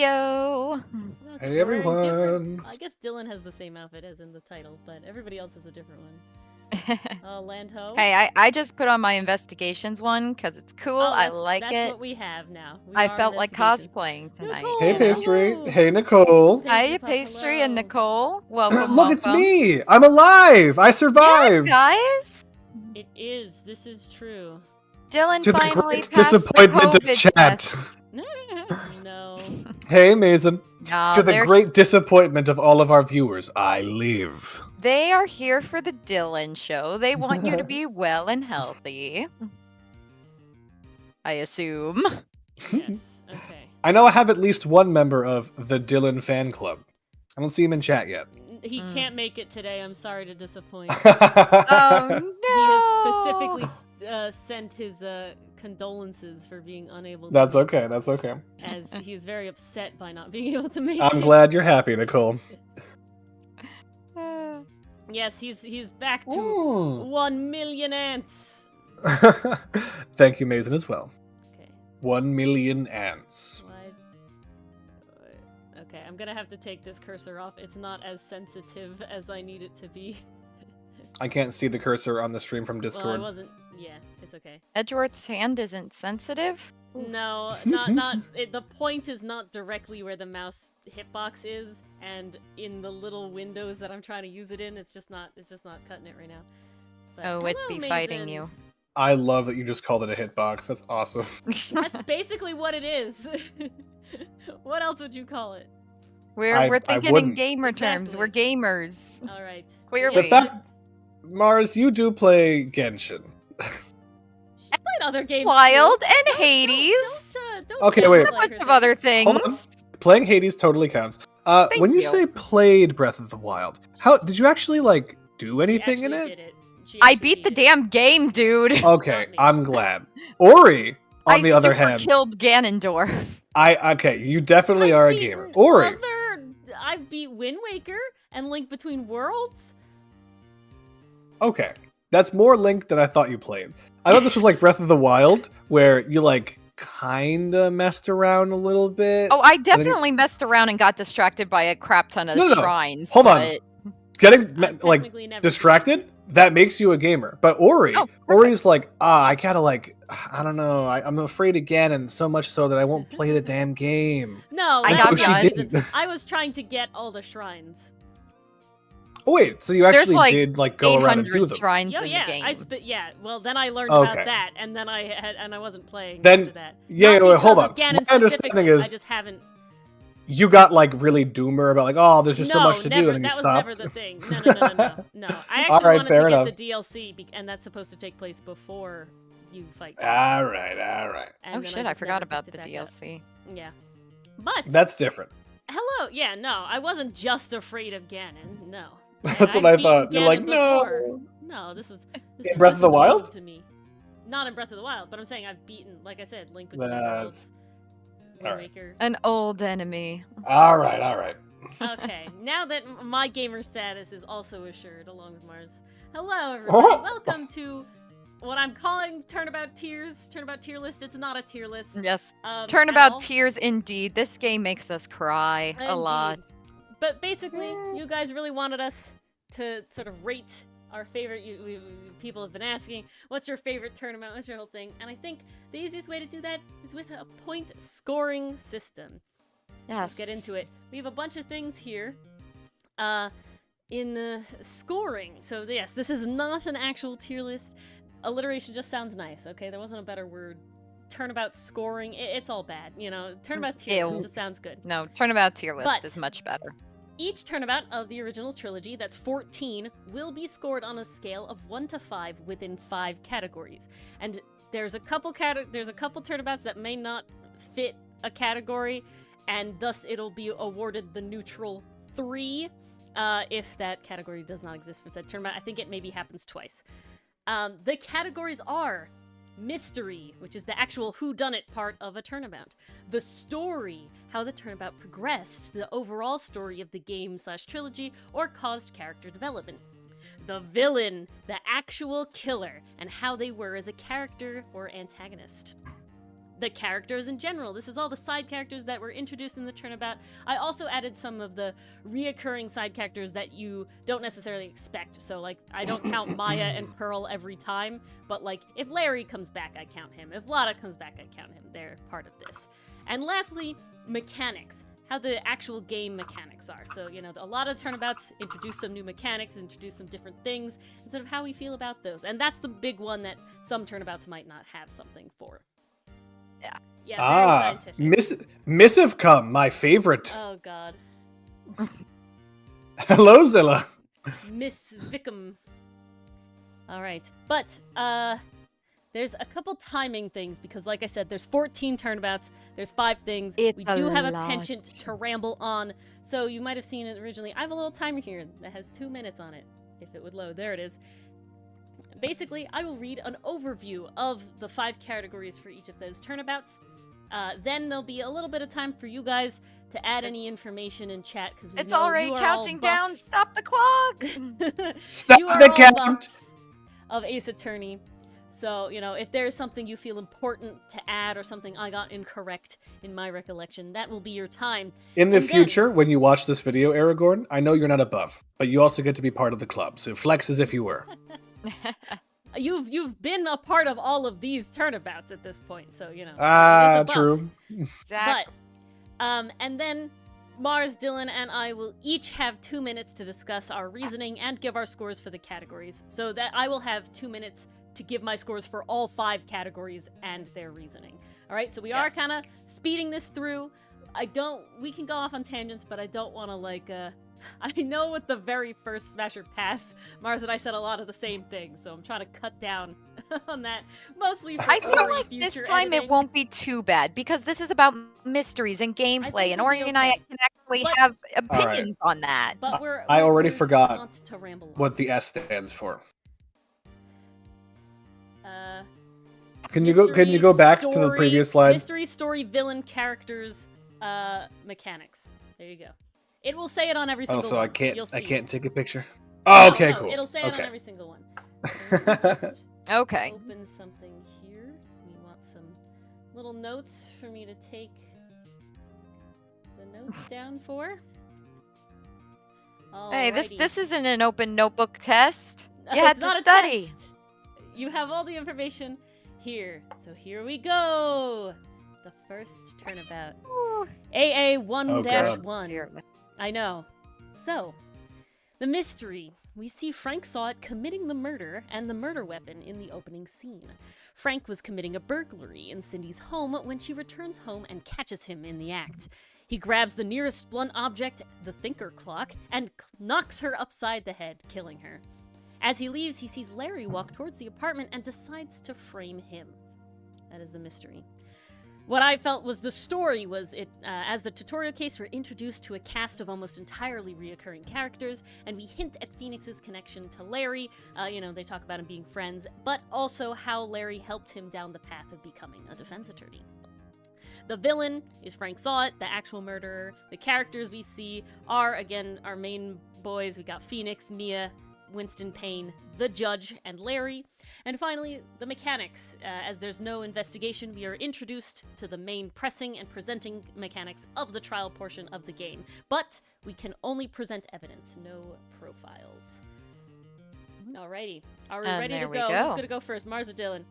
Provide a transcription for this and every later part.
Heyo! Look, Hey wearing different- everyone! I guess Dylan has the same outfit as in the title, but everybody else has a different one. Landho. Hey, I just put on my investigations one because it's cool. Oh, I like that's it. what we have now. We I are felt like investigation. cosplaying tonight. Nicole, Hey you know? Pastry! hello. Hey Nicole! Hiya, Puff, Pastry and hello. Nicole. Welcome, Look, it's welcome. me! I'm alive! I survived! Yeah, guys! It is. This is true. Dylan To the finally great passed the disappointment of COVID chat. test. No. Hey Mason. Nah, To the great disappointment of all of our viewers, I live. they are here for the Dylan show. They want you to be well and healthy. I assume. Yes. Okay. I know I have at least one member of the Dylan fan club. I don't see him in chat yet. He can't make it today. I'm sorry to disappoint. Oh no! He has specifically sent his condolences for being unable to That's make okay, it, that's okay. as he's very upset by not being able to make I'm it. glad you're happy, Nicole. Yes, he's back to Ooh. 1 million ants. Thank you, Mason, as well. Okay. 1 million ants. Why? Okay, I'm gonna have to take this cursor off. It's not as sensitive as I need it to be. I can't see the cursor on the stream from Well, I Discord. wasn't. Yeah, it's okay. Edgeworth's hand isn't sensitive? No, not. The point is not directly where the mouse hitbox is, and in the little windows that I'm trying to use it in, it's just not cutting it right now. But, Oh, it'd hello, be fighting Mason. you. I love that you just called it a hitbox. That's awesome. That's basically what it is. What else would you call it? We're I thinking in wouldn't. gamer terms. We're gamers. All right. Clearly. The fact, Mars, you do play Genshin. She's played other games. Wild too. and Don't- Hades. Don't Okay, downplay wait. A bunch her of other things. Hold on. things. Playing Hades totally counts. Thank When you you. say played Breath of the Wild, how did you actually like do She anything in actually it? did it. She I actually beat the it. damn game, dude. Okay, Not me. I'm glad. Ori, on the other super hand, killed Ganondorf. you definitely are a I've gamer. beaten Ori, I've beat Wind Waker and Link Between Worlds. okay, that's more Link than I thought you played. I thought this was like Breath of the Wild, where you like kinda messed around a little bit. Oh, I then you- definitely messed around and got distracted by a crap ton of No. shrines. Hold on. but- Getting I've like technically never distracted, that makes you a gamer. But Ori, Oh, perfect. Ori's like, I gotta like, I don't know, I'm afraid again, and so much so that I won't play the damn game. No, I that's got not you. the She reason. didn't. I was trying to get all the shrines. Oh wait, so you There's, actually like, did like go around and do 800 them? shrines Yo, in yeah, the game. yeah. Well, then I learned Okay. about that, and then I wasn't playing Then- after that. yeah, Not wait, hold because on. of Ganon My understanding specifically, is- I just haven't. You got like really doomer about like, oh, there's just so much to never, do, and then you that was stopped. never the thing. No. I actually Alright, wanted fair to enough. get the DLC, and that's supposed to take place before you fight. Ganon. All right. And Oh then shit, I just forgot never about picked the it back up. DLC. Yeah, but That's different. hello, yeah, no, I wasn't just afraid of Ganon. No, That's And what I I've thought. beaten You're like, Ganon no. before. No, this is In Breath of the new Wild? to me. Not in Breath of the Wild, but I'm saying I've beaten, like I said, Link Between That's- Worlds, Wind alright. Waker. An old enemy. All right. Okay, now that my gamer status is also assured, along with Mars. Hello, everybody. Welcome to what I'm calling Turnabout Tiers. Turnabout Tier List. It's not a tier list. Yes. at all. Turnabout tears indeed. This game makes us cry a lot. Indeed. But basically, you guys really wanted us to sort of rate our favorite. People have been asking, what's your favorite tournament? What's your whole thing? And I think the easiest way to do that is with a point scoring system. Yes. Let's get into it. We have a bunch of things here in scoring. So yes, this is not an actual tier list. Alliteration just sounds nice, okay? There wasn't a better word. Turnabout scoring, it's all bad, you know? Turnabout tier list Ew. just sounds good. No, Turnabout tier list But- is much better. Each turnabout of the original trilogy, that's 14, will be scored on a scale of 1 to 5 within 5 categories. And there's a couple turnabouts that may not fit a category, and thus it'll be awarded the neutral 3 if that category does not exist for said turnabout. I think it maybe happens twice. The categories are mystery, which is the actual whodunit part of a turnabout. The story, how the turnabout progressed, the overall story of the game/trilogy, or caused character development. The villain, the actual killer, and how they were as a character or antagonist. the characters in general. This is all the side characters that were introduced in the Turnabout. I also added some of the reoccurring side characters that you don't necessarily expect. So, like, I don't count Maya and Pearl every time, but, like, if Larry comes back, I count him. If Lotta comes back, I count him. They're part of this. And lastly, mechanics. How the actual game mechanics are. So, you know, a lot of Turnabouts introduce some new mechanics, introduce some different things, and sort of how we feel about those. And that's the big one that some Turnabouts might not have something for. Yeah. Yeah, very scientific. Missive Come, my favorite. Oh, God. Hello, Zilla. Miss Vickham. All right. But, there's a couple timing things because, like I said, there's 14 Turnabouts. There's 5 things. It's we do have a lot. penchant to ramble on. So you might have seen it originally. I have a little timer here that has 2 minutes on it. If it would load. There it is. Basically, I will read an overview of the 5 categories for each of those Turnabouts. Then there'll be a little bit of time for you guys to add any information in chat because It's already counting down. buffs. Stop the clock. Stop You are the all count. buffs of Ace Attorney. So, you know, if there's something you feel important to add or something I got incorrect in my recollection, that will be your time. In the And then- future, when you watch this video, Aragorn, I know you're not a buff, but you also get to be part of the club. So flex as if you were. You've been a part of all of these Turnabouts at this point, so, you know. Ah, it's a buff. true. Zach, But, and then Mars, Dylan, and I will each have 2 minutes to discuss our reasoning and give our scores for the categories. So that I will have 2 minutes to give my scores for all 5 categories and their reasoning. All right, so we are Yes. kind of speeding this through. We can go off on tangents, but I don't want to, like, I know with the very first Smasher Pass, Mars and I said a lot of the same things, so I'm trying to cut down on that, mostly for I feel Ori like this future time editing. it won't be too bad because this is about mysteries and gameplay, and we'll be Ori and I okay. can actually But- have opinions on that. But I already we forgot want to ramble on. What the S stands for. Uh, Can you go back to the previous slide? Mystery, story, villain, characters, mechanics. There you go. It will say it on every Oh, single so one. I can't You'll see I can't it. take a picture. Oh, No, okay, no, cool. It'll say it on Okay. every single one. Let me just Okay. open something here. We want some little notes for me to take the notes down for. Hey, Alrighty. this isn't an open notebook test. You It's had not to a study. test. You have all the information here. So here we go. The first Turnabout. Ooh, AA Oh, 1-1. dear. I know. So, the mystery. We see Frank saw it committing the murder and the murder weapon in the opening scene. Frank was committing a burglary in Cindy's home when she returns home and catches him in the act. He grabs the nearest blunt object, the thinker clock, and knocks her upside the head, killing her. As he leaves, he sees Larry walk towards the apartment and decides to frame him. That is the mystery. What I felt was the story was as the tutorial case, we're introduced to a cast of almost entirely reoccurring characters, and we hint at Phoenix's connection to Larry. They talk about him being friends, but also how Larry helped him down the path of becoming a defense attorney. The villain is Frank Sawit, the actual murderer. The characters we see are, again, our main boys. We got Phoenix, Mia, Winston Payne, the judge, and Larry. And finally, the mechanics. As there's no investigation, we are introduced to the main pressing and presenting mechanics of the trial portion of the game. But we can only present evidence, no profiles. Alrighty. Are we ready to there we go? go. Who's gonna go first, Mars or Dylan?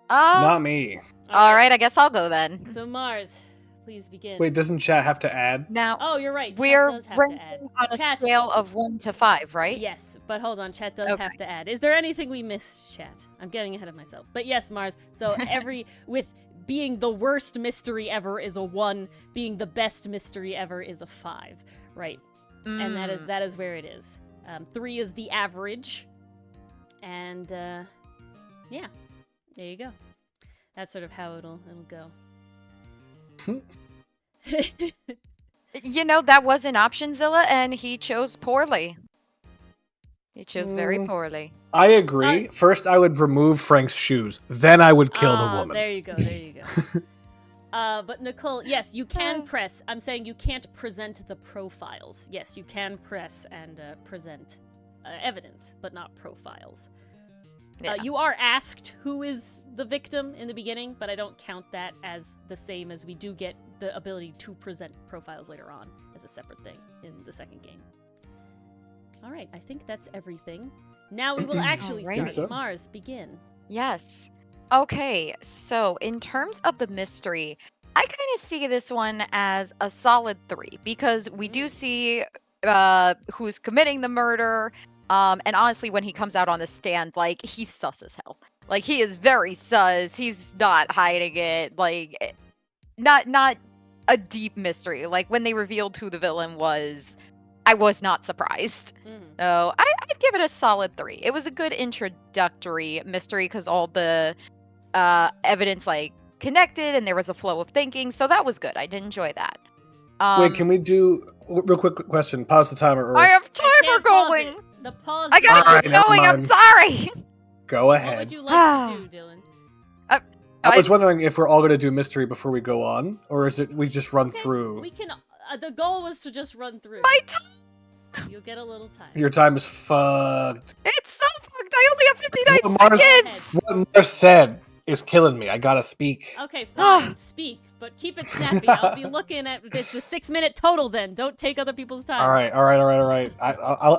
Not me. All right, I guess I'll go then. So Mars, please begin. Wait, doesn't chat have to add? Now, Oh, you're right. Chat we're does have to add. ranking on a Chat- scale of 1 to 5, right? Yes, but hold on, chat does Okay. have to add. Is there anything we missed, chat? I'm getting ahead of myself. But yes, Mars. So with being the worst mystery ever is a 1, being the best mystery ever is a 5, right? And that is where it is. 3 is the average, and yeah, there you go. That's sort of how it'll go. You know, that was an option, Zilla, and he chose poorly. He chose very poorly. I agree. First, I would remove Frank's shoes. Then I would kill the woman. There you go. There you go. But Nicole, yes, you can press. I'm saying you can't present the profiles. Yes, you can press and present evidence, but not profiles. Yeah. You are asked who is the victim in the beginning, but I don't count that as the same, as we do get the ability to present profiles later on as a separate thing in the second game. All right, I think that's everything. Now we will actually Alrighty. start. Mars, begin. Yes. Okay, so in terms of the mystery, I kind of see this one as a solid 3 because we do see who's committing the murder. And honestly, when he comes out on the stand, like, he's sus as hell. Like, he is very sus. He's not hiding it. Like, not a deep mystery. Like, when they revealed who the villain was, I was not surprised. So I'd give it a solid 3. It was a good introductory mystery because all the evidence like connected and there was a flow of thinking, so that was good. I did enjoy that. Wait, can we do real quick question? Pause the timer. Or I have I timer can't pause going. it. The pause. I gotta Alright, keep never going. I'm mind. sorry. go What ahead. would you like to do, Dylan? I was wondering if we're all going to do mystery before we go on, or is it we just run Okay, through? We can. The goal was to just run through. My time. You'll get a little time. Your time is fucked. It's so fucked. I only have 59 What Mars- seconds. What Mars said is killing me. I gotta speak. Okay, fine. Speak, but keep it snappy. I'll be looking at it's a 6-minute total. Then don't take other people's time. All right.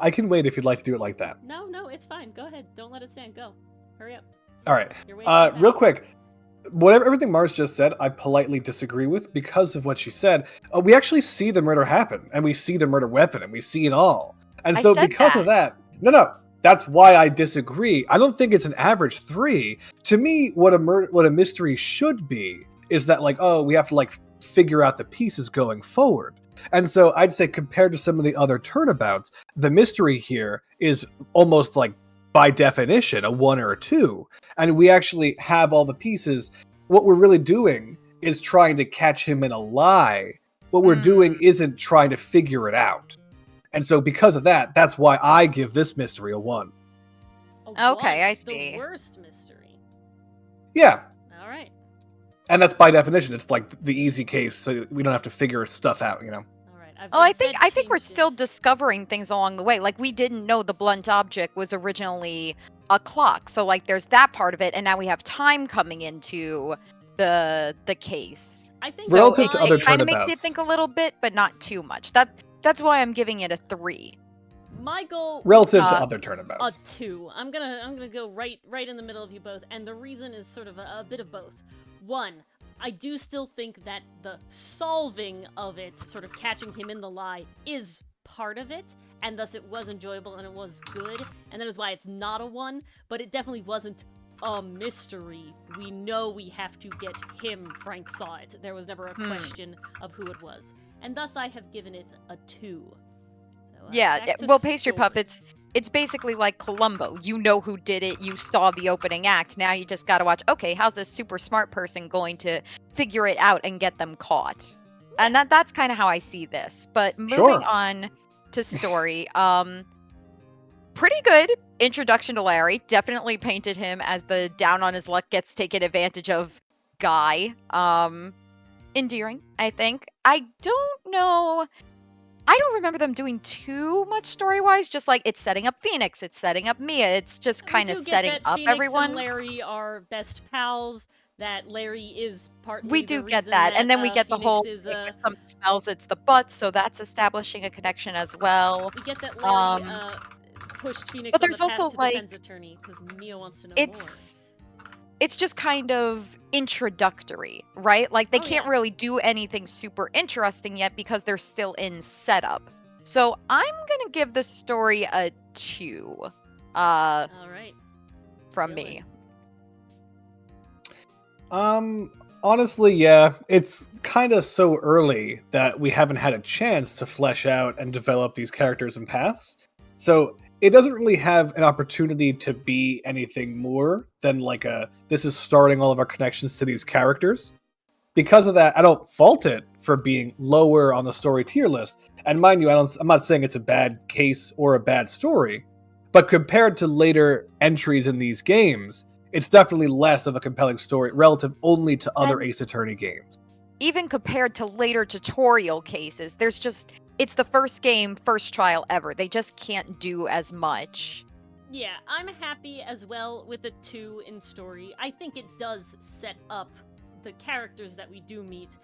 I can wait if you'd like to do it like that. No, it's fine. Go ahead. Don't let it stand. Go. Hurry up. All right. You're wasting time. Real quick, everything Mars just said, I politely disagree with because of what she said. We actually see the murder happen, and we see the murder weapon, and we see it all. And I so said because of that, no, that's why I disagree. I don't think it's an average 3. To me, what a mystery should be is that, like, oh, we have to like figure out the pieces going forward. And so I'd say compared to some of the other Turnabouts, the mystery here is almost like by definition a 1 or a 2. And we actually have all the pieces. What we're really doing is trying to catch him in a lie. What we're doing isn't trying to figure it out. And so because of that, that's why I give this mystery a 1. Okay, I see. The worst mystery. Yeah. All right. And that's by definition. It's like the easy case, so we don't have to figure stuff out, you know? All right. Oh, I think we're still discovering things along the way. Like, we didn't know the blunt object was originally a clock. So like there's that part of it, and now we have time coming into the case. I think So Relative to other it kind of makes you Turnabouts. think a little bit, but not too much. That's why I'm giving it a 3. my goal Relative to Uh, other a Turnabouts. 2. I'm gonna go right in the middle of you both, and the reason is sort of a bit of both. 1, I do still think that the solving of it, sort of catching him in the lie, is part of it, and thus it was enjoyable and it was good, and that is why it's not a 1, but it definitely wasn't a mystery. We know we have to get him. Frank saw it. There was never a question of who it was, and thus I have given it a 2. So, Yeah, back to well, Pastry story. Pup, it's basically like Columbo. You know who did it. You saw the opening act. Now you just gotta watch, okay, how's this super smart person going to figure it out and get them caught? And that's kind of how I see this. But moving Sure. on to story, pretty good introduction to Larry. Definitely painted him as the down on his luck, gets taken advantage of guy. Endearing, I think. I don't remember them doing too much story-wise, just like it's setting up Phoenix, it's setting up Mia, it's just kind of We do get setting that up Phoenix everyone. and Larry are best pals. That Larry is partly We the do get reason that, and then we get the Phoenix whole is, when something smells, it's the butts, so that's establishing a connection as well. we get that Larry Um, pushed Phoenix but on there's the path also, to like, defense attorney because Mia wants to know It's just kind of introductory, right? Like they Oh, can't yeah. really do anything super interesting yet because they're still in setup. So I'm gonna give the story a 2 more. All right. from Dylan. me. Honestly, yeah, it's kind of so early that we haven't had a chance to flesh out and develop these characters and paths. So it doesn't really have an opportunity to be anything more than like this is starting all of our connections to these characters. Because of that, I don't fault it for being lower on the story tier list. And mind you, I'm not saying it's a bad case or a bad story, but compared to later entries in these games, it's definitely less of a compelling story relative only to other And- Ace Attorney games. Even compared to later tutorial cases, it's the first game, first trial ever. They just can't do as much. Yeah, I'm happy as well with a 2 in story. I think it does set up the characters that we do meet,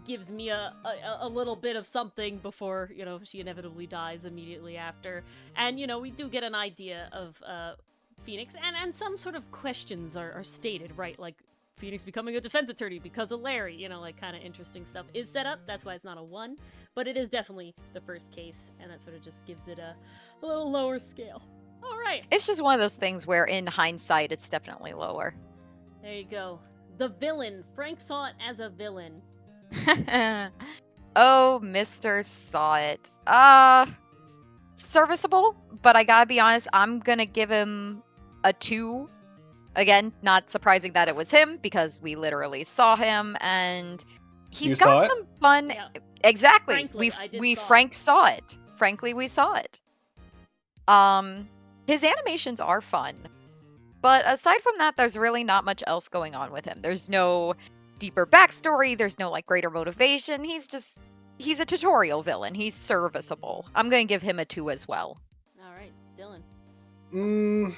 gives Mia a little bit of something before, she inevitably dies immediately after. And, we do get an idea of Phoenix, and some sort of questions are stated, right? Like, Phoenix becoming a defense attorney because of Larry, like kind of interesting stuff is set up. That's why it's not a 1, but it is definitely the first case, and that sort of just gives it a little lower scale. All right. It's just one of those things where, in hindsight, it's definitely lower. There you go. The villain. Frank saw it as a villain. Oh, Mr. Saw It. Serviceable, but I gotta be honest, I'm gonna give him a 2. Again, not surprising that it was him, because we literally saw him, and he's got some fun. Yeah. Exactly. Frankly, Frank saw it. Frankly, we saw it. His animations are fun, but aside from that, there's really not much else going on with him. There's no deeper backstory. There's no greater motivation. He's a tutorial villain. He's serviceable. I'm gonna give him a 2 as well. All right, Dylan.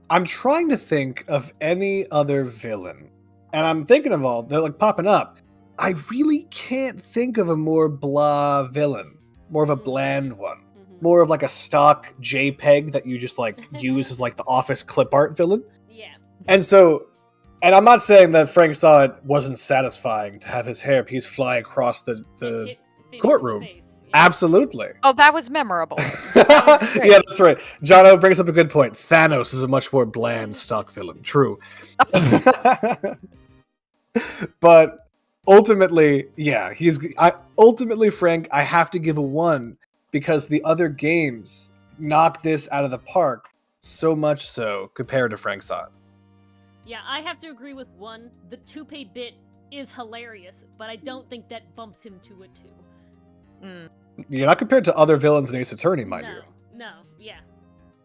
I'm trying to think of any other villain, and I'm thinking of all. They're popping up. I really can't think of a more blah villain, more of a bland one. More of a stock JPEG that you just use as the office clip art villain. Yeah. And I'm not saying that Frank saw it wasn't satisfying to have his hairpiece fly across the courtroom. Yeah. Absolutely. Oh, that was memorable. Yeah, that's right. Jono brings up a good point. Thanos is a much more bland stock villain. True. But ultimately, yeah, ultimately Frank, I have to give a 1. Because the other games knock this out of the park so much so compared to Frank Saw It. Yeah, I have to agree with 1. The toupee bit is hilarious, but I don't think that bumps him to a 2. Yeah, not compared to other villains in Ace Attorney, mind you. No, yeah.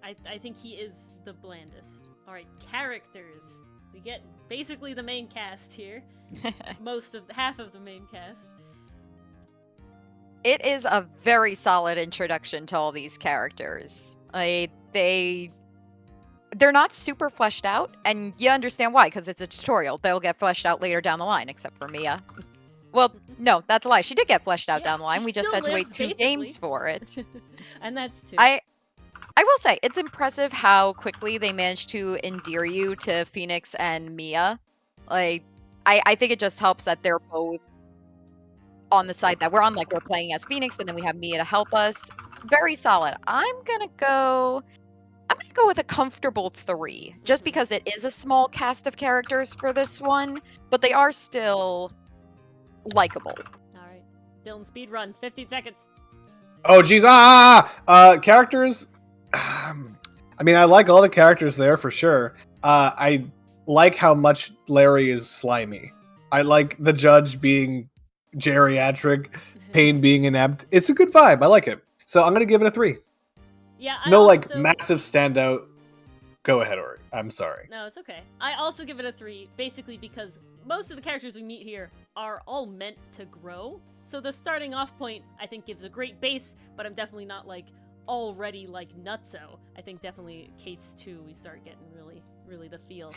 I think he is the blandest. All right, characters. We get basically the main cast here. Half of the main cast. It is a very solid introduction to all these characters. They're not super fleshed out, and you understand why, because it's a tutorial. They'll get fleshed out later down the line, except for Mia. Well, no, that's a lie. She did get fleshed out down the line. We just had to wait 2 games for it. And that's 2. I will say, it's impressive how quickly they managed to endear you to Phoenix and Mia. I think it just helps that they're both on the side that we're on, we're playing as Phoenix, and then we have Mia to help us. Very solid. I'm gonna go with a comfortable 3, just because it is a small cast of characters for this one, but they are still likable. All right, Dylan, speed run, 15 seconds. Oh geez, characters. I mean, I like all the characters there for sure. I like how much Larry is slimy. I like the judge being geriatric, Payne being inept. It's a good vibe. I like it. So I'm gonna give it a 3. Yeah. Massive standout. Go ahead, Ori. I'm sorry. No, it's okay. I also give it a 3, basically because most of the characters we meet here are all meant to grow. So the starting off point, I think, gives a great base, but I'm definitely not already nutso. I think definitely Kate's 2, we start getting really the feel.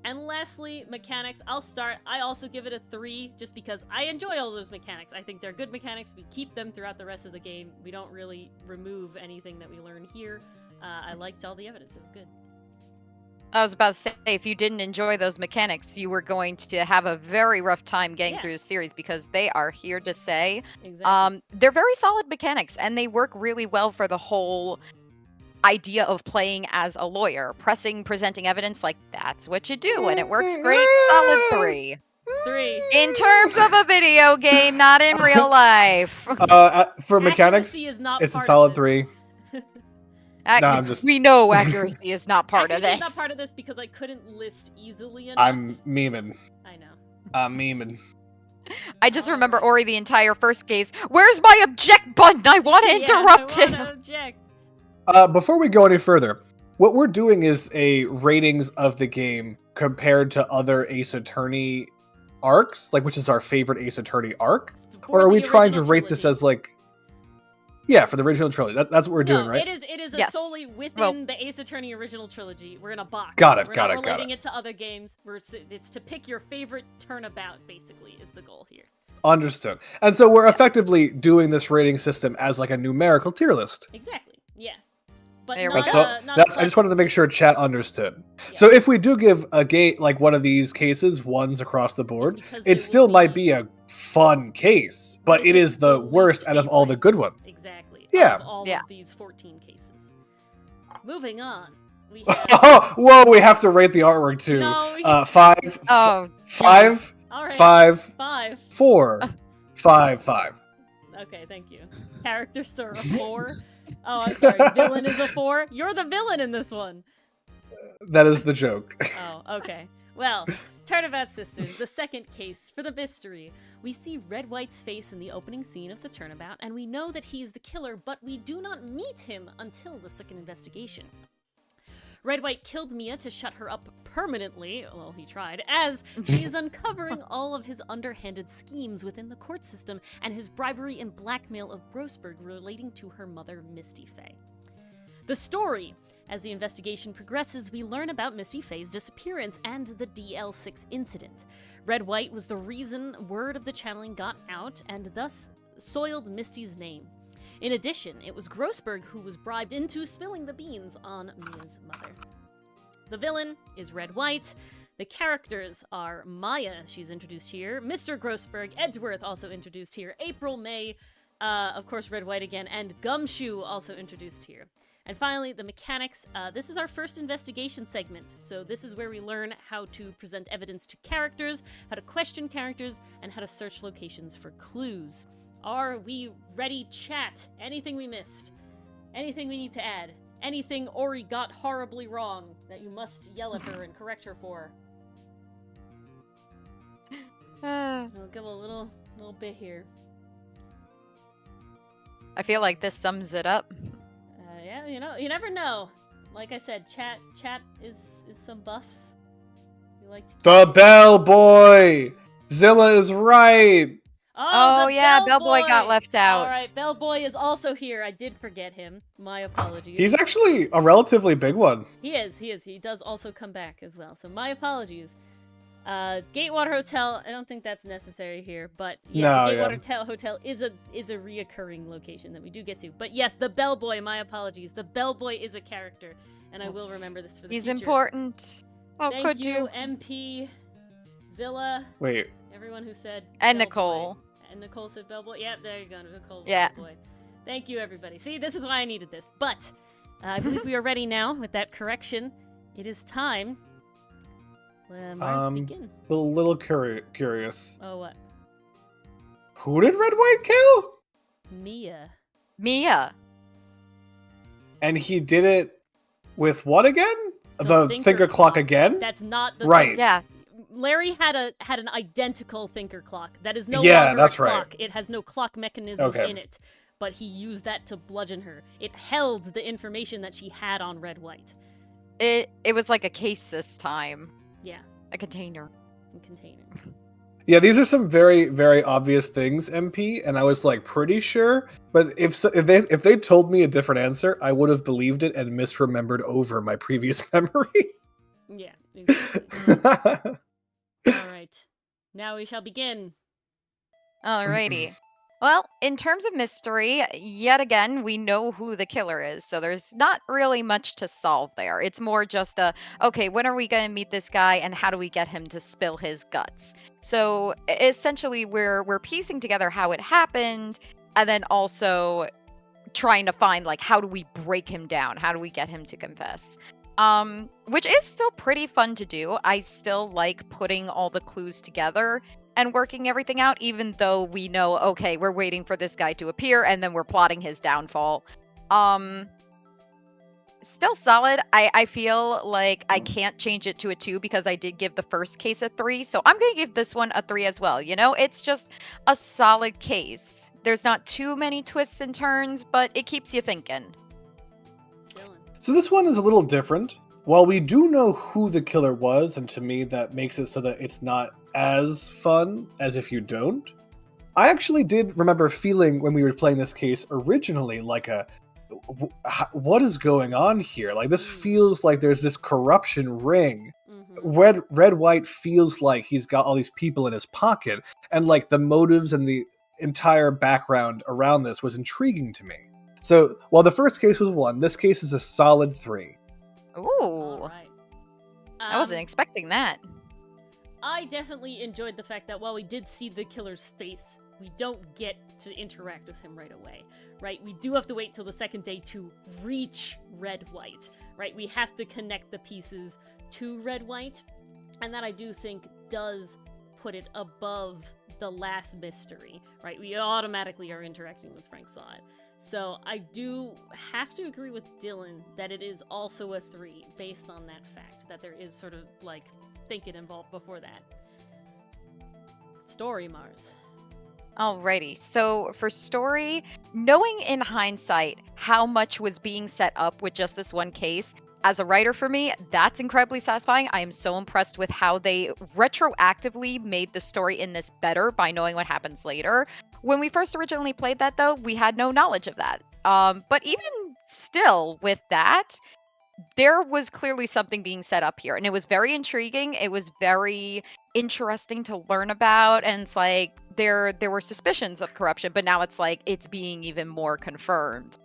And lastly, mechanics. I'll start. I also give it a 3, just because I enjoy all those mechanics. I think they're good mechanics. We keep them throughout the rest of the game. We don't really remove anything that we learn here. I liked all the evidence. It was good. I was about to say, if you didn't enjoy those mechanics, you were going to have a very rough time getting through the series, because they are here to stay. Exactly. They're very solid mechanics, and they work really well for the whole idea of playing as a lawyer, presenting evidence, that's what you do, and it works great. Solid 3. 3. In terms of a video game, not in real life. For mechanics, it's a solid 3. We know accuracy is not part of this. Accuracy is not part of this because I couldn't list easily enough. I'm memeing. I know. I'm memeing. I just remember Ori the entire first case. Where's my object button? I want to interrupt him. Object. Before we go any further, what we're doing is a ratings of the game compared to other Ace Attorney arcs, which is our favorite Ace Attorney arc, or are we trying to rate this as Yeah, for the original trilogy. That's what we're doing, right? It is Yes. solely within Well- the Ace Attorney original trilogy. We're in a box. Got it, We're got not it, got relating it. it to other games. It's to pick your favorite turnabout, basically, is the goal here. Understood. And so we're effectively doing this rating system as like a numerical tier list. Exactly. Yeah. But There we not, go. So not that's I just wanted to make sure chat understood. Yeah. So if we do give a game like one of these cases ones across the board, because they it still would might be a fun case, but It's it just is the least worst out of all the favorite. good ones. Exactly. Yeah. Of all Yeah. of these 14 cases. Moving on. We have... Oh, whoa, we have to rate the artwork too. No, we- 5, Oh, 5, All right. 5, 5. 4, 5, 5. Okay, thank you. Characters are a 4. Oh, I'm sorry. Villain is a 4. You're the villain in this one. That is the joke. Oh, okay. Well, Turnabout Sisters, the second case for the mystery. We see Red White's face in the opening scene of the Turnabout, and we know that he is the killer, but we do not meet him until the second investigation. Red White killed Mia to shut her up permanently, well, he tried, as he is uncovering all of his underhanded schemes within the court system and his bribery and blackmail of Grossberg relating to her mother, Misty Fey. The story. As the investigation progresses, we learn about Misty Fey's disappearance and the DL6 incident. Red White was the reason word of the channeling got out and thus soiled Misty's name. In addition, it was Grossberg who was bribed into spilling the beans on Mia's mother. The villain is Red White. The characters are Maya, she's introduced here, Mr. Grossberg, Edgeworth also introduced here, April May, of course Red White again, and Gumshoe also introduced here. And finally, the mechanics. This is our first investigation segment, so this is where we learn how to present evidence to characters, how to question characters, and how to search locations for clues. Are we ready, chat? Anything we missed? Anything we need to add? Anything Ori got horribly wrong that you must yell at her and correct her for? I'll give a little bit here. I feel like this sums it up. Yeah, you never know. Like I said, chat is some buffs. You like to... The bellboy! Zilla is right! Oh, the yeah, Bellboy got left out. Alright, Bellboy is also here. I did forget him. My apologies. He's actually a relatively big one. He is. He does also come back as well. So my apologies. Gatewater Hotel, I don't think that's necessary here, but yeah, the Gatewater Hotel is a reoccurring location that we do get to. But yes, the Bellboy, my apologies. The Bellboy is a character, and I will remember this for the He's future. important. How Thank could you, you? MP, Zilla, Wait, everyone who said And Bellboy. Nicole. And Nicole said Bellboy. Yep, there you go, Nicole. Yeah. Bellboy. Thank you, everybody. See, this is why I needed this. But I believe we are ready now with that correction. It is time. Mars, begin. a little curious. Oh, what? Who did Red White kill? Mia. Mia. And he did it with what again? The The thinker clock again? That's not the Right. Yeah. Larry had an identical thinker clock. That is no Yeah, longer that's a right. clock. It has no clock mechanisms Okay. in it. But he used that to bludgeon her. It held the information that she had on Red White. It was like a case this time. Yeah, A container. in container. Yeah, these are some very, very obvious things, MP, and I was like pretty sure. But if they told me a different answer, I would have believed it and misremembered over my previous memory. Yeah, exactly. All right. Now we shall begin. Alrighty. Well, in terms of mystery, yet again, we know who the killer is, so there's not really much to solve there. It's more just okay, when are we going to meet this guy, and how do we get him to spill his guts? So essentially, we're piecing together how it happened, and then also trying to find like how do we break him down? How do we get him to confess? Which is still pretty fun to do. I still like putting all the clues together and working everything out, even though we know, okay, we're waiting for this guy to appear and then we're plotting his downfall. Still solid. I feel like I can't change it to a 2 because I did give the first case a 3, so I'm going to give this one a 3 as well. You know, it's just a solid case. There's not too many twists and turns, but it keeps you thinking. Dylan. So this one is a little different. While we do know who the killer was, and to me that makes it so that it's not as fun as if you don't, I actually did remember feeling when we were playing this case originally like what is going on here? Like this feels like there's this corruption ring. Red White feels like he's got all these people in his pocket, and like the motives and the entire background around this was intriguing to me. So while the first case was 1, this case is a solid 3. Ooh. All right. I wasn't expecting that. I definitely enjoyed the fact that while we did see the killer's face, we don't get to interact with him right away, right? We do have to wait till the second day to reach Red White, right? We have to connect the pieces to Red White, and that I do think does put it above the last mystery, right? We automatically are interacting with Frank Sod. So I do have to agree with Dylan that it is also a 3 based on that fact, that there is sort of like thinking involved before that. Story, Mars. Alrighty, so for story, knowing in hindsight how much was being set up with just this one case, as a writer for me, that's incredibly satisfying. I am so impressed with how they retroactively made the story in this better by knowing what happens later. When we first originally played that, though, we had no knowledge of that. But even still, with that, there was clearly something being set up here, and it was very intriguing. It was very interesting to learn about, and it's like there were suspicions of corruption, but now it's like it's being even more confirmed.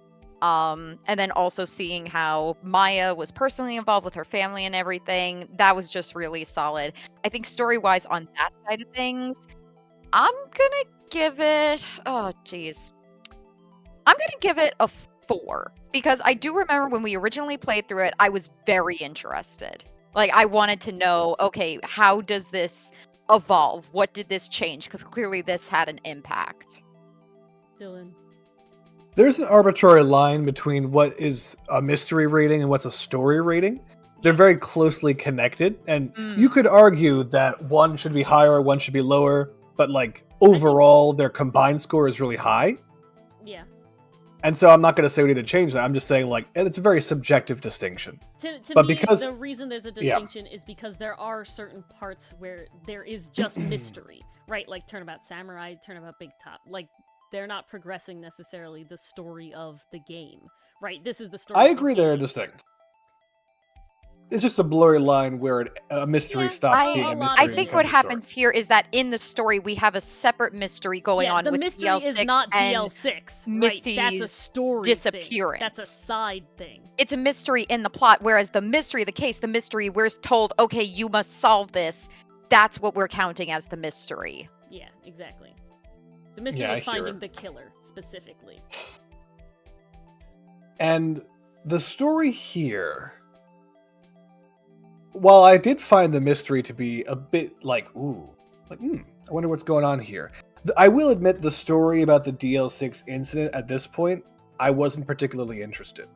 And then also seeing how Maya was personally involved with her family and everything, that was just really solid. I think story-wise on that side of things, I'm gonna give it, oh geez, I'm gonna give it a 4, because I do remember when we originally played through it, I was very interested. Like, I wanted to know, okay, how does this evolve? What did this change? Because clearly this had an impact. Dylan. There's an arbitrary line between what is a mystery rating and what's a story rating. They're very closely connected, and you could argue that one should be higher, one should be lower, but like overall their combined score is really high. Yeah. And so I'm not going to say we need to change that. I'm just saying, like, it's a very subjective distinction. To but me, because the reason there's a distinction is because there are certain parts where there is just mystery, right? Like Turnabout Samurai, Turnabout Big Top. Like, they're not progressing necessarily the story of the game, right? This is the story I of agree the game. they're distinct. It's just a blurry line where a mystery stops being a mystery. I think what happens here is that in the story we have a separate mystery going on. The with mystery DL6 is not and DL6, right? Misty's That's a story disappearance. thing. That's a side thing. It's a mystery in the plot, whereas the mystery of the case, the mystery we're told, okay, you must solve this. That's what we're counting as the mystery. Yeah, exactly. The mystery is finding the killer, specifically. And the story here, while I did find the mystery to be a bit like, I wonder what's going on here. I will admit the story about the DL6 incident at this point, I wasn't particularly interested.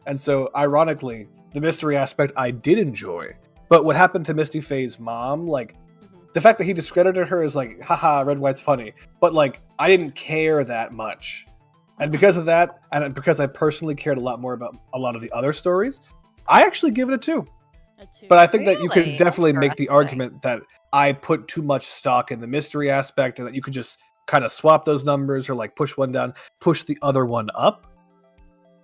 And so, ironically, the mystery aspect I did enjoy. But what happened to Misty Faye's mom, like, the fact that he discredited her is like, haha, Red White's funny. But, like, I didn't care that much. And because of that, and because I personally cared a lot more about a lot of the other stories, I actually give it a 2. But I think that you could definitely make the argument that I put too much stock in the mystery aspect and that you could just kind of swap those numbers or like push one down, push the other one up.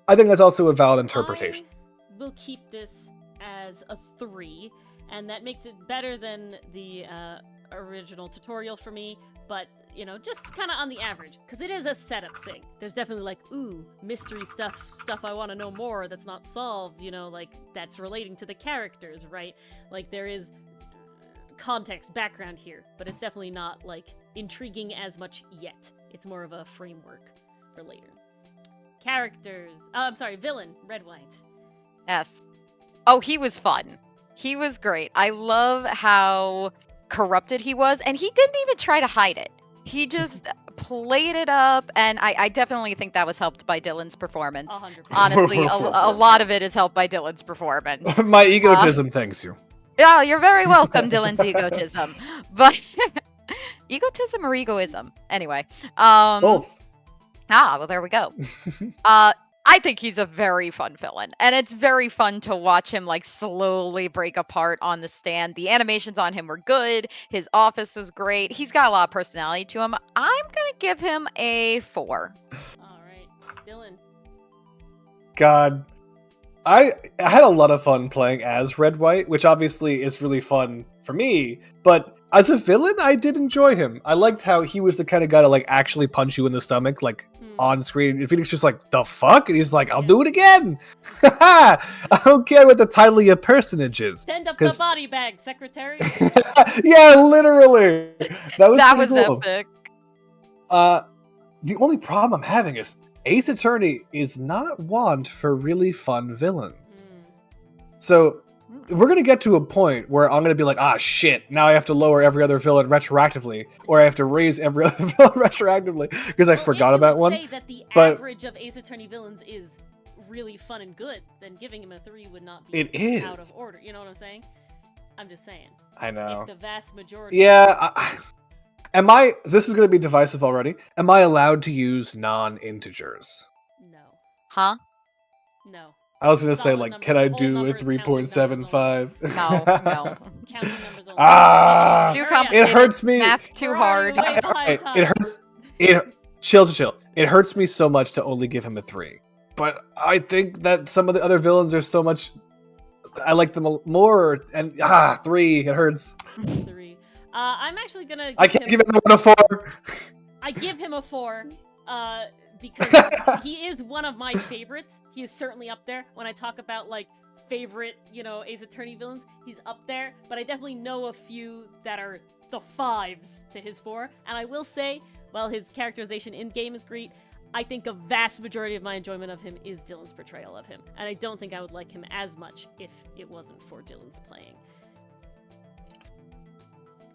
I think that's also a valid interpretation. I will keep this as a 3, and that makes it better than the original tutorial for me, but, you know, just kind of on the average, because it is a setup thing. There's definitely like, mystery stuff I want to know more that's not solved, you know, like, that's relating to the characters, right? Like, there is context, background here, but it's definitely not, like, intriguing as much yet. It's more of a framework for later. Characters. Villain, Red White. Yes. Oh, he was fun. He was great. I love how corrupted he was, and he didn't even try to hide it. He just played it up, and I definitely think that was helped by Dylan's performance. 100%. Honestly, a lot of it is helped by Dylan's performance. My egotism thanks you. Yeah, you're very welcome, Dylan's egotism. But egotism or egoism? Anyway. Both. Well, there we go. I think he's a very fun villain, and it's very fun to watch him like slowly break apart on the stand. The animations on him were good. His office was great. He's got a lot of personality to him. I'm gonna give him a 4. All right, Dylan. God, I had a lot of fun playing as Red White, which obviously is really fun for me. But as a villain, I did enjoy him. I liked how he was the kind of guy to like actually punch you in the stomach, like on screen. And Phoenix just like, the fuck? And he's like, I'll do it again. I don't care what the title of your personage is. Send up the body bag, secretary. Yeah, literally. That was cool. Epic. The only problem I'm having is Ace Attorney is not want for really fun villain. So we're going to get to a point where I'm going to be like, ah, shit, now I have to lower every other villain retroactively, or I have to raise every other villain retroactively, because I forgot about one. Say that the average of Ace Attorney villains is really fun and good, then giving him a 3 would not be out of order. You know what I'm saying? I'm just saying. I know. If the vast majority... Yeah, this is going to be divisive already. Am I allowed to use non-integers? No. Huh? No. I was going to say, like, can I do a 3.75? No. Counting numbers only. Ah! Too complicated. It hurts me. Math too hard. It hurts. Chill. It hurts me so much to only give him a 3. But I think that some of the other villains are so much... I like them more, and 3, it hurts. 3. I'm actually gonna. I can't give anyone a 4. I give him a 4, because he is one of my favorites. He is certainly up there when I talk about like favorite, Ace Attorney villains. He's up there, but I definitely know a few that are the 5s to his 4. And I will say, while his characterization in game is great, I think a vast majority of my enjoyment of him is Dylan's portrayal of him, and I don't think I would like him as much if it wasn't for Dylan's playing.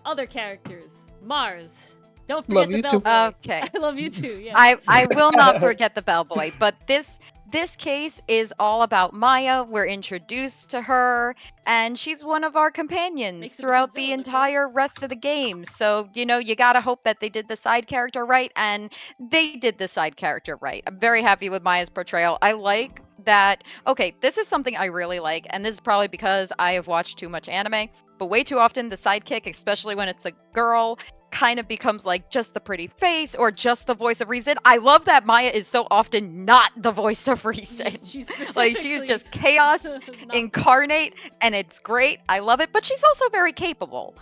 Other characters. Mars. Don't forget the bellboy. Okay. I love you too, yeah. I will not forget the bellboy, but this case is all about Maya. We're introduced to her, and she's one of our companions throughout the entire rest of the game. So, you gotta hope that they did the side character right, and they did the side character right. I'm very happy with Maya's portrayal. I like that. Okay, this is something I really like, and this is probably because I have watched too much anime, but way too often the sidekick, especially when it's a girl, kind of becomes like just the pretty face or just the voice of reason. I love that Maya is so often not the voice of reason. She's just chaos incarnate, and it's great. I love it, but she's also very capable,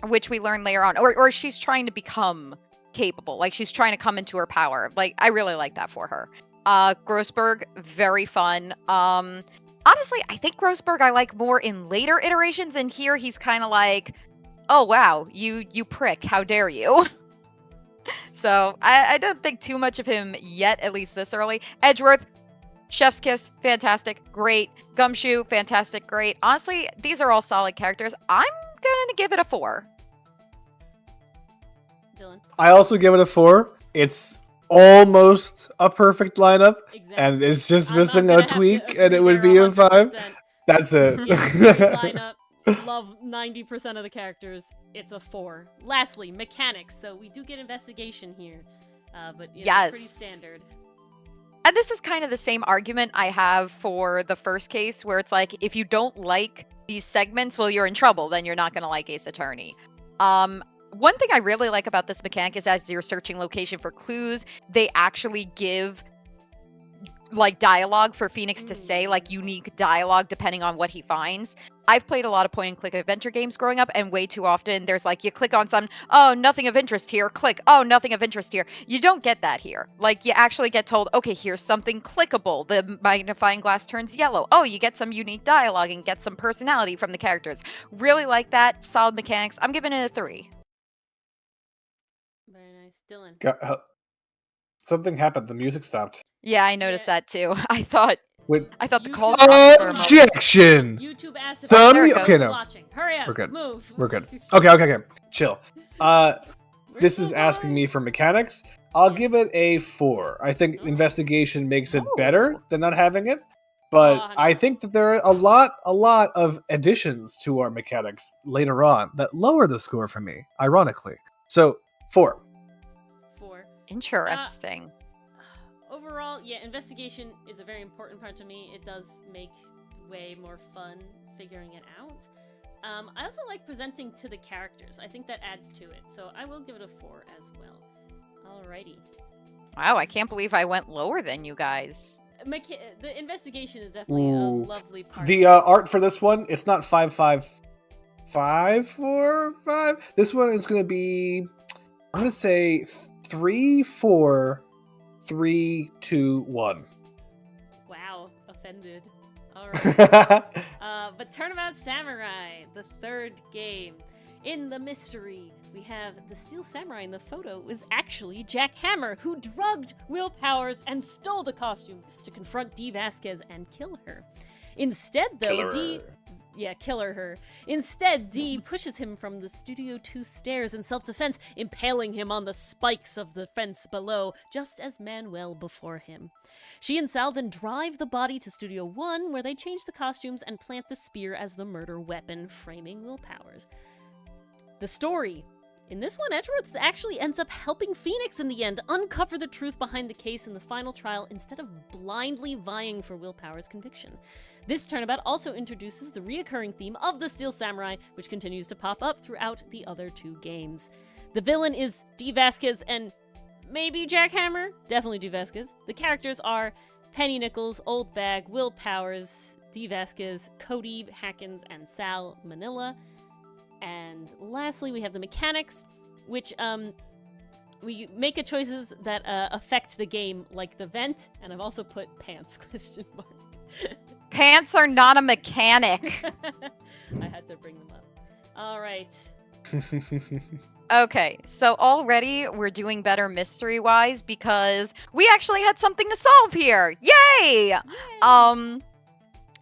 which we learn later on, or she's trying to become capable, like she's trying to come into her power. Like, I really like that for her. Grossberg, very fun. Honestly, I think Grossberg I like more in later iterations, and here he's kind of like, oh wow, you prick, how dare you. So I don't think too much of him yet, at least this early. Edgeworth, Chef's Kiss, fantastic, great. Gumshoe, fantastic, great. Honestly, these are all solid characters. I'm gonna give it a 4. Dylan? I also give it a 4. It's almost a perfect lineup, and it's just missing a tweak, and it would be a 5. That's it. Lineup. Love 90% of the characters. It's a 4. Lastly, mechanics. So we do get investigation here, but yes, it's pretty standard. And this is kind of the same argument I have for the first case, where it's like, if you don't like these segments, well, you're in trouble. Then you're not going to like Ace Attorney. One thing I really like about this mechanic is as you're searching location for clues, they actually give like dialogue for Phoenix to say, like unique dialogue depending on what he finds. I've played a lot of point and click adventure games growing up, and way too often there's like, you click on some, oh, nothing of interest here, click, oh, nothing of interest here. You don't get that here. Like, you actually get told, okay, here's something clickable. The magnifying glass turns yellow. Oh, you get some unique dialogue and get some personality from the characters. Really like that. Solid mechanics. I'm giving it a 3. Very nice. Dylan. Something happened. The music stopped. Yeah, I noticed that too. I thought the call objection. YouTube asked if okay, no. Watching. Hurry up. We're good. Move. We're good. Okay. Chill. This is asking me for mechanics. I'll give it a 4. I think investigation makes it better than not having it, but I think that there are a lot of additions to our mechanics later on that lower the score for me, ironically. So 4. Interesting. Overall, while, yeah, investigation is a very important part to me, it does make way more fun figuring it out. I also like presenting to the characters. I think that adds to it. So I will give it a 4 as well. Alrighty. Wow, I can't believe I went lower than you guys. The investigation is definitely a lovely part. The art for this one, it's not 5, 5, 5, 4, 5. This one is going to be, I'm going to say 3, 4, 3, 2, 1. Wow, offended. Alright. But Turnabout Samurai, the third game. In the mystery, we have the Steel Samurai in the photo is actually Jack Hammer, who drugged Will Powers and stole the costume to confront Dee Vasquez and kill her. Instead, though, killer her. Instead, Dee pushes him from the Studio 2 stairs in self-defense, impaling him on the spikes of the fence below, just as Manuel before him. She and Sal then drive the body to Studio 1, where they change the costumes and plant the spear as the murder weapon, framing Will Powers. The story. In this one, Edgeworth actually ends up helping Phoenix in the end uncover the truth behind the case in the final trial instead of blindly vying for Will Powers' conviction. This turnabout also introduces the reoccurring theme of the Steel Samurai, which continues to pop up throughout the other two games. The villain is Dee Vasquez and maybe Jack Hammer? Definitely Dee Vasquez. The characters are Penny Nichols, Old Bag, Will Powers, Dee Vasquez, Cody Hackins, and Sal Manila. And lastly, we have the mechanics, which we make choices that affect the game, like the vent, and I've also put pants, question mark. Pants are not a mechanic. I had to bring them up. All right. Okay, so already we're doing better mystery-wise because we actually had something to solve here. Yay!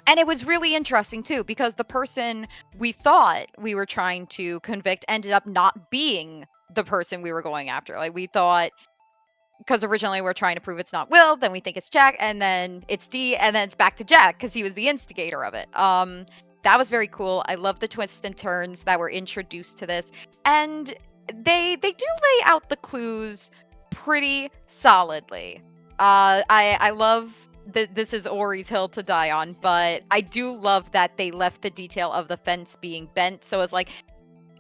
And it was really interesting, too, because the person we thought we were trying to convict ended up not being the person we were going after. Like, we thought, because originally we're trying to prove it's not Will, then we think it's Jack, and then it's Dee, and then it's back to Jack, because he was the instigator of it. That was very cool. I love the twists and turns that were introduced to this. And they do lay out the clues pretty solidly. I love... This is Ori's hill to die on, but I do love that they left the detail of the fence being bent, so it's like,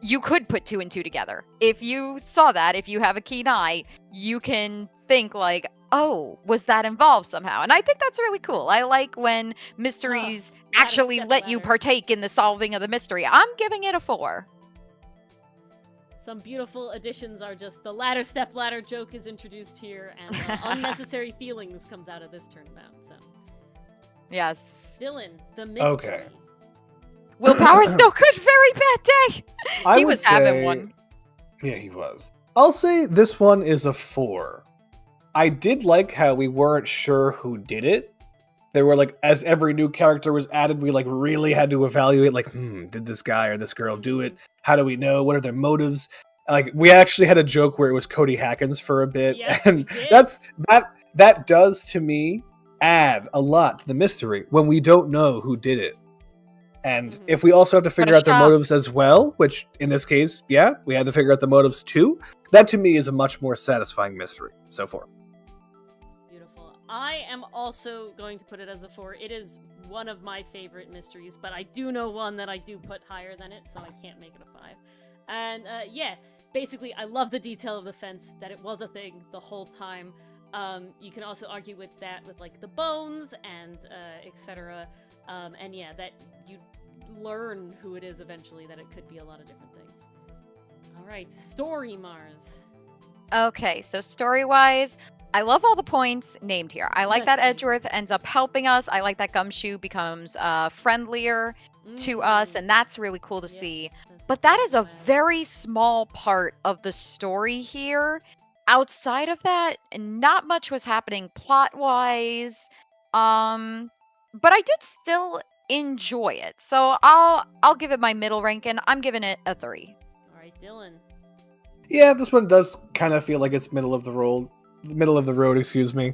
you could put 2 and 2 together. If you saw that, if you have a keen eye, you can think like, oh, was that involved somehow? And I think that's really cool. I like when mysteries actually let you partake in the solving of the mystery. I'm giving it a 4. Some beautiful additions are just the ladder step ladder joke is introduced here, and unnecessary feelings comes out of this turnabout. So, yes, Dylan, the mystery. Okay. Will Powers, no good, very bad day. He was having one. Yeah, he was. I'll say this one is a 4. I did like how we weren't sure who did it. There were like, as every new character was added, we like really had to evaluate like, did this guy or this girl do it? How do we know? What are their motives? Like, we actually had a joke where it was Cody Hackins for a bit. Yes, and that does to me add a lot to the mystery when we don't know who did it. And if we also have to figure out their motives as well, which in this case, yeah, we had to figure out the motives too, that to me is a much more satisfying mystery. So 4. I am also going to put it as a 4. It is one of my favorite mysteries, but I do know one that I do put higher than it, so I can't make it a 5. And yeah, basically, I love the detail of the fence, that it was a thing the whole time. You can also argue with that with like the bones and etc. And yeah, that you learn who it is eventually, that it could be a lot of different things. All right, story, Mars. Okay, so story-wise, I love all the points named here. I like that Edgeworth ends up helping us. I like that Gumshoe becomes friendlier to us, and that's really cool to see. But that is a very small part of the story here. Outside of that, not much was happening plot-wise. But I did still enjoy it. So I'll give it my middle ranking. I'm giving it a 3. All right, Dylan. Yeah, this one does kind of feel like it's middle of the road. Excuse me.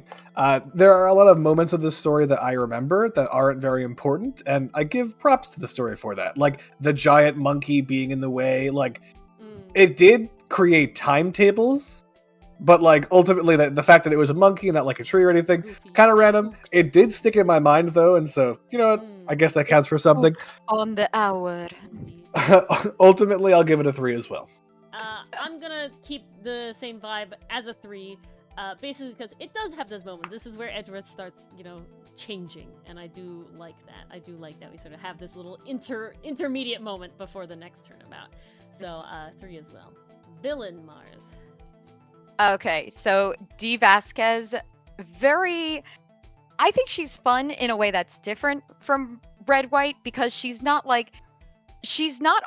There are a lot of moments of this story that I remember that aren't very important, and I give props to the story for that. Like the giant monkey being in the way, like it did create timetables, But like ultimately, the fact that it was a monkey and not like a tree or anything, Goofy. kind of random. Oops. It did stick in my mind though, and so you know what? I guess that counts for something. Oops on the hour. Indeed. Ultimately, I'll give it a 3 as well. I'm gonna keep the same vibe as a 3, basically because it does have those moments. This is where Edgeworth starts, changing, and I do like that. I do like that we sort of have this little intermediate moment before the next turnabout. So 3 as well. Villain Mars. Okay, so Dee Vasquez, I think she's fun in a way that's different from Red White because she's not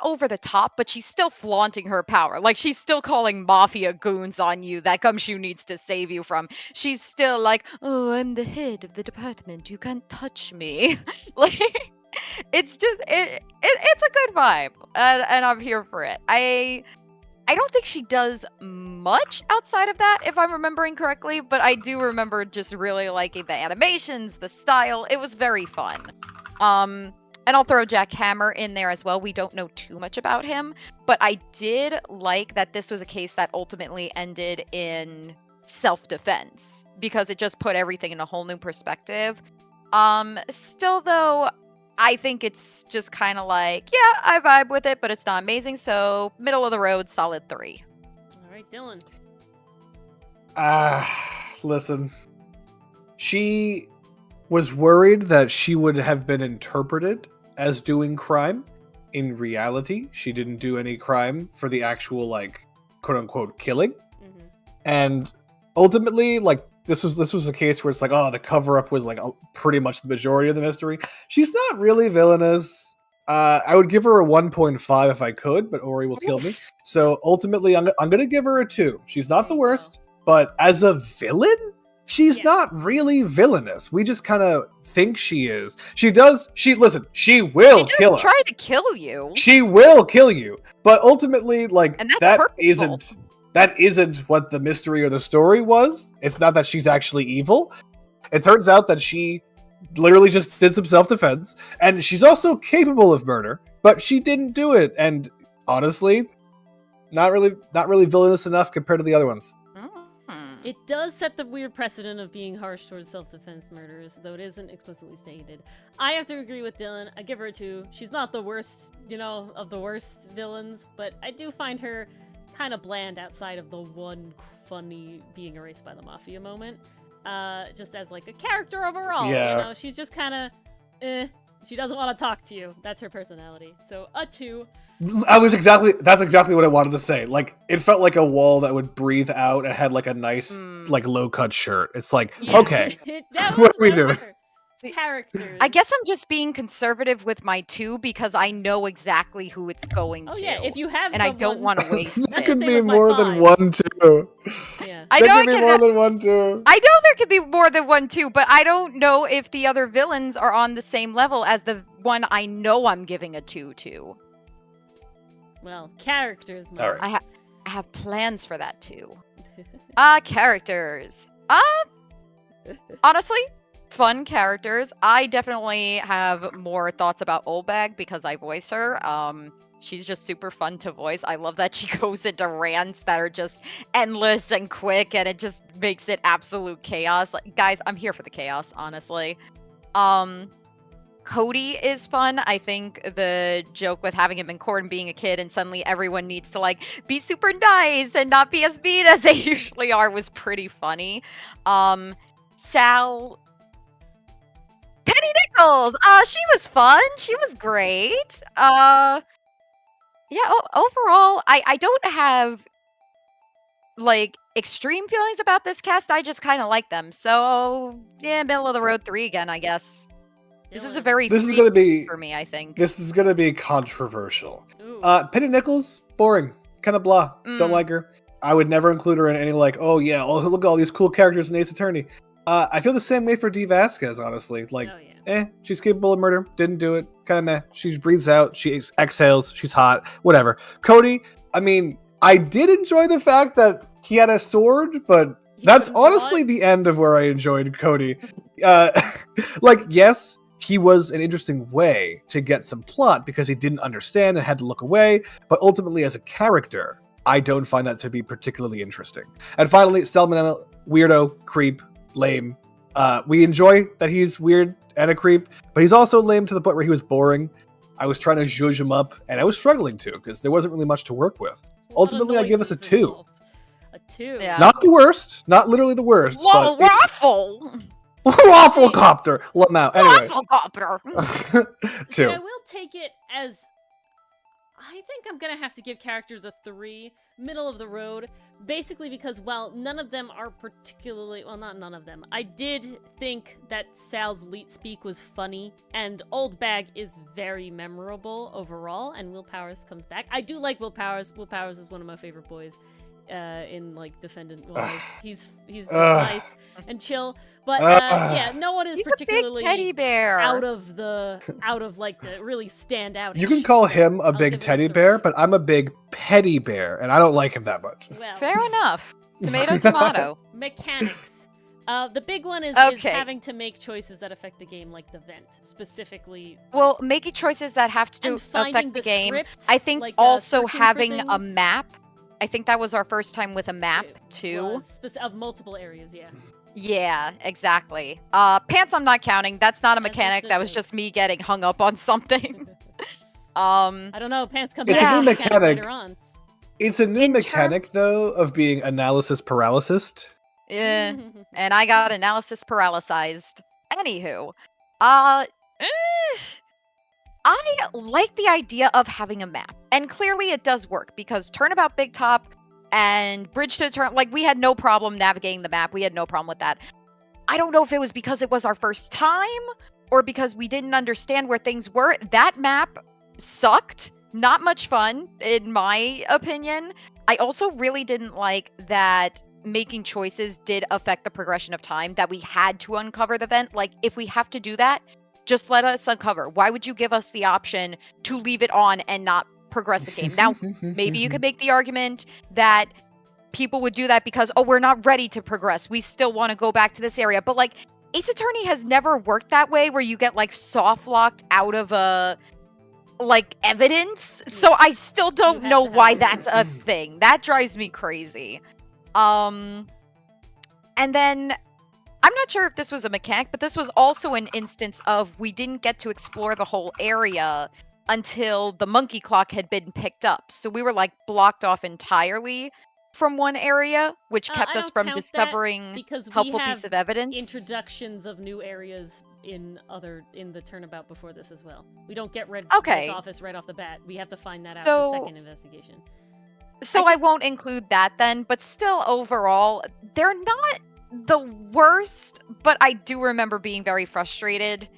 over the top, but she's still flaunting her power. Like, she's still calling mafia goons on you that Gumshoe needs to save you from. She's still like, oh, I'm the head of the department. You can't touch me. Like, it's just, it's a good vibe, and I'm here for it. I don't think she does much outside of that, if I'm remembering correctly, but I do remember just really liking the animations, the style. It was very fun. And I'll throw Jack Hammer in there as well. We don't know too much about him, but I did like that this was a case that ultimately ended in self-defense because it just put everything in a whole new perspective. Still though, I think it's just kind of like, yeah, I vibe with it, but it's not amazing. So middle of the road, solid 3. All right, Dylan. Listen. She was worried that she would have been interpreted as doing crime. In reality, she didn't do any crime for the actual, like, quote-unquote killing. Mm-hmm. And ultimately, like, this was a case where it's like, oh, the cover-up was, like, pretty much the majority of the mystery. She's not really villainous. I would give her a 1.5 if I could, but Ori will kill me. So ultimately, I'm going to give her a 2. She's not the worst, but as a villain, she's not really villainous. We just kind of think she is. She will kill us. Try to kill you. She will kill you. But ultimately, like, and that's purposeful. That isn't what the mystery or the story was. It's not that she's actually evil. It turns out that she literally just did some self-defense, and she's also capable of murder, but she didn't do it. And honestly, not really villainous enough compared to the other ones. It does set the weird precedent of being harsh towards self-defense murders, though it isn't explicitly stated. I have to agree with Dylan. I give her a 2. She's not the worst, of the worst villains, but I do find her kind of bland outside of the one funny being erased by the mafia moment. Just as like a character overall, yeah. She's just kind of, she doesn't want to talk to you. That's her personality. So a 2. That's exactly what I wanted to say. Like, it felt like a wall that would breathe out and had like a nice, like low-cut shirt. It's like, okay, what are we doing? Characters. I guess I'm just being conservative with my 2 because I know exactly who it's going to. Yeah, if you have and I don't want to waste it. There could be more than 1 2. Yeah. There could be more than 1 2. I know there could be more than 1 2, but I don't know if the other villains are on the same level as the one I know I'm giving a 2 to. Well, characters. All right. I have plans for that too. Characters. Honestly, fun characters. I definitely have more thoughts about Olbag because I voice her. She's just super fun to voice. I love that she goes into rants that are just endless and quick, and it just makes it absolute chaos. Like, guys, I'm here for the chaos, honestly. Cody is fun. I think the joke with having him in court and being a kid and suddenly everyone needs to like be super nice and not be as mean as they usually are was pretty funny. Sal, Penny Nichols. She was fun. She was great. Yeah, overall, I don't have like extreme feelings about this cast. I just kind of like them. So yeah, middle of the road 3 again, I guess. This is gonna be for me, I think. This is gonna be controversial. Penny Nichols, boring, kind of blah. Don't like her. I would never include her in any like, oh yeah, look at all these cool characters in Ace Attorney. I feel the same way for Dee Vasquez, honestly. Like, she's capable of murder, didn't do it, kind of meh. She breathes out, she exhales, she's hot, whatever. Cody, I mean, I did enjoy the fact that he had a sword, but that's honestly the end of where I enjoyed Cody. Like, yes. He was an interesting way to get some plot because he didn't understand and had to look away, but ultimately as a character, I don't find that to be particularly interesting. And finally, Salmonella, weirdo, creep, lame. We enjoy that he's weird and a creep, but he's also lame to the point where he was boring. I was trying to zhuzh him up, and I was struggling to, because there wasn't really much to work with. Ultimately, I give us a 2. Involved. A 2. Yeah. Not the worst, not literally the worst. Whoa, but waffle! waffle copter! Lamau. Anyway. Waffle copter! 2. I will take it as... I think I'm gonna have to give characters a 3, middle of the road, basically because, well, none of them are particularly... Well, not none of them. I did think that Sal's leet speak was funny, and Old Bag is very memorable overall, and Will Powers comes back. I do like Will Powers. Will Powers is one of my favorite boys. In like defendant wise, he's just nice and chill, but yeah, no one is He's particularly a big teddy bear. out of like the really stand out. You can call him a I'll big give it a teddy 3. bear, but I'm a big petty bear, and I don't like him that much. Well, Fair enough. Tomato, tomato. mechanics. The big one is having to make choices that affect the game, like the vent specifically. Well, making choices that have to And finding affect the the game. script, I think like, also searching for having a things. map. I think that was our first time with a map too. Of multiple areas, yeah. Yeah, exactly. Pants I'm not counting. That's not a Pants is mechanic. That was different. just me getting hung up on something. I don't know. Pants comes It's back a as new a mechanic mechanic. later on. It's a new In mechanic, terms- though, of being analysis paralysis. Yeah, and I got analysis paralysized. Anywho, eh, I like the idea of having a map, and clearly it does work because Turnabout Big Top and Bridge to Turn, like we had no problem navigating the map. We had no problem with that. I don't know if it was because it was our first time or because we didn't understand where things were. That map sucked. Not much fun, in my opinion. I also really didn't like that making choices did affect the progression of time, that we had to uncover the vent. Like, if we have to do that, just let us uncover. Why would you give us the option to leave it on and not progress the game? Now, maybe you could make the argument that people would do that because, oh, we're not ready to progress. We still want to go back to this area. But, like, Ace Attorney has never worked that way where you get, like, soft locked out of a, like, evidence. So I still don't have know to have why it. that's a thing. That drives me crazy. And then I'm not sure if this was a mechanic, but this was also an instance of we didn't get to explore the whole area until the monkey clock had been picked up. So we were like blocked off entirely from one area, which kept I us don't from count that discovering because we helpful have piece of evidence. introductions of new areas in the turnabout before this as well. We don't get Okay. Red's office right off the bat. We have to find that out So- the second investigation. So I won't include that then, but still overall, they're not the worst, but I do remember being very frustrated.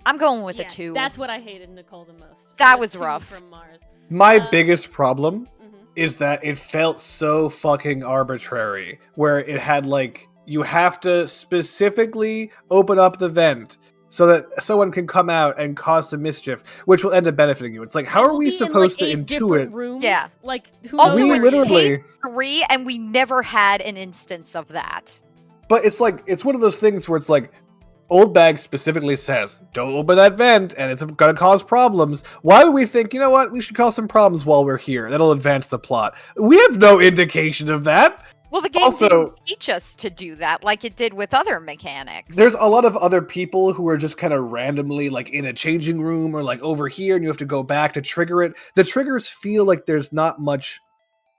I'm going with Yeah, a 2. That's what I hated Nicole the most. So That a was 2 rough. From Mars. My Uh, biggest problem Mhm. is that it felt so fucking arbitrary, where it had, like, you have to specifically open up the vent so that someone can come out and cause some mischief, which will end up benefiting you. It's like, how And are we'll we be in, supposed like, to 8 different intuit? rooms? Yeah. Like, who Also, knows We where in it is? literally- case 3, and we never had an instance of that. But it's like, it's one of those things where it's like, Old Bag specifically says, don't open that vent, and it's gonna cause problems. Why would we think, you know what, we should cause some problems while we're here? That'll advance the plot. We have no indication of that. Well, the game Also- didn't teach us to do that like it did with other mechanics. There's a lot of other people who are just kind of randomly, like, in a changing room or, like, over here, and you have to go back to trigger it. The triggers feel like there's not much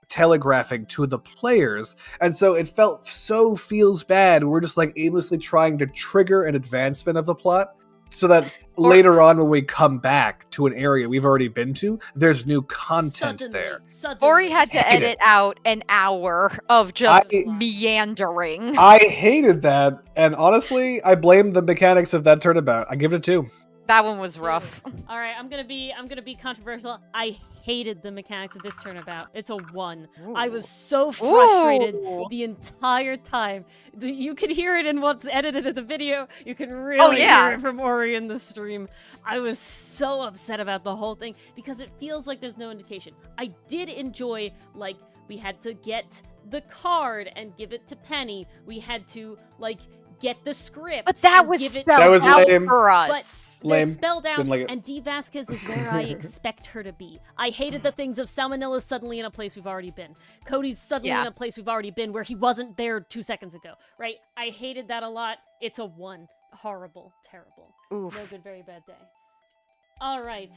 telegraphing to the players, and so it feels bad. We're just, like, aimlessly trying to trigger an advancement of the plot so that later on when we come back to an area we've already been to, there's new content there. Suddenly. Or he had to Hate edit out an hour of just I- meandering. I hated that, and honestly, I blame the mechanics of that turnabout. I give it a 2. That one was rough. All right, I'm gonna be controversial. I hated the mechanics of this turnabout. It's a 1. I was so frustrated Ooh. the entire time. You can hear it in what's edited in the video. You can really yeah. hear it from Ori in the stream. I was so upset about the whole thing because it feels like there's no indication. I did enjoy, like, we had to get the card and give it to Penny. We had to, like, get the script. But that and was give it spelled That was out lame. for us. They're Lame. spelled out, Didn't like it. and D. Vasquez is where I expect her to be. I hated the things of Salmonella's suddenly in a place we've already been. Cody's suddenly Yeah. in a place we've already been where he wasn't there 2 seconds ago, right? I hated that a lot. It's a 1. Horrible. Terrible. Oof. No good, very bad day. All right.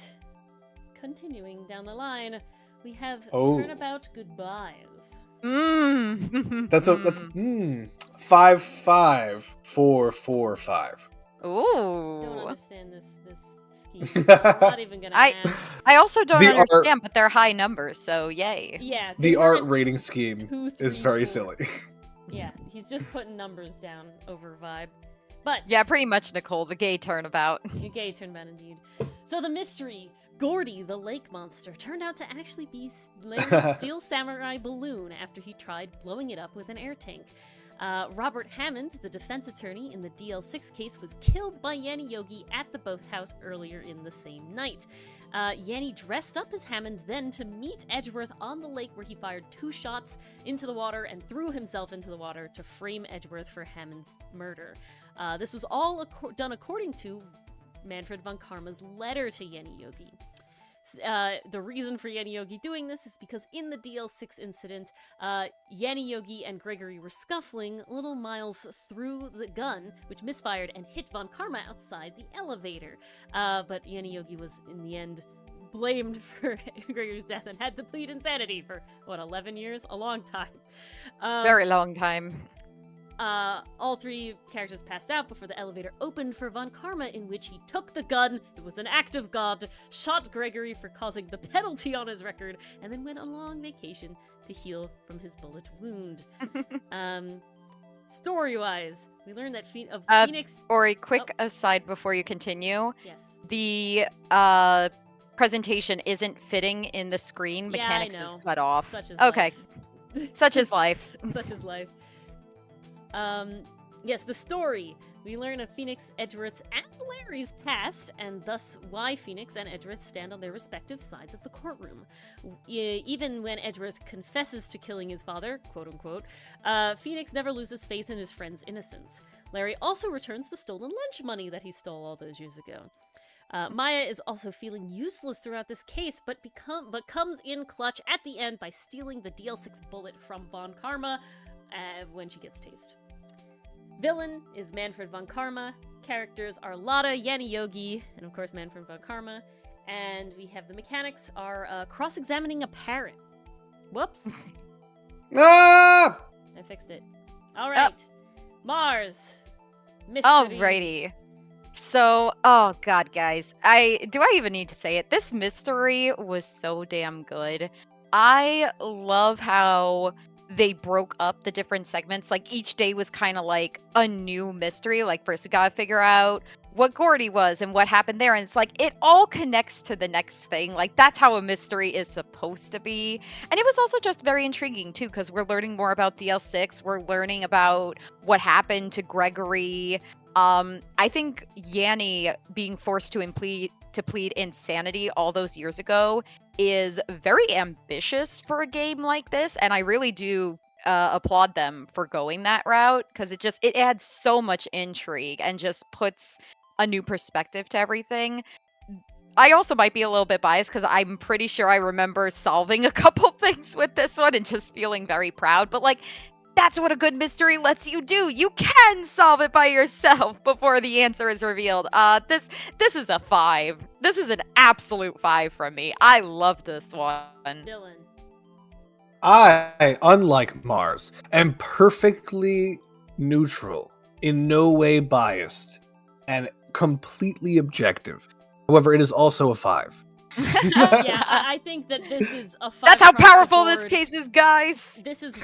Continuing down the line, we have Turnabout Goodbyes. That's 5 5 4 4 5. Don't Ooh. understand this scheme. I'm not even gonna ask. I also don't The art- understand, but they're high numbers, so yay. Yeah. The these aren't art rating scheme 2, is 3, very 4. silly. Yeah, he's just putting numbers down over vibe. But Yeah, pretty much, Nicole, the gay turnabout. a gay turnabout indeed. So the mystery, Gordy the lake monster, turned out to actually be Larry's steel samurai balloon after he tried blowing it up with an air tank. Robert Hammond, the defense attorney in the DL6 case, was killed by Yanni Yogi at the boathouse earlier in the same night. Yanni dressed up as Hammond then to meet Edgeworth on the lake, where he fired 2 shots into the water and threw himself into the water to frame Edgeworth for Hammond's murder. This was all done according to Manfred von Karma's letter to Yanni Yogi. The reason for Yanni Yogi doing this is because in the DL6 incident, Yanni Yogi and Gregory were scuffling little miles through the gun, which misfired and hit von Karma outside the elevator. But Yanni Yogi was, in the end, blamed for Gregory's death and had to plead insanity for, 11 years? A long time. Very long time. All 3 characters passed out before the elevator opened for von Karma, in which he took the gun, it was an act of God, shot Gregory for causing the penalty on his record, and then went on a long vacation to heal from his bullet wound. Story-wise, we learned that Phoenix... Or a quick aside before you continue. Yes. The presentation isn't fitting in the screen. Yeah, Mechanics I know. is cut off. Such is Okay. life. Such is life. Such is life. Yes, the story. We learn of Phoenix, Edgeworth's, and Larry's past, and thus why Phoenix and Edgeworth stand on their respective sides of the courtroom. Even when Edgeworth confesses to killing his father, quote-unquote, Phoenix never loses faith in his friend's innocence. Larry also returns the stolen lunch money that he stole all those years ago. Maya is also feeling useless throughout this case, but comes in clutch at the end by stealing the DL6 bullet from von Karma when she gets tased. Villain is Manfred von Karma. Characters are Lotta, Yanni Yogi, and of course Manfred von Karma. And we have the mechanics are cross-examining a parrot. Whoops. Ah! I fixed it. All right. Mars. Mystery. Alrighty. So, oh god, guys, do I even need to say it? This mystery was so damn good. I love how they broke up the different segments. Like, each day was kind of like a new mystery. Like, first we gotta figure out what Gordy was and what happened there. And it's like, it all connects to the next thing. Like, that's how a mystery is supposed to be. And it was also just very intriguing, too, because we're learning more about DL6. We're learning about what happened to Gregory. I think Yanni being forced to plead insanity all those years ago is very ambitious for a game like this, and I really do applaud them for going that route, because it adds so much intrigue and just puts a new perspective to everything. I also might be a little bit biased because I'm pretty sure I remember solving a couple things with this one and just feeling very proud, but like, that's what a good mystery lets you do. You can solve it by yourself before the answer is revealed. This is a 5. This is an absolute 5 from me. I love this one. Dylan. I, unlike Mars, am perfectly neutral, in no way biased, and completely objective. However, it is also a 5. Yeah, I think that this is a 5. That's how across the powerful this board. case is, guys. This is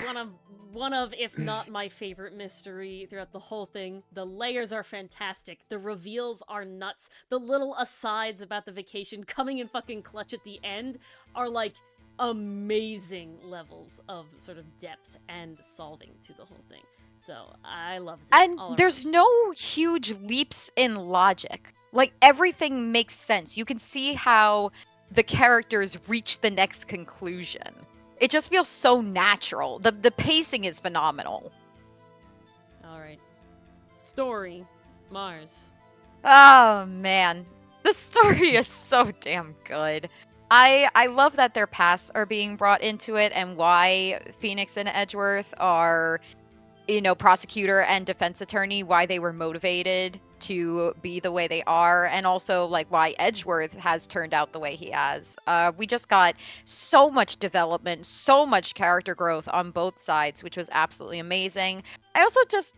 one of, if not my favorite mystery throughout the whole thing. The layers are fantastic. The reveals are nuts. The little asides about the vacation coming in fucking clutch at the end are like amazing levels of sort of depth and solving to the whole thing. So I loved it. And all there's around. no huge leaps in logic. Like, everything makes sense. You can see how the characters reach the next conclusion. It just feels so natural. The pacing is phenomenal. All right. Story. Mars. Oh man, the story is so damn good. I love that their pasts are being brought into it and why Phoenix and Edgeworth are, prosecutor and defense attorney, why they were motivated to be the way they are, and also like why Edgeworth has turned out the way he has. We just got so much development, so much character growth on both sides, which was absolutely amazing. I also just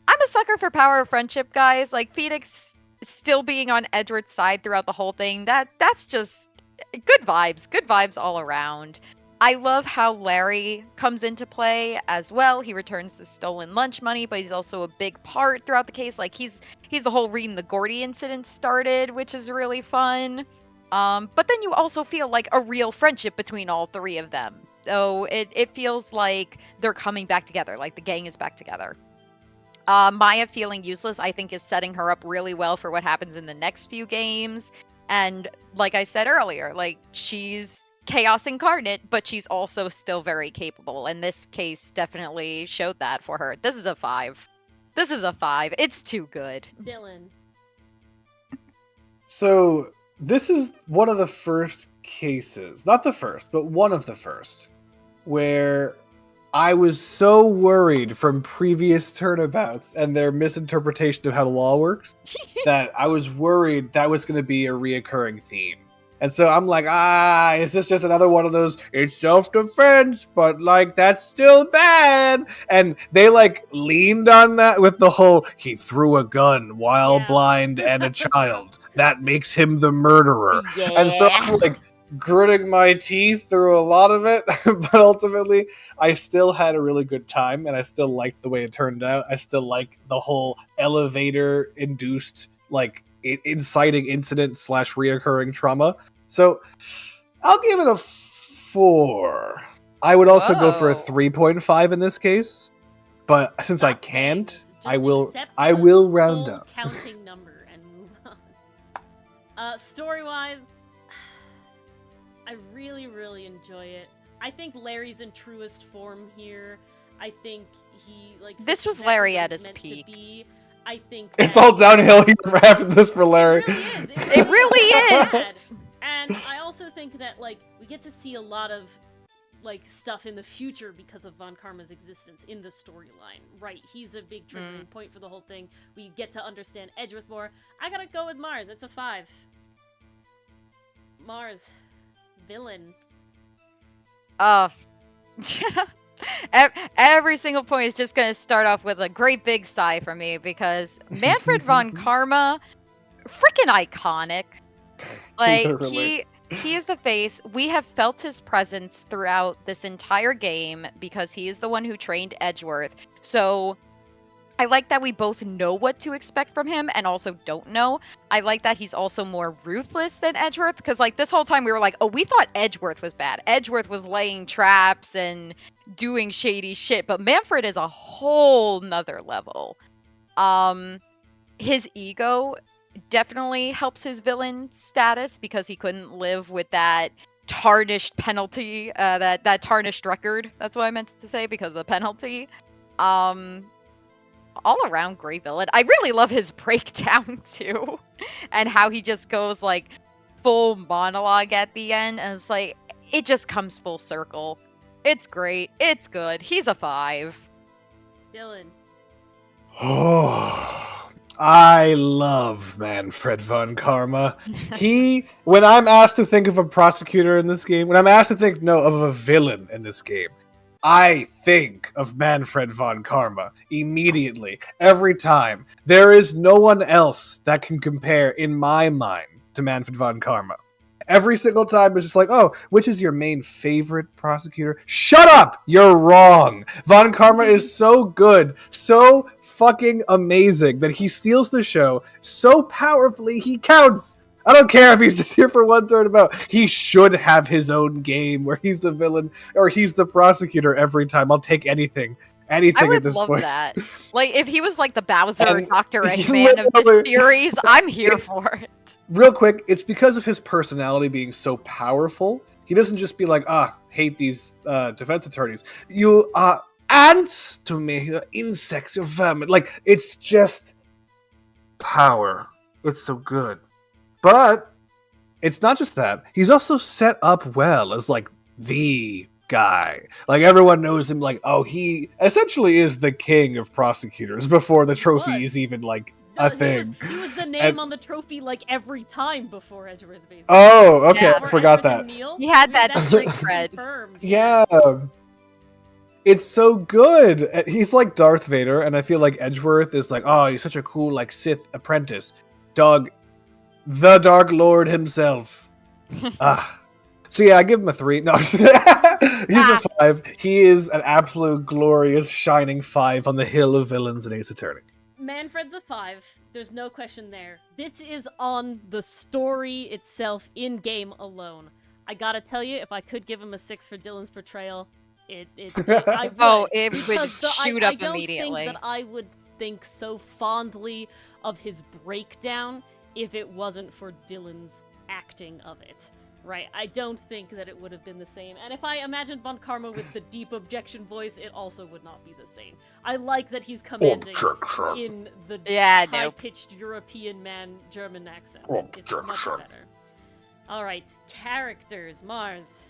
I'm a sucker for power of friendship, guys. Like Phoenix still being on Edward's side throughout the whole thing. That's just good vibes all around. I love how Larry comes into play as well. He returns the stolen lunch money, but he's also a big part throughout the case. Like he's the whole reading the Gordy incident started, which is really fun. But then you also feel like a real friendship between all three of them. So it feels like they're coming back together, like the gang is back together. Maya feeling useless, I think, is setting her up really well for what happens in the next few games. And like I said earlier, like she's chaos incarnate, but she's also still very capable. And this case definitely showed that for her. This is a 5. This is a 5. It's too good. Dylan. So this is one of the first cases, not the first, but one of the first, where I was so worried from previous turnabouts and their misinterpretation of how the law works that I was worried that was going to be a reoccurring theme. And so I'm like, is this just another one of those, it's self-defense, but like, that's still bad. And they like leaned on that with the whole, he threw a gun while blind and a child. That makes him the murderer. Yeah. And so I'm like, gritting my teeth through a lot of it, but ultimately I still had a really good time and I still liked the way it turned out. I still like the whole elevator induced like inciting incident / reoccurring trauma. So I'll give it a 4. I would also go for a 3.5 in this case, but since I can't, I will round up. Counting number and move on. Story-wise, I really, really enjoy it. I think Larry's in truest form here. I think he this was Larry at his peak. I think it's all downhill here after this for Larry. It really is. It really is. And I also think that we get to see a lot of stuff in the future because of Von Karma's existence in the storyline. Right, he's a big triggering point for the whole thing. We get to understand Edgeworth more. I gotta go with Mars. It's a 5. Mars. Villain. Every single point is just going to start off with a great big sigh for me because Manfred von Karma, freaking iconic. Like he is the face. We have felt his presence throughout this entire game because he is the one who trained Edgeworth. So I like that we both know what to expect from him and also don't know. I like that he's also more ruthless than Edgeworth because this whole time we were like, oh, we thought Edgeworth was bad. Edgeworth was laying traps and doing shady shit, but Manfred is a whole nother level. His ego definitely helps his villain status because he couldn't live with that tarnished penalty, that tarnished record. That's what I meant to say because of the penalty. All around great villain. I really love his breakdown too, and how he just goes full monologue at the end, and it's it just comes full circle. It's great. It's good. He's a 5. Dylan. Oh, I love Manfred von Karma. When I'm asked to think of a prosecutor in this game, when I'm asked to think of a villain in this game, I think of Manfred von Karma immediately, every time. There is no one else that can compare, in my mind, to Manfred von Karma. Every single time it's just which is your main favorite prosecutor? Shut up! You're wrong! Von Karma is so good, so fucking amazing, that he steals the show so powerfully he counts! I don't care if he's just here for one turnabout. He should have his own game where he's the villain or he's the prosecutor every time. I'll take anything. Anything at this point. I would love that. If he was the Bowser or Dr. Eggman of this series, I'm here for it. Real quick, it's because of his personality being so powerful. He doesn't just be hate these defense attorneys. You are ants to me, you're insects, you're vermin. It's just power. It's so good. But it's not just that. He's also set up well as like the guy. Like everyone knows him like, oh, he essentially is the king of prosecutors before the trophy is even like a thing. He was the name And- on the trophy like every time before Edgeworth, basically. Oh, okay. Yeah. I forgot that. He had that street cred. Confirmed, Yeah. It's so good. He's like Darth Vader, and I feel like Edgeworth is like, oh, he's such a cool like Sith apprentice. Dog, the Dark Lord himself. So yeah, I give him a 3. No, he's a 5. He is an absolute glorious shining 5 on the hill of villains in Ace Attorney. Manfred's a 5. There's no question there. This is on the story itself in game alone. I gotta tell you, if I could give him a 6 for Dylan's portrayal, I would. Oh, it would Because shoot I up don't immediately. think that I would think so fondly of his breakdown if it wasn't for Dylan's acting of it. Right, I don't think that it would have been the same. And if I imagined Von Karma with the deep objection voice, it also would not be the same. I like that he's commanding in the high-pitched European man German accent. It's much better. All right, characters, Mars.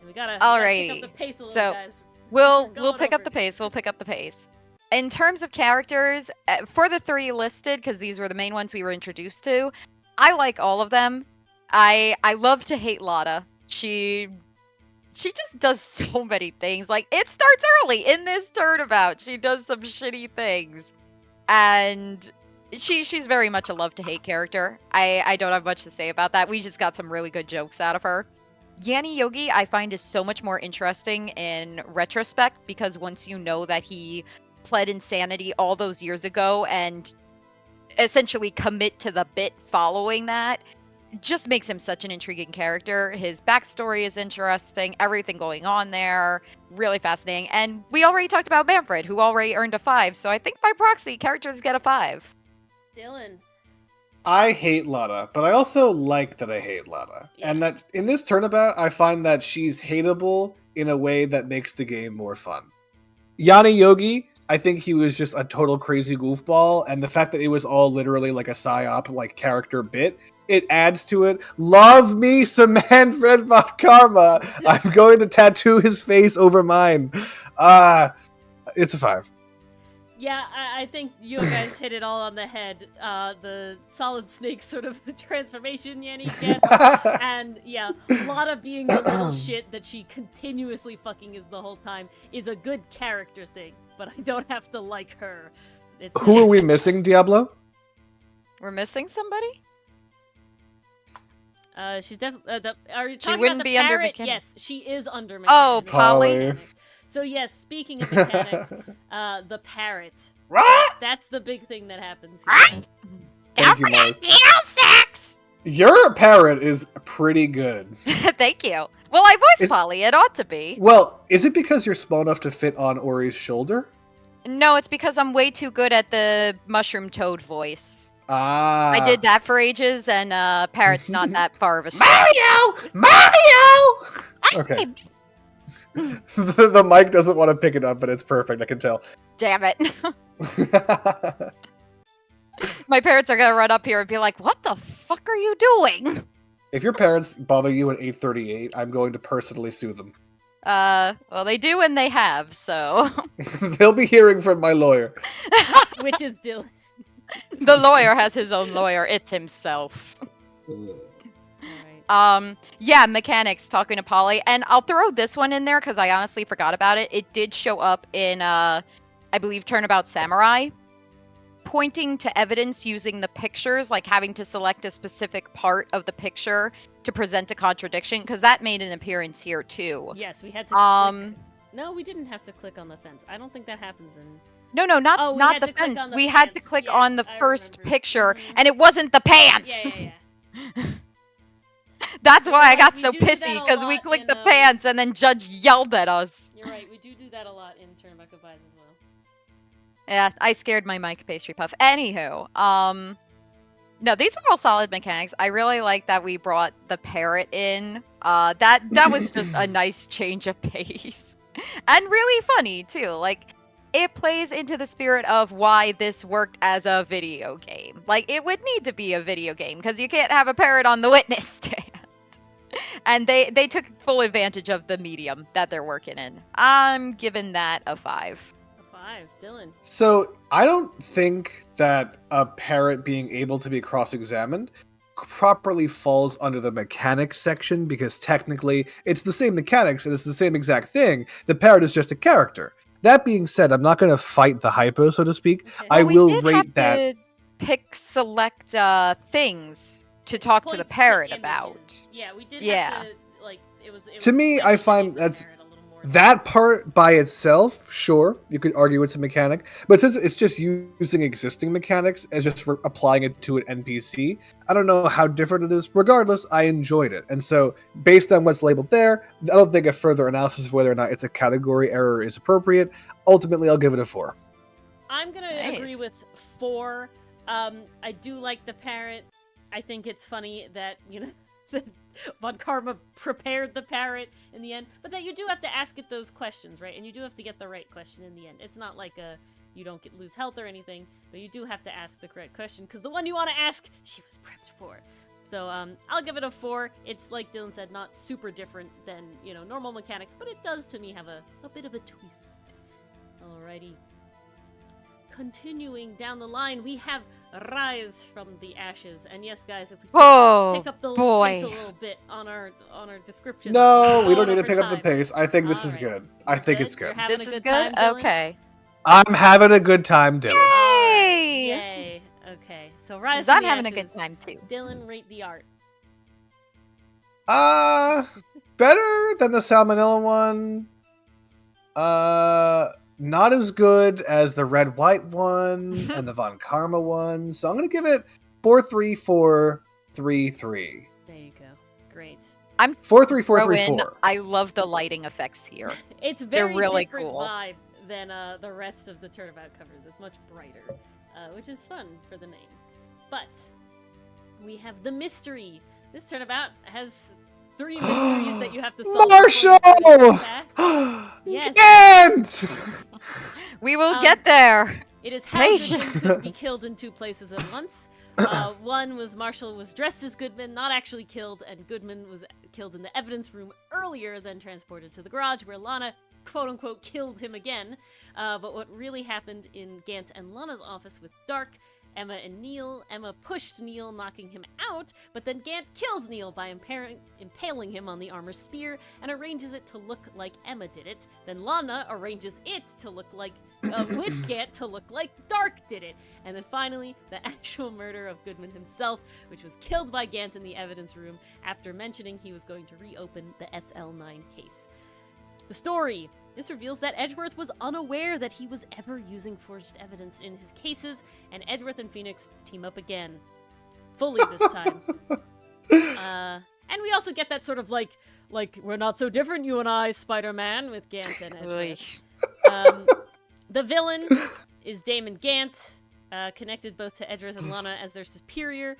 We gotta pick up the pace a little, guys. We'll pick up the pace. We'll pick up the pace. In terms of characters, for the 3 listed, because these were the main ones we were introduced to, I like all of them. I love to hate Lotta. She just does so many things. Like, it starts early in this turnabout. She does some shitty things. And she's very much a love to hate character. I don't have much to say about that. We just got some really good jokes out of her. Yanni Yogi, I find, is so much more interesting in retrospect, because once you know that he pled insanity all those years ago and essentially commit to the bit following that, just makes him such an intriguing character. His backstory is interesting, everything going on there, really fascinating. And we already talked about Manfred, who already earned a 5, so I think by proxy, characters get a 5. Dylan. I hate Lotta, but I also like that I hate Lotta. Yeah. And that in this turnabout, I find that she's hateable in a way that makes the game more fun. Yanni Yogi, I think he was just a total crazy goofball, and the fact that it was all literally like a psyop, like character bit, it adds to it. Love me some Manfred von Karma. I'm going to tattoo his face over mine. It's a 5. Yeah, I think you guys hit it all on the head. The Solid Snake sort of transformation Yanni gets. And yeah, Lotta being the little shit that she continuously fucking is the whole time is a good character thing, but I don't have to like her. Who are we missing, Diablo? We're missing somebody? She's definitely. Are you She talking wouldn't about the be under parrot? mechanics. Yes, she is under Oh, mechanics. Polly. So yes, speaking of mechanics, the parrot. That's the big thing that happens here. Don't forget the sex! Your parrot is pretty good. Thank you. Well, I voiced Polly. It ought to be. Well, is it because you're small enough to fit on Ori's shoulder? No, it's because I'm way too good at the mushroom toad voice. Ah. I did that for ages, and Parrot's not that far of a stretch. Mario! Okay. The mic doesn't want to pick it up, but it's perfect. I can tell. Damn it. My parents are going to run up here and be like, what the fuck are you doing? If your parents bother you at 8:38, I'm going to personally sue them. Well, they do and they have, so. They'll be hearing from my lawyer. Which is Dylan. The lawyer has his own lawyer. It's himself. Yeah, mechanics, talking to Polly. And I'll throw this one in there because I honestly forgot about it. It did show up in, I believe, Turnabout Samurai. Pointing to evidence using the pictures, like having to select a specific part of the picture to present a contradiction, because that made an appearance here too. Yes, we had to click. No, we didn't have to click on the fence. I don't think that happens in... No, not the fence. We had to click on the first picture, and it wasn't the pants! Yeah. That's why I got so pissy, because we clicked the pants, and then Judge yelled at us. You're right, we do that a lot in Turnabout Goodbyes as well. Yeah, I scared my mic pastry puff. Anywho, no, these were all solid mechanics. I really like that we brought the parrot in. That was just a nice change of pace. And really funny, too. Like, it plays into the spirit of why this worked as a video game. Like, it would need to be a video game because you can't have a parrot on the witness stand. And they took full advantage of the medium that they're working in. I'm giving that a 5. A 5, Dylan. So I don't think that a parrot being able to be cross-examined properly falls under the mechanics section, because technically it's the same mechanics and it's the same exact thing. The parrot is just a character. That being said, I'm not going to fight the hypo, so to speak. Okay. I Well, will we did rate have that. to pick select things to talk to the Points parrot images. about. Yeah, we did Yeah. have to, like, it was To me, I find mentioning the that's- parrot a little more. That part by itself, sure, you could argue it's a mechanic, but since it's just using existing mechanics as just applying it to an NPC, I don't know how different it is. Regardless, I enjoyed it. And so, based on what's labeled there, I don't think a further analysis of whether or not it's a category error is appropriate. Ultimately, I'll give it a 4. I'm gonna agree Nice. with 4. I do like the parrot. I think it's funny that, you know, that Von Karma prepared the parrot in the end, but that you do have to ask it those questions, right? And you do have to get the right question in the end. It's not like you don't lose health or anything, but you do have to ask the correct question, because the one you want to ask, she was prepped for. So I'll give it a 4. It's, like Dylan said, not super different than, you know, normal mechanics, but it does to me have a bit of a twist. Alrighty. Continuing down the line, we have Rise from the Ashes. And yes, guys, if we Oh, pick up the boy. pace a little bit on our description. No, we all don't need to over pick up the time. pace. I think this is Alright. good. I think Good? it's You're good. having This a is good good? time, Dylan? Okay. I'm having a good time, Dylan. Alright, Yay! Yay! Okay, so Rise 'Cause from I'm the having a good Ashes. time too. Dylan, rate the art. Better than the salmonella one. Not as good as the red white one and the Von Karma one. So I'm gonna give it 4-3-4-3-3. There you go. Great. 4-3-4-3-4. I love the lighting effects here. It's very really different cool. vibe than the rest of the Turnabout covers. It's much brighter, which is fun for the name. But we have the mystery. This Turnabout has 3 mysteries that you have to solve. Marshall! before the credits pass. Yes. Kent! We will Um, get there. It is how Patient. Goodman could be killed in 2 places at once. One was Marshall was dressed as Goodman, not actually killed, and Goodman was killed in the evidence room earlier, then transported to the garage where Lana, quote-unquote, killed him again. But what really happened in Gant and Lana's office with Dark, Emma and Neil. Emma pushed Neil, knocking him out, but then Gant kills Neil by impaling him on the armor spear and arranges it to look like Emma did it. Then Lana arranges it to look like, with Gant to look like Dark did it. And then finally, the actual murder of Goodman himself, which was killed by Gant in the evidence room after mentioning he was going to reopen the SL9 case. The story. This reveals that Edgeworth was unaware that he was ever using forged evidence in his cases, and Edgeworth and Phoenix team up again. Fully this time. And we also get that sort of like, we're not so different, you and I, Spider-Man, with Gant and Edgeworth. The villain is Damon Gant, connected both to Edgeworth and Lana as their superior.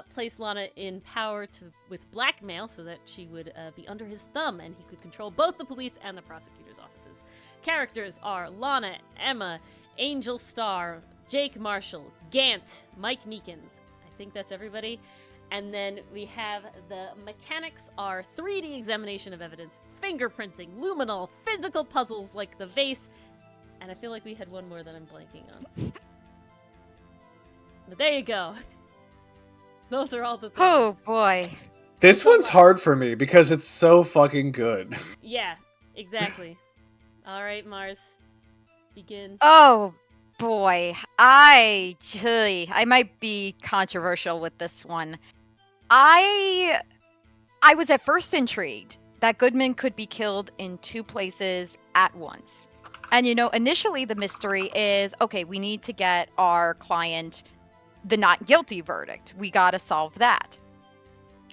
Placed Lana in power with blackmail so that she would be under his thumb and he could control both the police and the prosecutor's offices. Characters are Lana, Emma, Angel Starr, Jake Marshall, Gant, Mike Meekins. I think that's everybody. And then we have the mechanics are 3D examination of evidence, fingerprinting, luminol, physical puzzles like the vase, and I feel like we had one more that I'm blanking on. But there you go. Those are all the things. Oh boy. This one's hard for me because it's so fucking good. Yeah, exactly. All right, Mars. Begin. Oh boy. I might be controversial with this one. I was at first intrigued that Goodman could be killed in 2 places at once. And initially the mystery is, okay, we need to get our client the not guilty verdict. We got to solve that.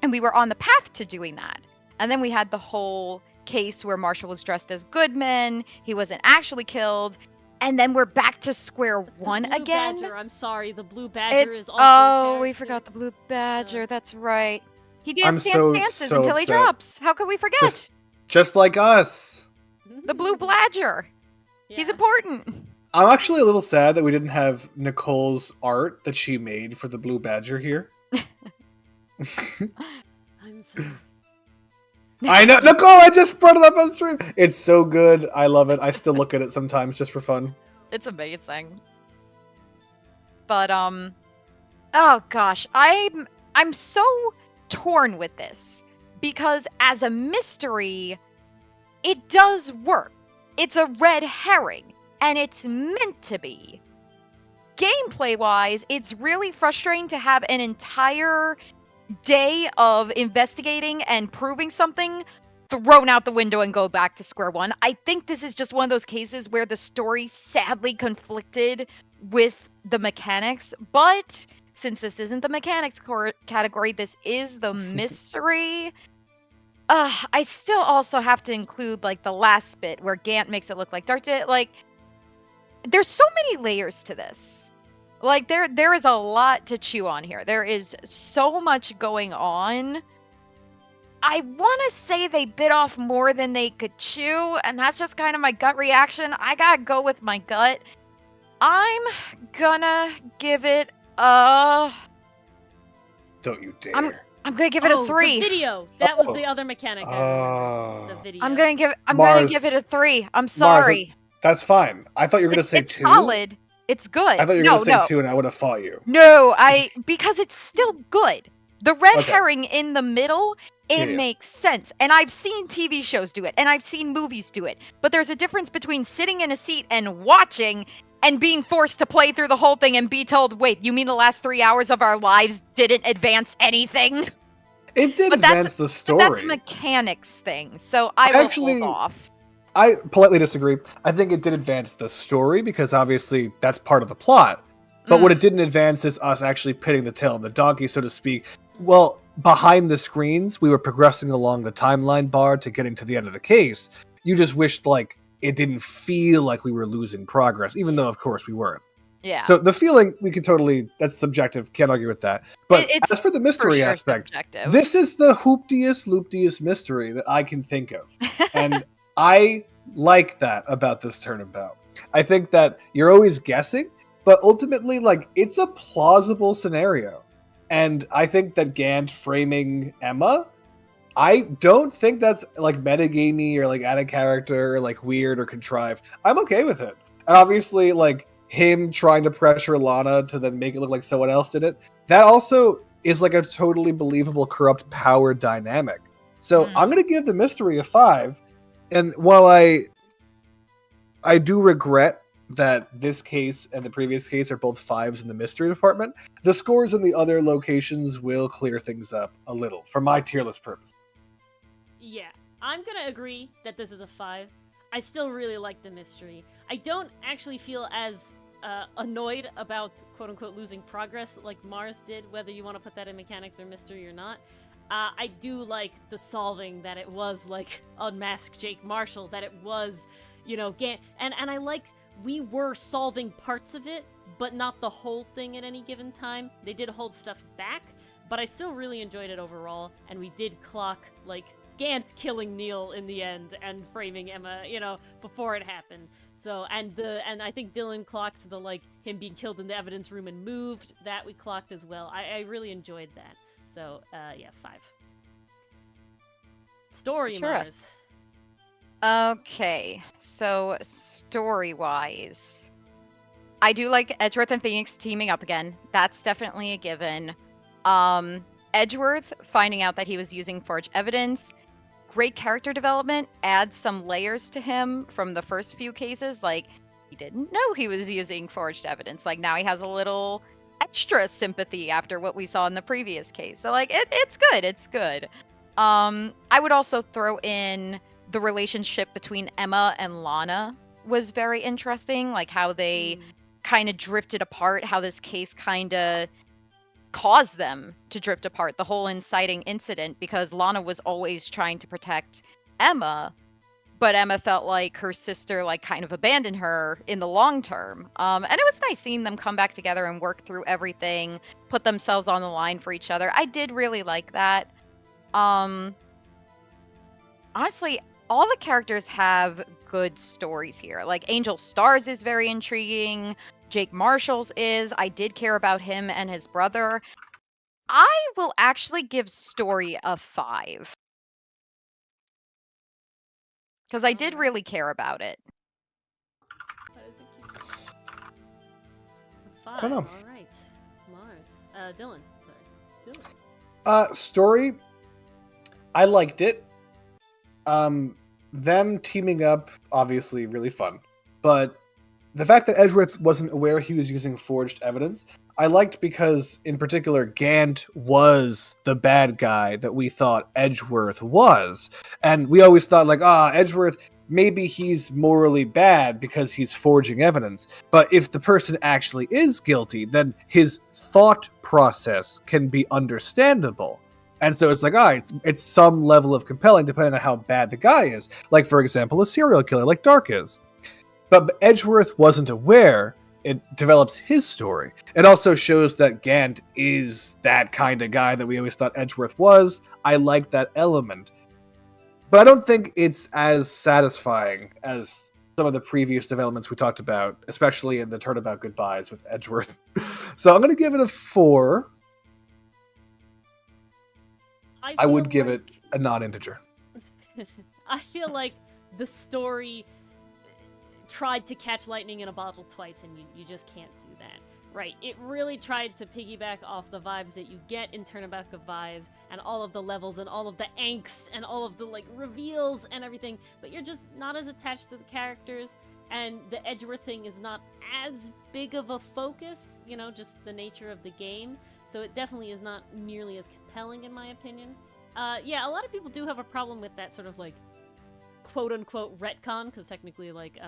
And we were on the path to doing that. And then we had the whole case where Marshall was dressed as Goodman. He wasn't actually killed. And then we're back to square one Blue again. Badger, I'm sorry, the Blue Badger is also a Oh, we character. forgot the Blue Badger. That's right. He I'm dances so until he upset. drops. How could we forget? Just like us. The Blue Badger. He's Yeah. important. I'm actually a little sad that we didn't have Nicole's art that she made for the Blue Badger here. I'm sorry. I know, Nicole, I just brought it up on stream. It's so good. I love it. I still look at it sometimes just for fun. It's amazing. But oh gosh, I'm so torn with this because as a mystery, it does work. It's a red herring and it's meant to be. Gameplay wise, it's really frustrating to have an entire day of investigating and proving something thrown out the window and go back to square one. I think this is just one of those cases where the story sadly conflicted with the mechanics, but since this isn't the mechanics category, this is the mystery. I still also have to include like the last bit where Gant makes it look like Dark Day. Like, there's so many layers to this. Like there is a lot to chew on here. There is so much going on. I want to say they bit off more than they could chew, and that's just kind of my gut reaction. I gotta go with my gut. I'm gonna give it a. Don't you dare. I'm gonna give it a 3. The video. That was Oh. the other mechanic I remember. The video. I'm gonna Mars. give it a 3. I'm sorry. That's fine. I thought you were going to say it's 2. solid. It's good. I thought you were going to say 2 and I would have fought you. No, because it's still good. The red Okay. herring in the middle, it Yeah. makes sense. And I've seen TV shows do it, and I've seen movies do it. But there's a difference between sitting in a seat and watching and being forced to play through the whole thing and be told, wait, you mean the last 3 hours of our lives didn't advance anything? It did advance the story. But that's a mechanics thing, so I will hold off. I politely disagree. I think it did advance the story because obviously that's part of the plot. But what it didn't advance is us actually pitting the tail on the donkey, so to speak. Well, behind the screens, we were progressing along the timeline bar to getting to the end of the case. You just wished, like, it didn't feel like we were losing progress, even though, of course, we weren't. Yeah. So the feeling, we could totally, that's subjective, can't argue with that. But as for the mystery aspect, subjective. This is the looptiest mystery that I can think of. And I like that about this turnabout. I think that you're always guessing, but ultimately, like, it's a plausible scenario. And I think that Gant framing Emma, I don't think that's, like, metagamey or, like, out of character or, like, weird or contrived. I'm okay with it. And obviously, like, him trying to pressure Lana to then make it look like someone else did it, that also is, like, a totally believable corrupt power dynamic. So I'm going to give the mystery a 5. And while I do regret that this case and the previous case are both 5s in the mystery department, the scores in the other locations will clear things up a little for my tier list purpose. Yeah, I'm gonna agree that this is a 5. I still really like the mystery. I don't actually feel as annoyed about quote-unquote losing progress like Mars did, whether you want to put that in mechanics or mystery or not. I do like the solving, that it was like Unmask Jake Marshall, that it was, you know, and I liked we were solving parts of it, but not the whole thing at any given time. They did hold stuff back, but I still really enjoyed it overall, and we did clock, like, Gant killing Neil in the end and framing Emma, you know, before it happened. So, and I think Dylan clocked the, like, him being killed in the evidence room and moved. That we clocked as well. I really enjoyed that. So, yeah, 5. Story, Sure. Mars. Okay, so story-wise, I do like Edgeworth and Phoenix teaming up again. That's definitely a given. Edgeworth finding out that he was using forged evidence, great character development, adds some layers to him from the first few cases. Like, he didn't know he was using forged evidence. Like, now he has a little extra sympathy after what we saw in the previous case. So, like, it's good. It's good. I would also throw in the relationship between Emma and Lana was very interesting, like how they kind of drifted apart, how this case kind of caused them to drift apart, the whole inciting incident, because Lana was always trying to protect Emma, but Emma felt like her sister like kind of abandoned her in the long term. And it was nice seeing them come back together and work through everything, put themselves on the line for each other. I did really like that. Honestly, all the characters have good stories here. Like Angel Stars is very intriguing. Jake Marshall's is. I did care about him and his brother. I will actually give story a 5 because I did Alright. really care about it. Why does it keep- I 5. don't know. All right. Mars. Dylan. Sorry. Dylan. Story, I liked it. Them teaming up, obviously really fun. But the fact that Edgeworth wasn't aware he was using forged evidence, I liked because, in particular, Gant was the bad guy that we thought Edgeworth was. And we always thought, like, Edgeworth, maybe he's morally bad because he's forging evidence. But if the person actually is guilty, then his thought process can be understandable. And so it's like, it's some level of compelling depending on how bad the guy is. Like, for example, a serial killer like Dark is. But Edgeworth wasn't aware. It develops his story. It also shows that Gant is that kind of guy that we always thought Edgeworth was. I like that element. But I don't think it's as satisfying as some of the previous developments we talked about, especially in the Turnabout Goodbyes with Edgeworth. So I'm going to give it a 4. I would give it a non-integer. I feel like the story tried to catch lightning in a bottle twice, and you just can't do that. Right, it really tried to piggyback off the vibes that you get in Turnabout Goodbyes, and all of the levels, and all of the angst, and all of the, like, reveals and everything, but you're just not as attached to the characters, and the Edgeworth thing is not as big of a focus, you know, just the nature of the game, so it definitely is not nearly as compelling in my opinion. Yeah, a lot of people do have a problem with that sort of, like, quote-unquote retcon, because technically, like,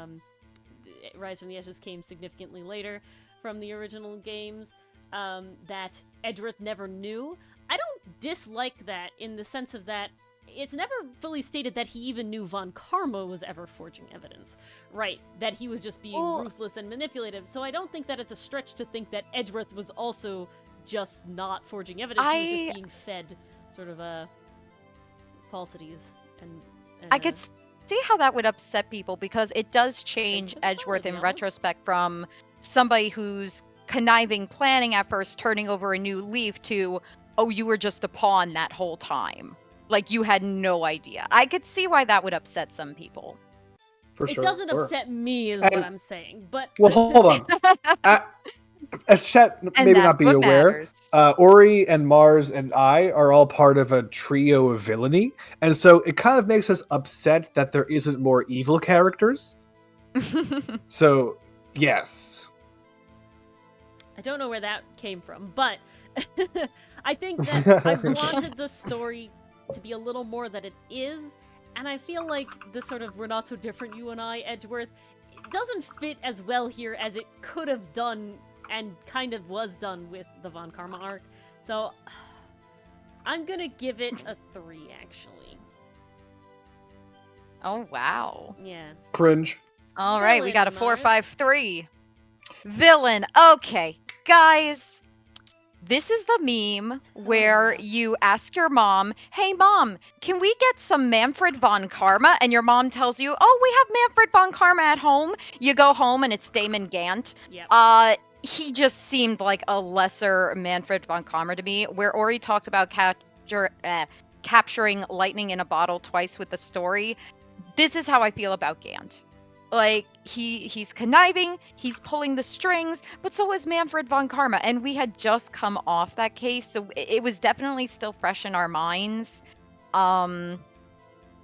Rise from the Ashes came significantly later from the original games, that Edgeworth never knew. I don't dislike that in the sense of that it's never fully stated that he even knew Von Karma was ever forging evidence. Right, that he was just being ruthless and manipulative, so I don't think that it's a stretch to think that Edgeworth was also just not forging evidence, he was just being fed sort of, falsities and I could see how that would upset people because it does change Edgeworth in yeah. retrospect from somebody who's conniving, planning at first, turning over a new leaf to, oh, you were just a pawn that whole time. Like, you had no idea. I could see why that would upset some people. For it sure. doesn't upset me, is what I'm saying, but... Well, hold on. As chat maybe not be aware, Ori and Mars and I are all part of a trio of villainy, and so it kind of makes us upset that there isn't more evil characters. So, yes. I don't know where that came from, but I think that I wanted the story to be a little more that it is, and I feel like the sort of we're not so different, you and I, Edgeworth, it doesn't fit as well here as it could have done and kind of was done with the Von Karma arc. So, I'm gonna give it a 3, actually. Oh, wow. Yeah. Cringe. All right, we got a 4-5-3. Villain. Okay, guys. This is the meme where you ask your mom, hey, Mom, can we get some Manfred Von Karma? And your mom tells you, oh, we have Manfred Von Karma at home. You go home and it's Damon Gant. Yep. He just seemed like a lesser Manfred Von Karma to me, where Ori talks about capturing lightning in a bottle twice with the story. This is how I feel about Gant. Like, he's conniving, he's pulling the strings, but so is Manfred Von Karma, and we had just come off that case, so it was definitely still fresh in our minds. And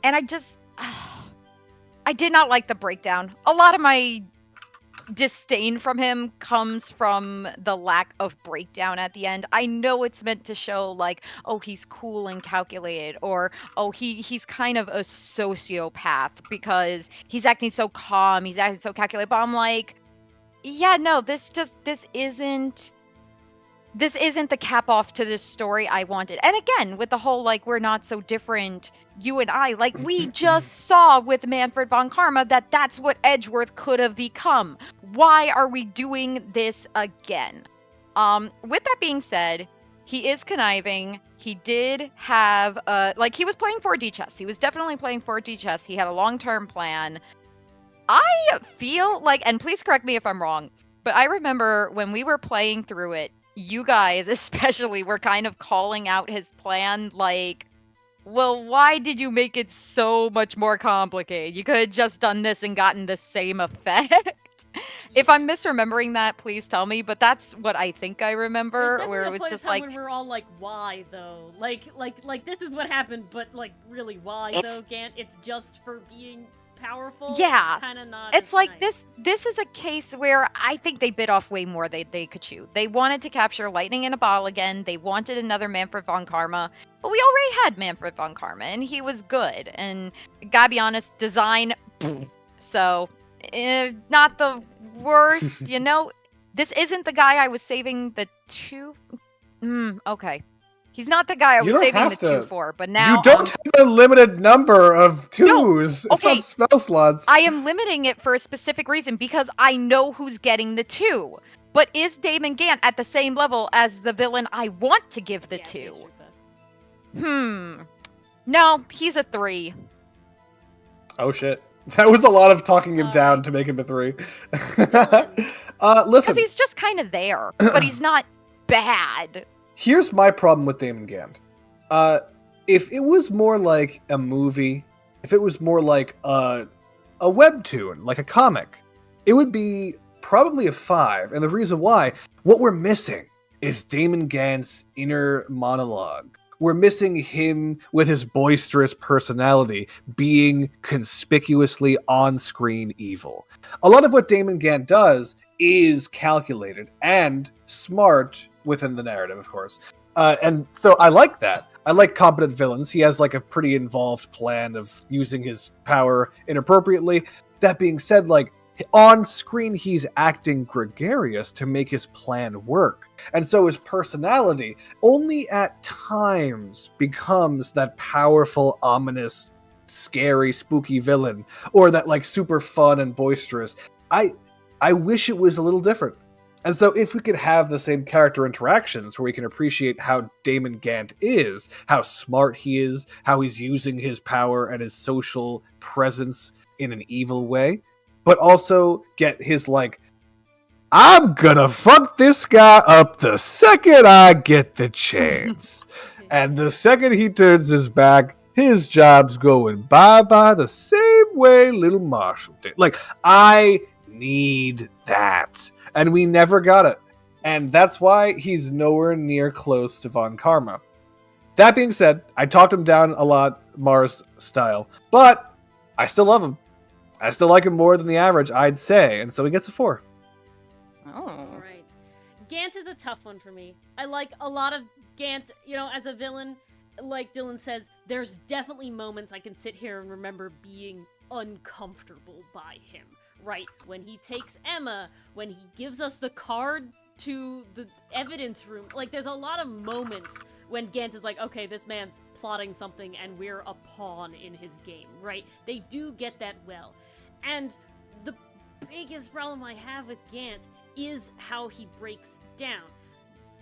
I just... I did not like the breakdown. A lot of my disdain from him comes from the lack of breakdown at the end. I know it's meant to show, like, oh, he's cool and calculated, or oh, he's kind of a sociopath because he's acting so calm, he's acting so calculated. But I'm like, yeah, no, this isn't the cap off to this story I wanted. And again, with the whole, like, we're not so different, you and I, like, we just saw with Manfred Von Karma that that's what Edgeworth could have become. Why are we doing this again? With that being said, He is conniving. He did have, like, he was playing 4D chess. He was definitely playing 4D chess. He had a long-term plan. I feel like, and please correct me if I'm wrong, but I remember when we were playing through it, you guys especially were kind of calling out his plan, like, well, why did you make it so much more complicated? You could have just done this and gotten the same effect. If I'm misremembering that, please tell me, but that's what I think I There's remember, definitely where a it was point in just time like, when we're all like, why though? Like this is what happened, but like really why It's- though, Gant? It's just for being powerful? yeah. Kinda not It's as like nice. this is a case where I think they bit off way more they could chew. They wanted to capture lightning in a bottle again. They wanted another Manfred von Karma, but we already had Manfred von Karma, and he was good. And gotta be honest, design, so not the worst. This isn't the guy I was saving the two. Okay, he's not the guy I You was don't saving the have two to. for. But You now don't have a limited number of twos. It's okay. not spell slots. I am limiting it for a specific reason because I know who's getting the two. But is Damon Gant at the same level as the villain I want to give the Yeah, two? Ace Trupa. No, he's a 3. Oh shit. That was a lot of talking him down Alright. to make him a 3. Because Listen, he's just kind of there, but he's not bad. here's my problem with Damon Gant. If it was more like a movie, if it was more like a webtoon, like a comic, it would be probably a 5. And the reason why, what we're missing is Damon Gant's inner monologue. We're missing him with his boisterous personality being conspicuously on-screen evil. A lot of what Damon Gant does is calculated and smart within the narrative, of course. And so I like that. I like competent villains. He has like a pretty involved plan of using his power inappropriately. That being said, like on screen, he's acting gregarious to make his plan work. And so his personality only at times becomes that powerful, ominous, scary, spooky villain, or that like super fun and boisterous. I wish it was a little different. And so if we could have the same character interactions where we can appreciate how Damon Gant is, how smart he is, how he's using his power and his social presence in an evil way, but also get his like, I'm gonna fuck this guy up the second I get the chance. And the second he turns his back, his job's going bye-bye the same way little Marshall did. Like, I need that. And we never got it. And that's why he's nowhere near close to Von Karma. That being said, I talked him down a lot, Mars style, but I still love him. I still like him more than the average, I'd say, and so he gets a 4. Oh. Alright. Gant is a tough one for me. I like a lot of Gant, as a villain. Like Dylan says, there's definitely moments I can sit here and remember being uncomfortable by him. Right, when he takes Emma, when he gives us the card to the evidence room, like there's a lot of moments when Gant is like, okay, this man's plotting something and we're a pawn in his game, right? They do get that well. And the biggest problem I have with Gant is how he breaks down.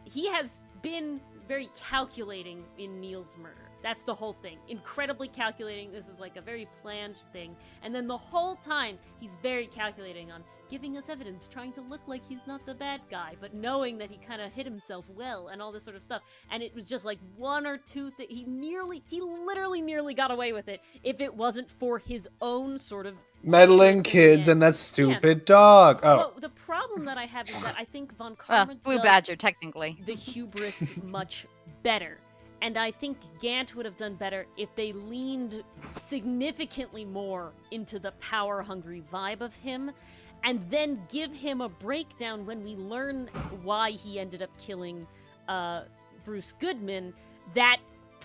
He has been very calculating in Neil's murder. That's the whole thing. Incredibly calculating. This is like a very planned thing. And then the whole time, he's very calculating on giving us evidence, trying to look like he's not the bad guy, but knowing that he kind of hit himself well and all this sort of stuff. And it was just like one or two things. He literally nearly got away with it if it wasn't for his own sort of meddling kids and that stupid dog. Oh. Well, the problem that I have is that I think Von Karma Blue does Badger, technically. the hubris much better. And I think Gant would have done better if they leaned significantly more into the power-hungry vibe of him, and then give him a breakdown when we learn why he ended up killing Bruce Goodman, that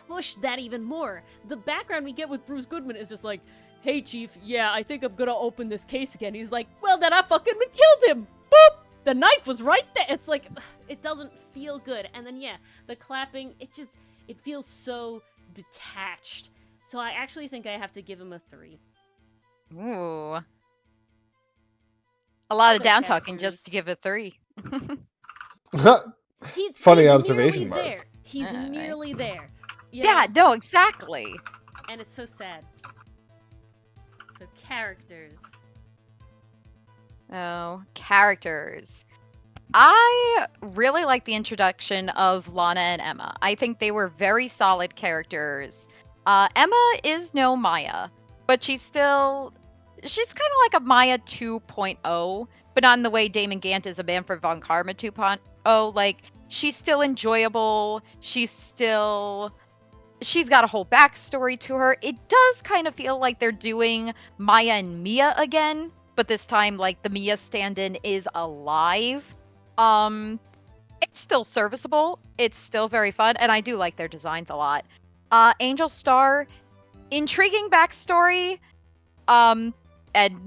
pushed that even more. The background we get with Bruce Goodman is just like, hey, Chief, yeah, I think I'm gonna open this case again. He's like, well, then I fucking killed him! Boop! The knife was right there! It's like, it doesn't feel good. And then, yeah, the clapping, it feels so detached. So I actually think I have to give him a 3. Ooh. A lot of Other down talking just characters. to give a 3. Funny he's observation, nearly Mars. there. He's Alright. nearly there. You Yeah, know? no, exactly. And it's so sad. So characters. Oh, characters. I really like the introduction of Lana and Emma. I think they were very solid characters. Emma is no Maya, but she's kind of like a Maya 2.0, but not in the way Damon Gant is a Manfred von Karma 2.0. Like, she's still enjoyable. She's got a whole backstory to her. It does kind of feel like they're doing Maya and Mia again, but this time, like, the Mia stand-in is alive. It's still serviceable. It's still very fun, and I do like their designs a lot. Angel Star, intriguing backstory. And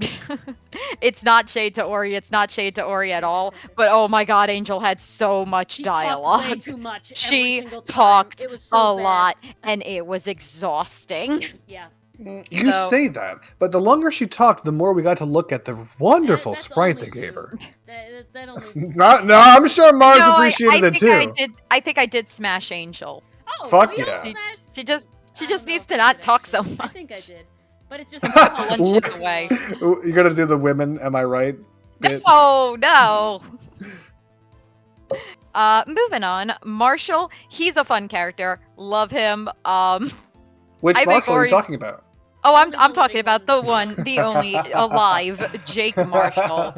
it's not shade to Ori. It's not shade to Ori at all. But oh my god, Angel had so much She dialogue. talked way too much every She single time. talked It was so a bad. lot, and it was exhausting. Yeah. You So- say that, but the longer she talked, the more we got to look at the wonderful That's sprite only they gave you. her. That only. No, I'm sure Mars No, appreciated it too. I think I did smash Angel. Oh, Fuck we all yeah. smashed- She I just don't know needs if to I not did, talk so actually. much. I think I did, but it's just Lunches away. You're gonna do the women, am I right? bit? Oh no. Moving on. Marshall, he's a fun character. Love him. Which I think Marshall are Ori- you talking about? Oh, Only I'm the talking living about the one, the only alive Jake Marshall.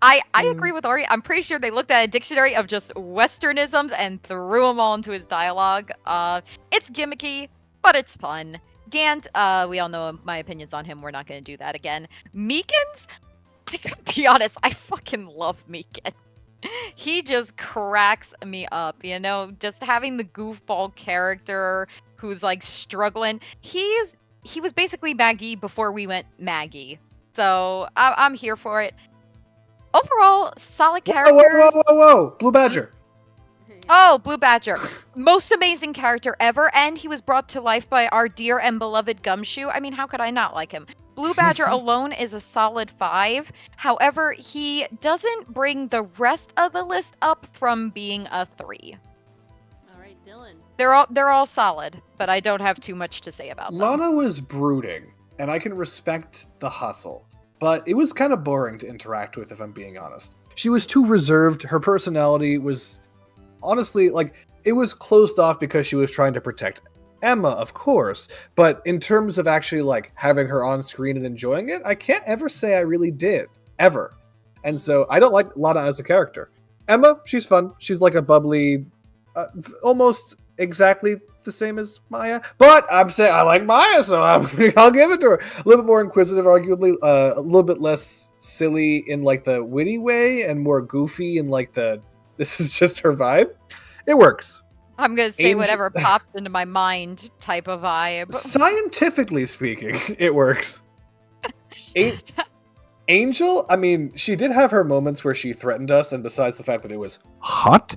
I agree with Ori. I'm pretty sure they looked at a dictionary of just Westernisms and threw them all into his dialogue. It's gimmicky, but it's fun. Gant, we all know my opinions on him. We're not going to do that again. Meekins, I gotta be honest, I fucking love Meekins. He just cracks me up, you know, just having the goofball character who's like struggling. He was basically Maggie before we went Maggie. So I'm here for it. Overall, solid Whoa, characters. whoa! Blue Badger. Oh, Blue Badger. Most amazing character ever, and he was brought to life by our dear and beloved Gumshoe. I mean, how could I not like him? Blue Badger alone is a solid 5. However, he doesn't bring the rest of the list up from being a 3. All right, Dylan. They're all solid, but I don't have too much to say about them. Lana was brooding, and I can respect the hustle, but it was kind of boring to interact with, if I'm being honest. She was too reserved. Her personality was, honestly, like, it was closed off because she was trying to protect Emma, of course, but in terms of actually, like, having her on screen and enjoying it, I can't ever say I really did. Ever. And so, I don't like Lana as a character. Emma, she's fun. She's like a bubbly, almost exactly the same as Maya, but I'm saying I like Maya, so I'll give it to her. A little bit more inquisitive, arguably, a little bit less silly in like the witty way, and more goofy in like the this is just her vibe. It works. I'm gonna say whatever pops into my mind type of vibe. Scientifically speaking, it works. Angel, I mean, she did have her moments where she threatened us, and besides the fact that it was hot,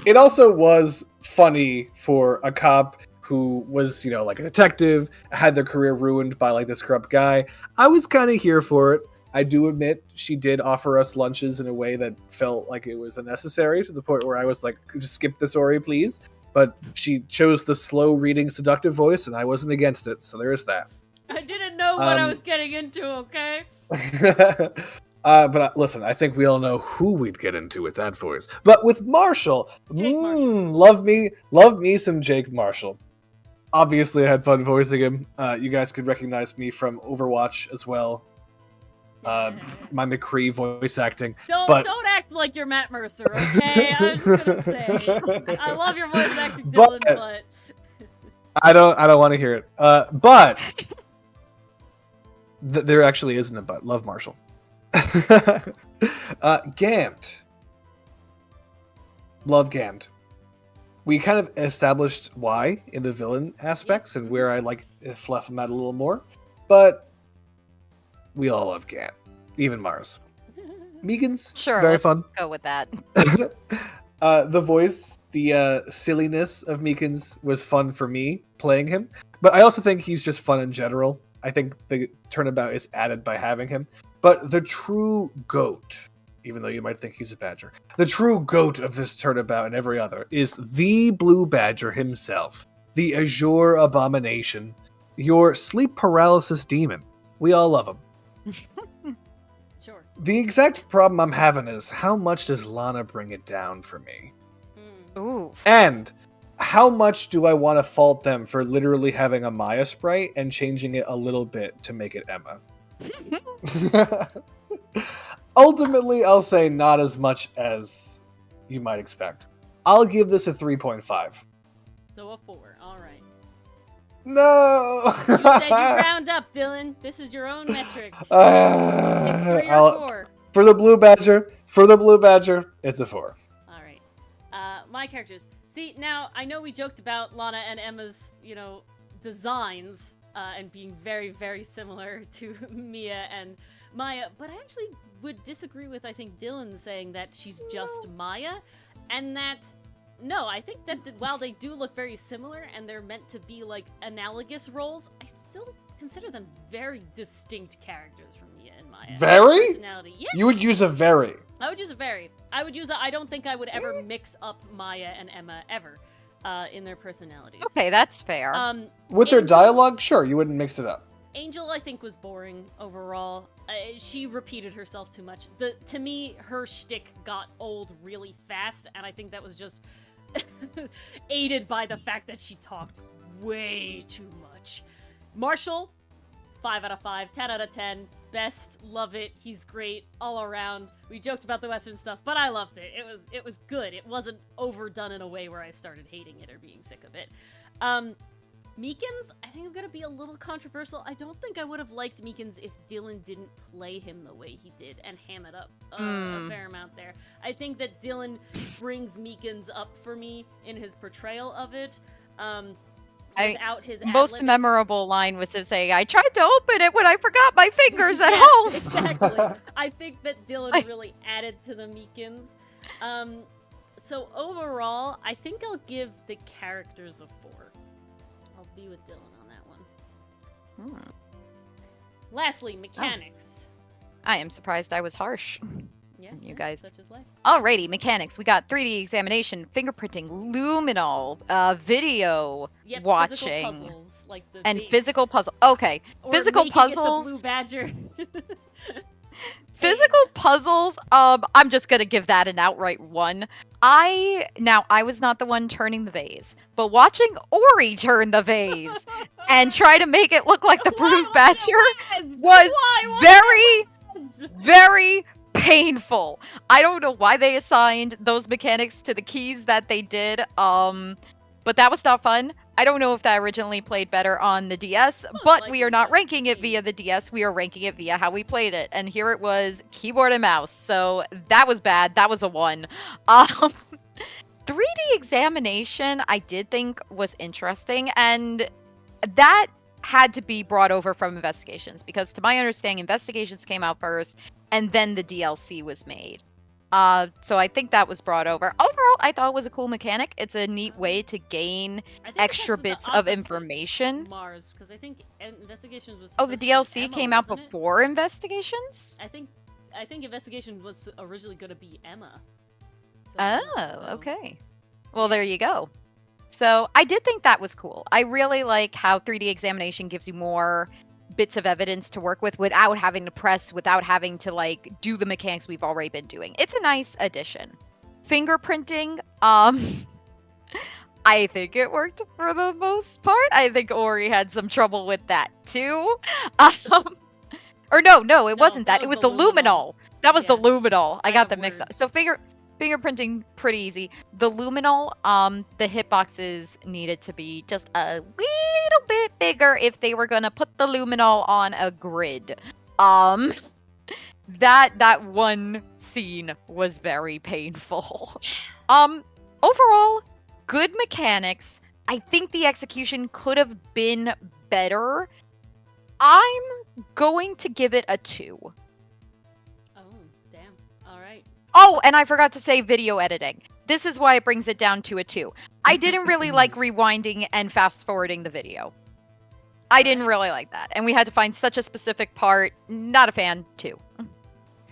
it also was funny for a cop who was, you know, like a detective, had their career ruined by like this corrupt guy. I was kind of here for it. I do admit she did offer us lunches in a way that felt like it was unnecessary, to the point where I was like, just skip this, Ori, please. But she chose the slow reading seductive voice, and I wasn't against it, so there is that. I didn't know what I was getting into, okay? But listen, I think we all know who we'd get into with that voice. But with Marshall, Jake Marshall. love me some Jake Marshall. Obviously, I had fun voicing him. You guys could recognize me from Overwatch as well. My McCree voice acting. Don't act like you're Matt Mercer, okay? I'm just gonna say, I love your voice acting, Dylan, but I don't want to hear it. But there actually isn't a but. Love Marshall. Gant. Love Gant. We kind of established why in the villain aspects and where I like fluff him out a little more, but we all love Gant, even Mars. Meekins, Sure, very let's fun. go with that. The voice, the silliness of Meekins was fun for me playing him, but I also think he's just fun in general. I think the turnabout is added by having him. But the true GOAT even though you might think he's a badger. The true goat of this turnabout and every other is the blue badger himself, the azure abomination, your sleep paralysis demon. We all love him. Sure. The exact problem I'm having is how much does Lana bring it down for me? Ooh. And how much do I want to fault them for literally having a Maya sprite and changing it a little bit to make it Emma? Ultimately, I'll say not as much as you might expect. I'll give this a 3.5. So a 4. All right. No! You said you round up, Dylan. This is your own metric. Pick 3 or 4. For the blue badger, it's a 4. All right. My characters. See, now, I know we joked about Lana and Emma's, designs and being very, very similar to Mia and Maya, but I actually would disagree with, I think, Dylan saying that she's just Maya, and that, no, I think that while they do look very similar and they're meant to be, like, analogous roles, I still consider them very distinct characters from Mia and Maya. Very? Personality. Yeah. You would use a very. I would use a very. I don't think I would ever mix up Maya and Emma, ever, in their personalities. Okay, that's fair. With their dialogue, sure, you wouldn't mix it up. Angel, I think, was boring overall. She repeated herself too much. To me, her shtick got old really fast, and I think that was just aided by the fact that she talked way too much. Marshall, 5 out of 5, 10 out of 10. Best, love it. He's great all around. We joked about the Western stuff, but I loved it. It was good. It wasn't overdone in a way where I started hating it or being sick of it. Meekins, I think I'm gonna be a little controversial. I don't think I would have liked Meekins if Dylan didn't play him the way he did and ham it up a fair amount there. I think that Dylan brings Meekins up for me in his portrayal of it. Without his most ad-lib. memorable line was to say, "I tried to open it when I forgot my fingers at home." Exactly. I think that Dylan really added to the Meekins. So overall, I think I'll give the characters a 4. I'll be with Dylan on that one. Lastly, mechanics. I am surprised I was harsh. Yeah, You guys. Such is life. Alrighty, mechanics. We got 3D examination, fingerprinting, luminal, video Yep, watching, physical puzzles, like the and base. physical puzzle. Okay, Or physical making it the puzzles. Blue Badger. Physical puzzles, I'm just gonna give that an outright 1. I was not the one turning the vase, but watching Ori turn the vase and try to make it look like the Blue Badger was very, very painful. I don't know why they assigned those mechanics to the keys that they did, but that was not fun. I don't know if that originally played better on the DS, but we are not ranking it via the DS. We are ranking it via how we played it. And here it was keyboard and mouse. So that was bad. That was a 1. 3D examination, I did think was interesting. And that had to be brought over from Investigations, because to my understanding, Investigations came out first and then the DLC was made. So I think that was brought over. Overall, I thought it was a cool mechanic. It's a neat way to gain extra bits of information. Mars, because I think Investigations was. Oh, the DLC came out before Investigations? I think Investigation was originally going to be Emma. Okay. Well, there you go. So I did think that was cool. I really like how 3D examination gives you more bits of evidence to work with without having to press, without having to like do the mechanics we've already been doing. It's a nice addition. Fingerprinting, I think it worked for the most part. I think Ori had some trouble with that too. Or no, it wasn't that. It was the luminol. That was the luminol. I got them mixed up. So fingerprinting, pretty easy. The luminol, the hitboxes needed to be just a little bit bigger if they were gonna put the luminol on a grid. That one scene was very painful. Overall, good mechanics. I think the execution could have been better. I'm going to give it a 2. Oh, and I forgot to say video editing. This is why it brings it down to a 2. I didn't really like rewinding and fast forwarding the video. I didn't really like that. And we had to find such a specific part. Not a fan, too.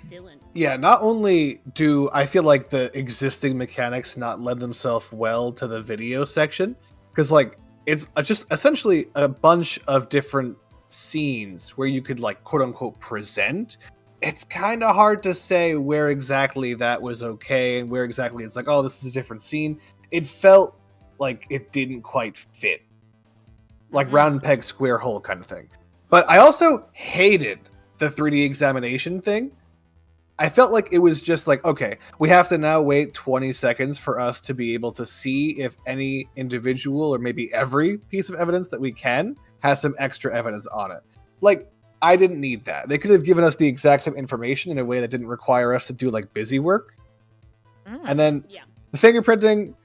Dylan. Yeah, not only do I feel like the existing mechanics not lend themselves well to the video section, because like it's just essentially a bunch of different scenes where you could like quote unquote present. It's kind of hard to say where exactly that was okay and where exactly it's like, oh, this is a different scene. It felt like it didn't quite fit, like round peg, square hole kind of thing. But I also hated the 3D examination thing. I felt like it was just like, okay, we have to now wait 20 seconds for us to be able to see if any individual or maybe every piece of evidence that we can has some extra evidence on it. Like, I didn't need that. They could have given us the exact same information in a way that didn't require us to do like busy work. And then the fingerprinting,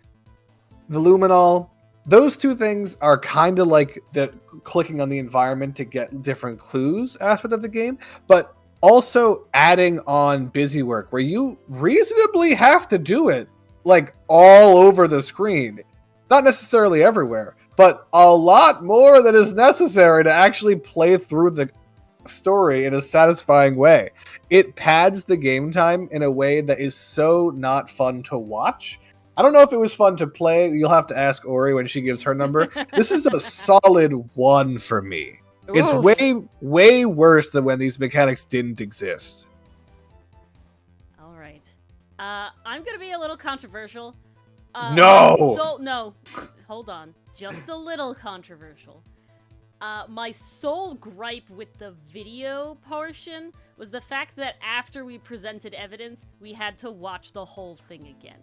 the luminol, those two things are kind of like the clicking on the environment to get different clues aspect of the game, but also adding on busy work where you reasonably have to do it like all over the screen. Not necessarily everywhere, but a lot more than is necessary to actually play through the story in a satisfying way. It pads the game time in a way that is so not fun to watch. I don't know if it was fun to play. You'll have to ask Ori when she gives her number. This is a solid 1 for me. It's way worse than when these mechanics didn't exist. All right. I'm gonna be a little controversial. No! No. Hold on. Just a little controversial. My sole gripe with the video portion was the fact that after we presented evidence, we had to watch the whole thing again.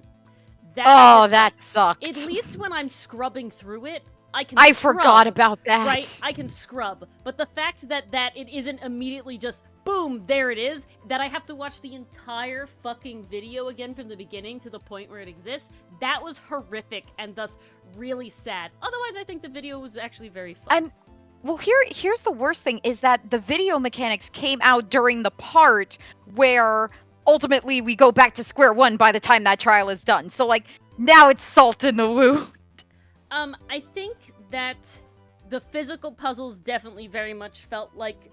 That sucked. At least when I'm scrubbing through it, I forgot about that. Right? I can scrub. But the fact that it isn't immediately just, boom, there it is, that I have to watch the entire fucking video again from the beginning to the point where it exists, that was horrific and thus really sad. Otherwise, I think the video was actually very fun. And, well, here's the worst thing, is that the video mechanics came out during the part where ultimately we go back to square one by the time that trial is done. So, like, now it's salt in the wound. I think that the physical puzzles definitely very much felt like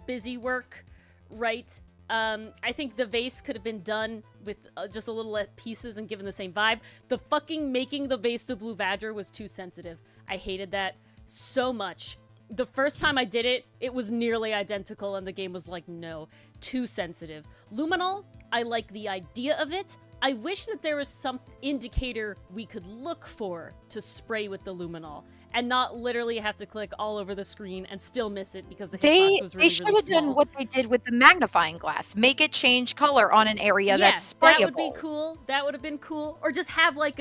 busy work, right? I think the vase could have been done with just a little pieces and given the same vibe. The fucking making the vase the Blue Badger was too sensitive. I hated that so much. The first time I did it, it was nearly identical, and the game was like, no, too sensitive. Luminol, I like the idea of it. I wish that there was some indicator we could look for to spray with the luminol, and not literally have to click all over the screen and still miss it because the hitbox was really, They should have done what they did with the magnifying glass. Make it change color on an area that's sprayable. That would be cool. That would have been cool. Or just have like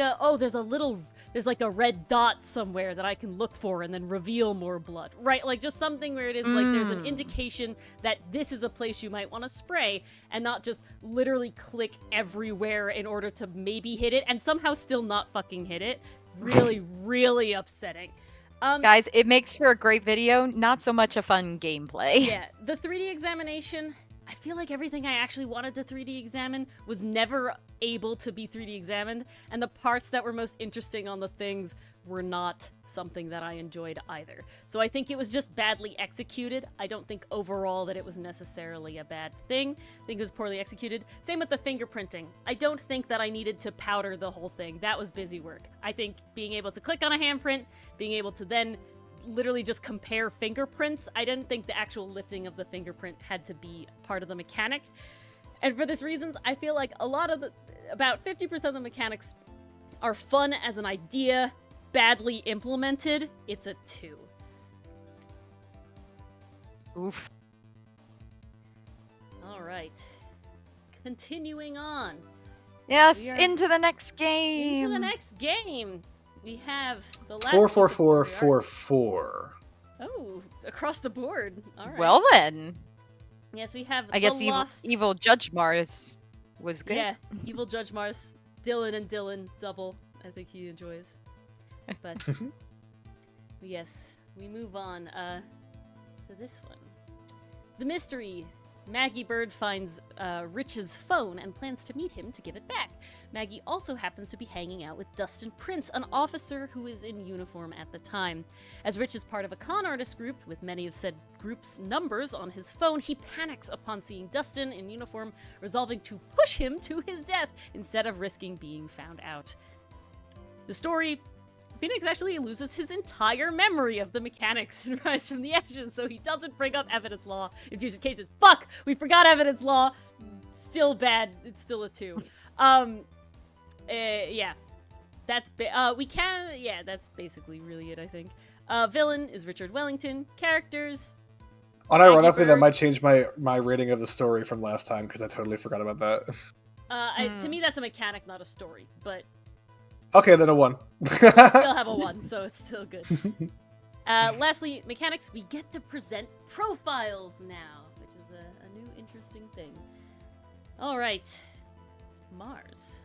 there's like a red dot somewhere that I can look for and then reveal more blood, right? Like just something where it is like there's an indication that this is a place you might want to spray, and not just literally click everywhere in order to maybe hit it and somehow still not fucking hit it. Really, really upsetting. Guys, it makes for a great video, not so much a fun gameplay. Yeah, the 3D examination, I feel like everything I actually wanted to 3D examine was never able to be 3D examined, and the parts that were most interesting on the things were not something that I enjoyed either. So I think it was just badly executed. I don't think overall that it was necessarily a bad thing. I think it was poorly executed. Same with the fingerprinting. I don't think that I needed to powder the whole thing. That was busy work. I think being able to click on a handprint, being able to then literally just compare fingerprints, I didn't think the actual lifting of the fingerprint had to be part of the mechanic. And for this reasons, I feel like about 50% of the mechanics are fun as an idea. Badly implemented, it's a 2. Oof. All right. Continuing on. Yes, into the next game. Into the next game. We have the last 44444. Oh, across the board. All right. Well then. Yes, we have. I guess evil Judge Mars was good. Yeah, evil Judge Mars, Dylan and Dylan double. I think he enjoys. But yes, we move on to this one. The mystery Maggie Bird finds Rich's phone and plans to meet him to give it back. Maggie also happens to be hanging out with Dustin Prince, an officer who is in uniform at the time. As Rich is part of a con artist group, with many of said group's numbers on his phone, he panics upon seeing Dustin in uniform, resolving to push him to his death instead of risking being found out. The story... Phoenix actually loses his entire memory of the mechanics in Rise from the Ashes, so he doesn't bring up evidence law in future cases. Fuck! We forgot evidence law! Still bad. It's still a 2. Yeah. That's that's basically really it, I think. Villain is Richard Wellington. Characters... Unironically, that might change my rating of the story from last time, because I totally forgot about that. To me, that's a mechanic, not a story, but... Okay, then a 1. Still have a 1, so it's still good. Lastly, mechanics, we get to present profiles now, which is a new interesting thing. All right, Mars.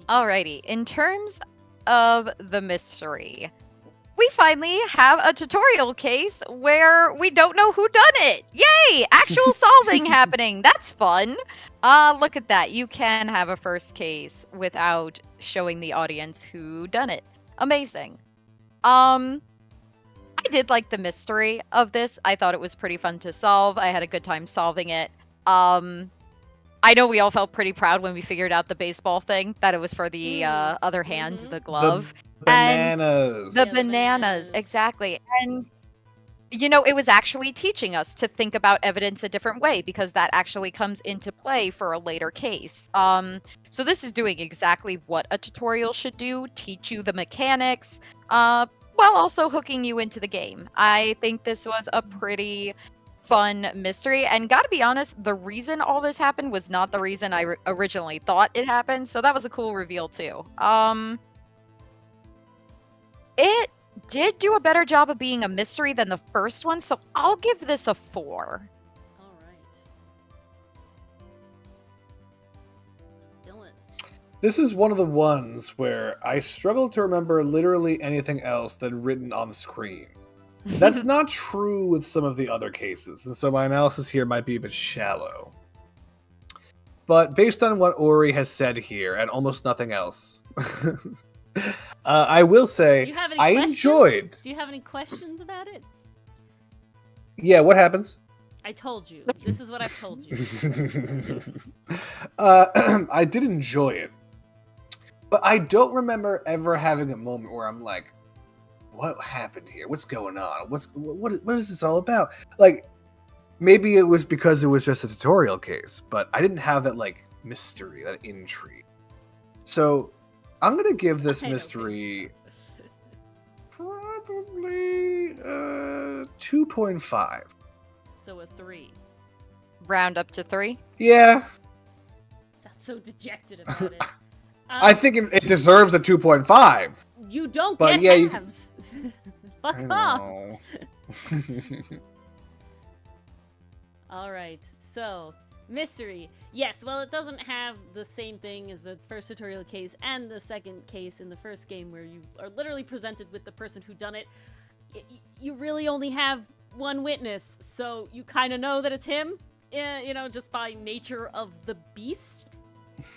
Alrighty, in terms of the mystery, we finally have a tutorial case where we don't know who done it. Yay! Actual solving happening. That's fun. Look at that. You can have a first case without showing the audience who done it. Amazing. I did like the mystery of this. I thought it was pretty fun to solve. I had a good time solving it. I know we all felt pretty proud when we figured out the baseball thing, that it was for the other hand, the glove. Bananas. The bananas, exactly. And, you know, it was actually teaching us to think about evidence a different way, because that actually comes into play for a later case. So this is doing exactly what a tutorial should do, teach you the mechanics, while also hooking you into the game. I think this was a pretty fun mystery, and gotta be honest, the reason all this happened was not the reason I originally thought it happened, so that was a cool reveal too. It did do a better job of being a mystery than the first one, so I'll give this a 4. All right. Dylan. This is one of the ones where I struggle to remember literally anything else than written on the screen. That's not true with some of the other cases, and so my analysis here might be a bit shallow. But based on what Ori has said here, and almost nothing else, I will say I enjoyed. Do you have any questions about it? Yeah, what happens? I told you. This is what I've told you. I did enjoy it, but I don't remember ever having a moment where I'm like, what happened here? What's going on? What is this all about? Like, maybe it was because it was just a tutorial case, but I didn't have that, like, mystery, that intrigue. So I'm gonna give this mystery probably 2.5. So a 3. Round up to 3? Yeah. Sounds so dejected about it. I think it deserves a 2.5. You don't but get yeah, halves. Fuck off. All right, so mystery. Yes, well, it doesn't have the same thing as the first tutorial case and the second case in the first game, where you are literally presented with the person who done it. You really only have one witness, so you kind of know that it's him, you know, just by nature of the beast.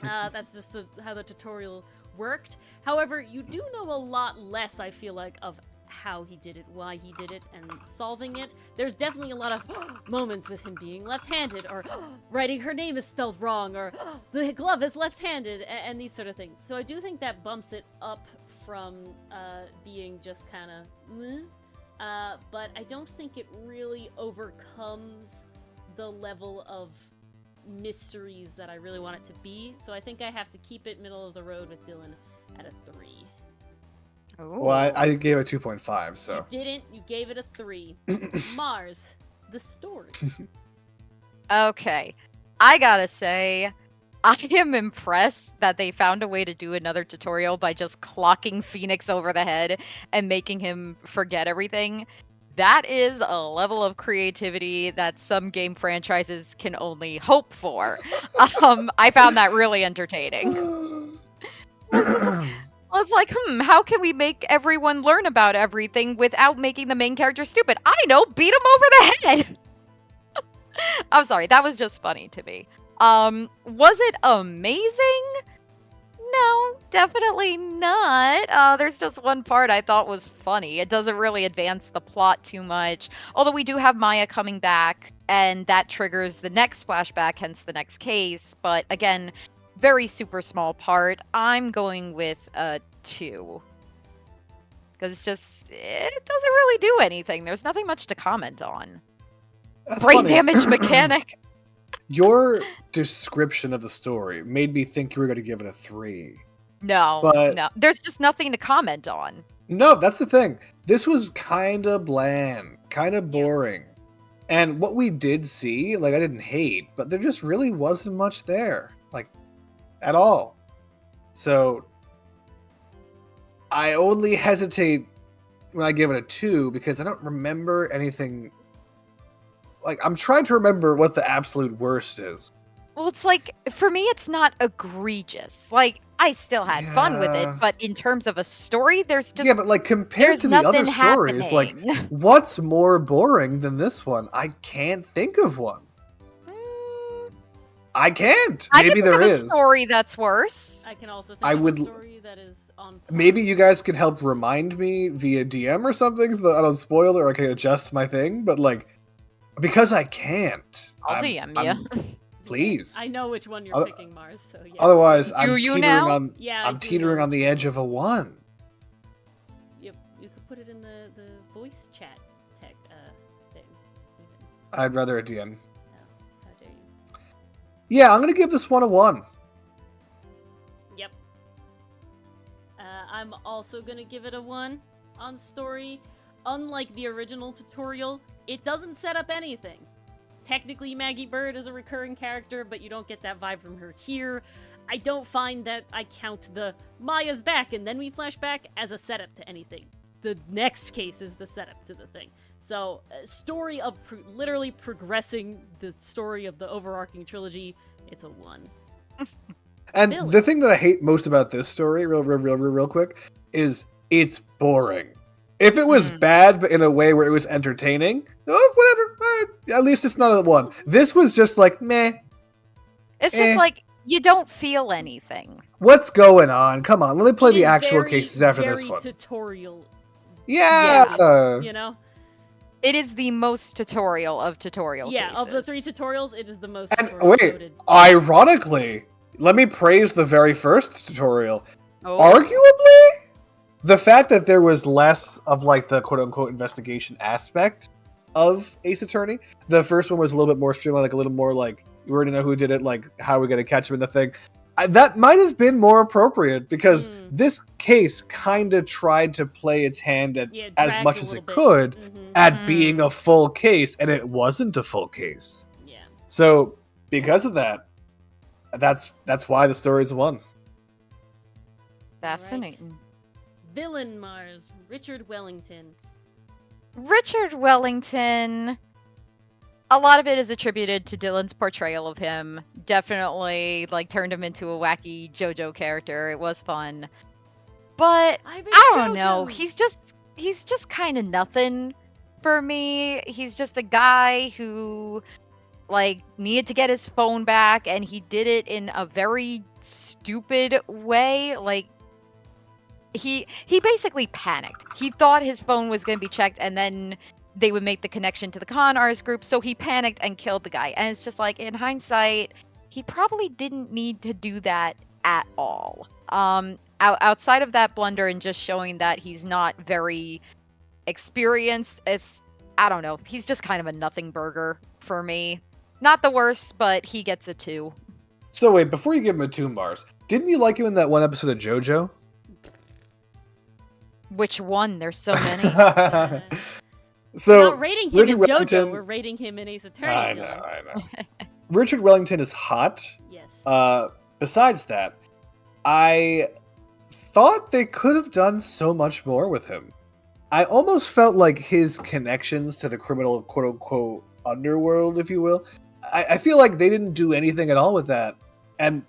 That's just how the tutorial worked. However, you do know a lot less, I feel like, of how he did it, why he did it, and solving it. There's definitely a lot of moments with him being left-handed, or writing her name is spelled wrong, or the glove is left-handed, and these sort of things. So I do think that bumps it up from being just kind of but I don't think it really overcomes the level of mysteries that I really want it to be. So I think I have to keep it middle of the road with Dylan at a 3. Ooh. Well, I gave it 2.5, so. You didn't. You gave it a 3. Mars, the story. Okay. I gotta say, I am impressed that they found a way to do another tutorial by just clocking Phoenix over the head and making him forget everything. That is a level of creativity that some game franchises can only hope for. I found that really entertaining. I was like, how can we make everyone learn about everything without making the main character stupid? I know, beat him over the head! I'm sorry, that was just funny to me. Was it amazing? No, definitely not. There's just one part I thought was funny. It doesn't really advance the plot too much. Although we do have Maya coming back, and that triggers the next flashback, hence the next case. But again, very super small part. I'm going with a 2. Because it doesn't really do anything. There's nothing much to comment on. That's Brain funny. damage mechanic. Your description of the story made me think you were going to give it a 3. No, But- no. There's just nothing to comment on. No, that's the thing. This was kind of bland, kind of boring. And what we did see, like, I didn't hate, but there just really wasn't much there. Like, at all. So, I only hesitate when I give it a 2 because I don't remember anything. Like, I'm trying to remember what the absolute worst is. Well, it's like, for me, it's not egregious. Like, I still had fun with it, Yeah. but in terms of a story, there's just Yeah, but like compared there's to the other nothing stories, like happening. what's more boring than this one? I can't think of one. Mm, I can't. I Maybe can there think of is. a story that's worse. I can also think I of would- a story that is on par. Maybe you guys could help remind me via DM or something so that I don't spoil it or I can adjust my thing. But like, because I can't, I'll DM you. Please. I know which one you're Oth- picking, Mars. So yeah. Otherwise, Do I'm you teetering now? on. Yeah, I I'm do teetering know on the which edge one. of a 1. You could put it in the voice chat tech thing. Even. I'd rather a DM. No, how dare you? Yeah, I'm gonna give this one a 1. Yep. I'm also gonna give it a 1 on story. Unlike the original tutorial, it doesn't set up anything. Technically, Maggie Bird is a recurring character, but you don't get that vibe from her here. I don't find that I count the Maya's back and then we flash back as a setup to anything. The next case is the setup to the thing. So, story of literally progressing the story of the overarching trilogy, it's a 1. And Billy. the thing that I hate most about this story, real quick, is it's boring. If it was bad, but in a way where it was entertaining, oh, whatever. All right. At least it's not a 1. This was just like, meh. It's just Eh. like, you don't feel anything. What's going on? Come on, let me play It the is actual very, cases after very this one. tutorial, Yeah. you know? It is the most tutorial of tutorial Yeah, cases. of the 3 tutorials, it is the most And tutorial wait, loaded. ironically, let me praise the very first tutorial. Oh. Arguably, the fact that there was less of like the quote-unquote investigation aspect of Ace Attorney. The first one was a little bit more streamlined, like a little more like, we already know who did it, like how are we going to catch him in the thing. That might have been more appropriate because this case kind of tried to play its hand at Yeah, as dragged much a as little it bit. could Mhm. at being a full case, and it wasn't a full case. Yeah. So because of that, that's why the story's won. Fascinating. Villain Mars, Richard Wellington. Richard Wellington, a lot of it is attributed to Dylan's portrayal of him. Definitely, like, turned him into a wacky JoJo character. It was fun. But I I don't know. He's just kind of nothing for me. He's just a guy who, like, needed to get his phone back, and he did it in a very stupid way. Like, he basically panicked. He thought his phone was going to be checked, and then they would make the connection to the con artist group, so he panicked and killed the guy. And it's just like, in hindsight, he probably didn't need to do that at all. Outside of that blunder and just showing that he's not very experienced, I don't know. He's just kind of a nothing burger for me. Not the worst, but he gets a 2. So wait, before you give him a 2 Mars, didn't you like him in that one episode of JoJo? Which one? There's so many. We're So not rating him Richard in JoJo, Wellington- we're rating him in Ace Attorney. I Dylan. know, I know. Richard Wellington is hot. Yes. Besides that, I thought they could have done so much more with him. I almost felt like his connections to the criminal quote-unquote underworld, if you will, I feel like they didn't do anything at all with that. And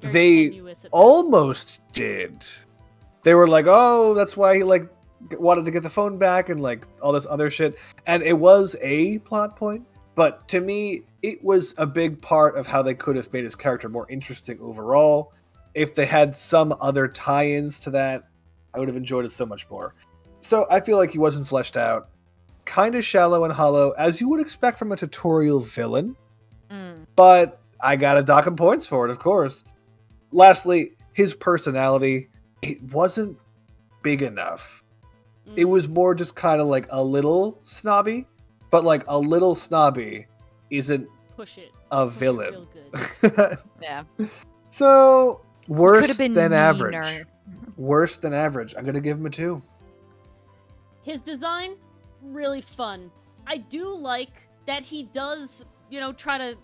Very they tenuous at best. almost did. They were like, oh, that's why he wanted to get the phone back and like all this other shit. And it was a plot point, But to me, it was a big part of how they could have made his character more interesting overall. If they had some other tie-ins to that, I would have enjoyed it so much more. So I feel like he wasn't fleshed out. Kind of shallow and hollow, as you would expect from a tutorial villain. But I gotta dock him points for it, of course. Lastly, his personality, it wasn't big enough. It was more just kind of like a little snobby, but like a little snobby isn't Push it. a Push it villain. real good. Yeah. So, worse Could've been than meaner. average. Worse than average. I'm gonna give him a 2. His design, really fun. I do like that he does, try to,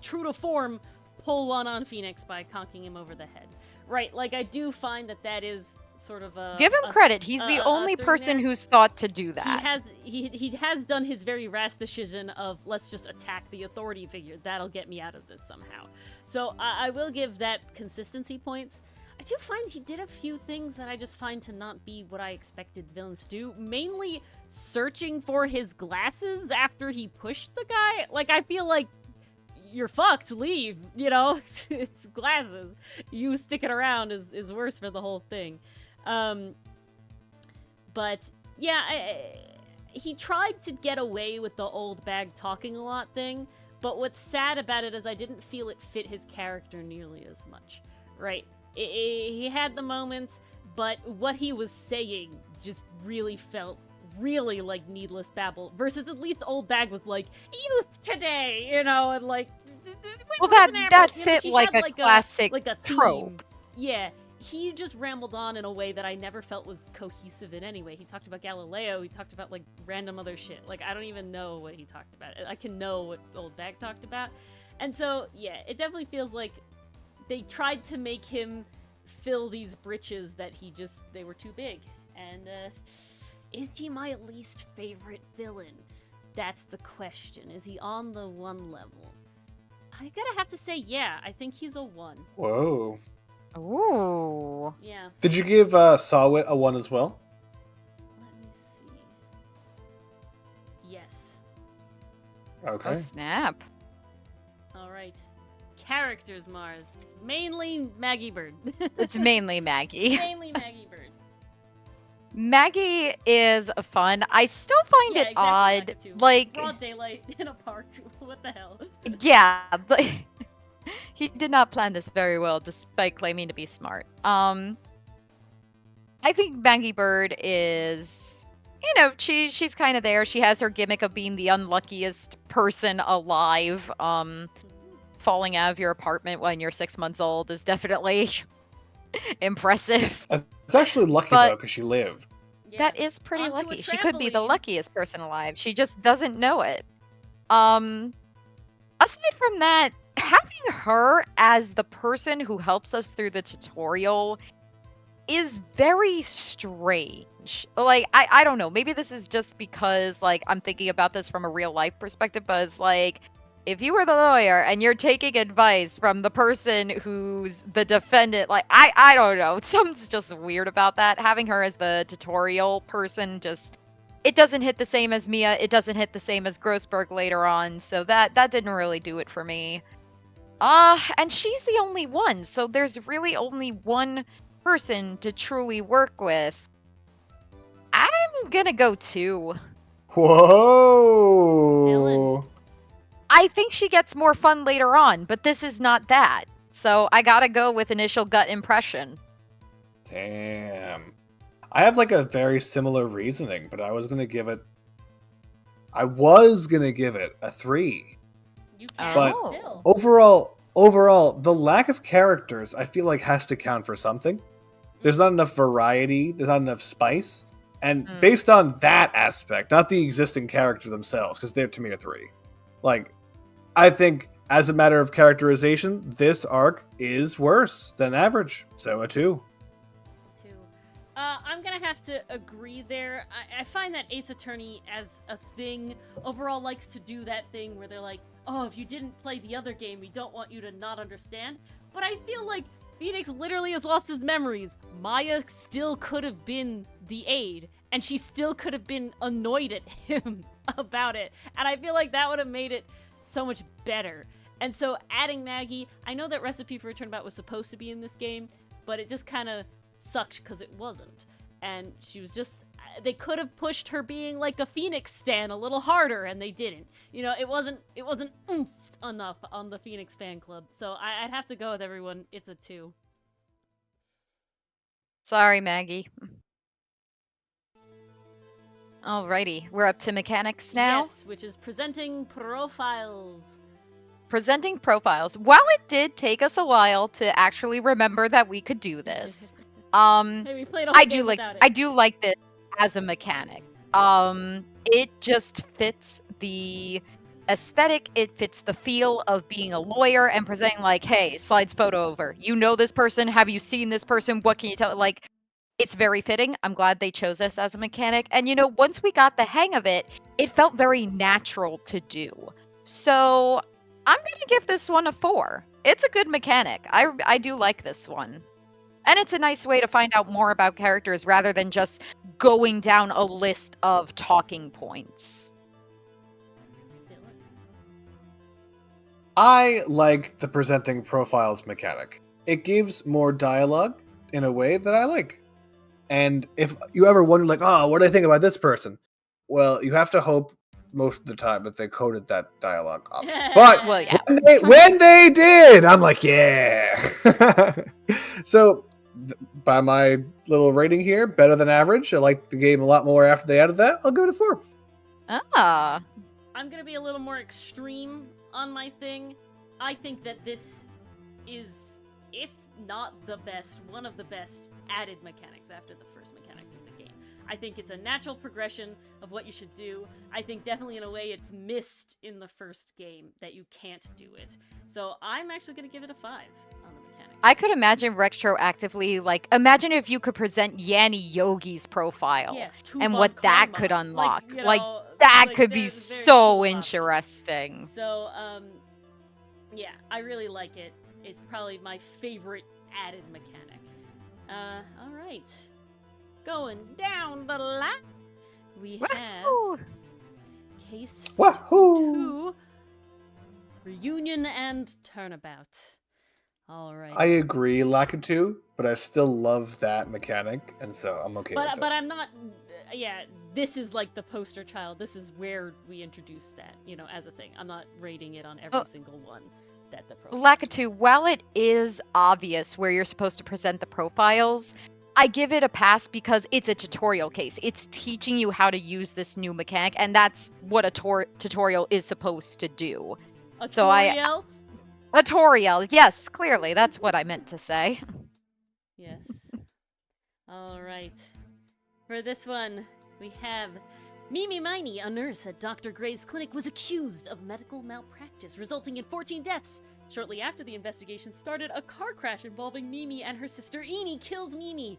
true to form, pull one on Phoenix by conking him over the head. Right, like I do find that is sort of a... Give him credit. He's the only thing person there. who's thought to do that. He has done his very rash decision of let's just attack the authority figure. That'll get me out of this somehow. So I will give that consistency points. I do find he did a few things that I just find to not be what I expected villains to do. Mainly searching for his glasses after he pushed the guy. Like, I feel like you're fucked, leave, It's glasses. You sticking around is worse for the whole thing. But, yeah, he tried to get away with the old bag talking a lot thing, but what's sad about it is I didn't feel it fit his character nearly as much, right? He had the moments, but what he was saying just really felt really like needless babble, versus at least old bag was like, youth today, and like... Well, that fit like a classic trope. Yeah, he just rambled on in a way that I never felt was cohesive in any way. He talked about Galileo, he talked about, like, random other shit. Like, I don't even know what he talked about. I can know what old bag talked about. And so, yeah, it definitely feels like they tried to make him fill these britches that they were too big. And, is he my least favorite villain? That's the question. Is he on the 1 level? I gotta have to say, yeah, I think he's a 1. Whoa. Ooh. Yeah. Did you give Sawit a 1 as well? Let me see. Yes. Okay. Oh, snap. All right. Characters, Mars. Mainly Maggie Bird. It's mainly Maggie. Mainly Maggie Bird. Maggie is fun. I still find it odd. Like, broad daylight in a park. What the hell? Yeah, but he did not plan this very well, despite claiming to be smart. I think Maggie Bird is, she's kind of there. She has her gimmick of being the unluckiest person alive. Falling out of your apartment when you're 6 months old is definitely impressive. It's actually lucky, though, because she lived. Yeah. That is pretty Onto a lucky. She could be the trampoline. luckiest person alive. She just doesn't know it. Aside from that, having her as the person who helps us through the tutorial is very strange. Like, I don't know. Maybe this is just because, like, I'm thinking about this from a real life perspective, but it's like, if you were the lawyer and you're taking advice from the person who's the defendant, like, I don't know. Something's just weird about that. Having her as the tutorial person just, it doesn't hit the same as Mia. It doesn't hit the same as Grossberg later on. So that didn't really do it for me. And she's the only one. So there's really only one person to truly work with. I'm gonna go 2. Whoa. Dylan. I think she gets more fun later on, but this is not that. So I gotta go with initial gut impression. Damn. I have like a very similar reasoning, but I was gonna give it a 3. You can But still. overall, the lack of characters I feel like has to count for something. There's not enough variety, there's not enough spice. And based on that aspect, not the existing character themselves, because they're to me a 3. Like, I think as a matter of characterization, this arc is worse than average. So a 2. I'm gonna have to agree there. I find that Ace Attorney as a thing overall likes to do that thing where they're like, oh, if you didn't play the other game, we don't want you to not understand. But I feel like Phoenix literally has lost his memories. Maya still could have been the aide, and she still could have been annoyed at him. about it. And I feel like that would have made it so much better. And so adding Maggie, I know that Recipe for a Turnabout was supposed to be in this game, but it just kind of sucked because it wasn't. And she was just, they could have pushed her being like a Phoenix stan a little harder, and they didn't. You know, it wasn't oomphed enough on the Phoenix fan club. So I'd have to go with everyone. It's a 2. Sorry, Maggie. Alrighty, we're up to mechanics now. Yes, which is presenting profiles. Presenting profiles. While it did take us a while to actually remember that we could do this, Hey, we played a whole I game do like without it. I do like this as a mechanic. It just fits the aesthetic, it fits the feel of being a lawyer and presenting like, hey, slides photo over. You know this person, have you seen this person? What can you tell? Like, it's very fitting. I'm glad they chose this as a mechanic. And you know, once we got the hang of it, it felt very natural to do. So I'm gonna give this one a 4. It's a good mechanic. I do like this one. And it's a nice way to find out more about characters rather than just going down a list of talking points. I like the presenting profiles mechanic. It gives more dialogue in a way that I like. And if you ever wonder, like, oh, what do I think about this person? Well, you have to hope most of the time that they coded that dialogue off. But Well, yeah. when they did, I'm like, yeah. So, by my little rating here, better than average. I like the game a lot more after they added that. I'll go to 4. Ah. I'm gonna be a little more extreme on my thing. I think that this is, if not the best, one of the best added mechanics after the first mechanics of the game. I think it's a natural progression of what you should do. I think definitely in a way it's missed in the first game that you can't do it. So I'm actually gonna give it a 5 on the mechanics. I could imagine retroactively, like, imagine if you could present Yanni Yogi's profile and what that could unlock. Like, that could be so interesting. So, yeah, I really like it. It's probably my favorite added mechanic. Alright. Going down the line, we have Woohoo! Case Wahoo! 2, Reunion and Turnabout. Alright. I agree, Lakitu, but I still love that mechanic, and so I'm okay with it. But I'm not, yeah, this is like the poster child. This is where we introduce that, you know, as a thing. I'm not rating it on every single one that the profile. Lakitu, while it is obvious where you're supposed to present the profiles, I give it a pass because it's a tutorial case. It's teaching you how to use this new mechanic, and that's what a tutorial is supposed to do. A So tutorial? A tutorial, yes, clearly, that's what I meant to say. Yes. Alright. For this one, we have Mimi Miney, a nurse at Dr. Gray's clinic, was accused of medical malpractice, resulting in 14 deaths. Shortly after the investigation started, a car crash involving Mimi and her sister Eni kills Mimi.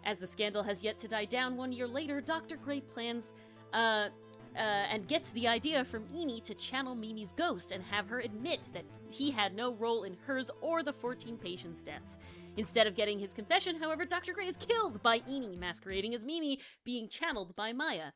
As the scandal has yet to die down 1 year later, Dr. Gray plans and gets the idea from Eni to channel Mimi's ghost and have her admit that he had no role in hers or the 14 patients' deaths. Instead of getting his confession, however, Dr. Gray is killed by Eni, masquerading as Mimi, being channeled by Maya.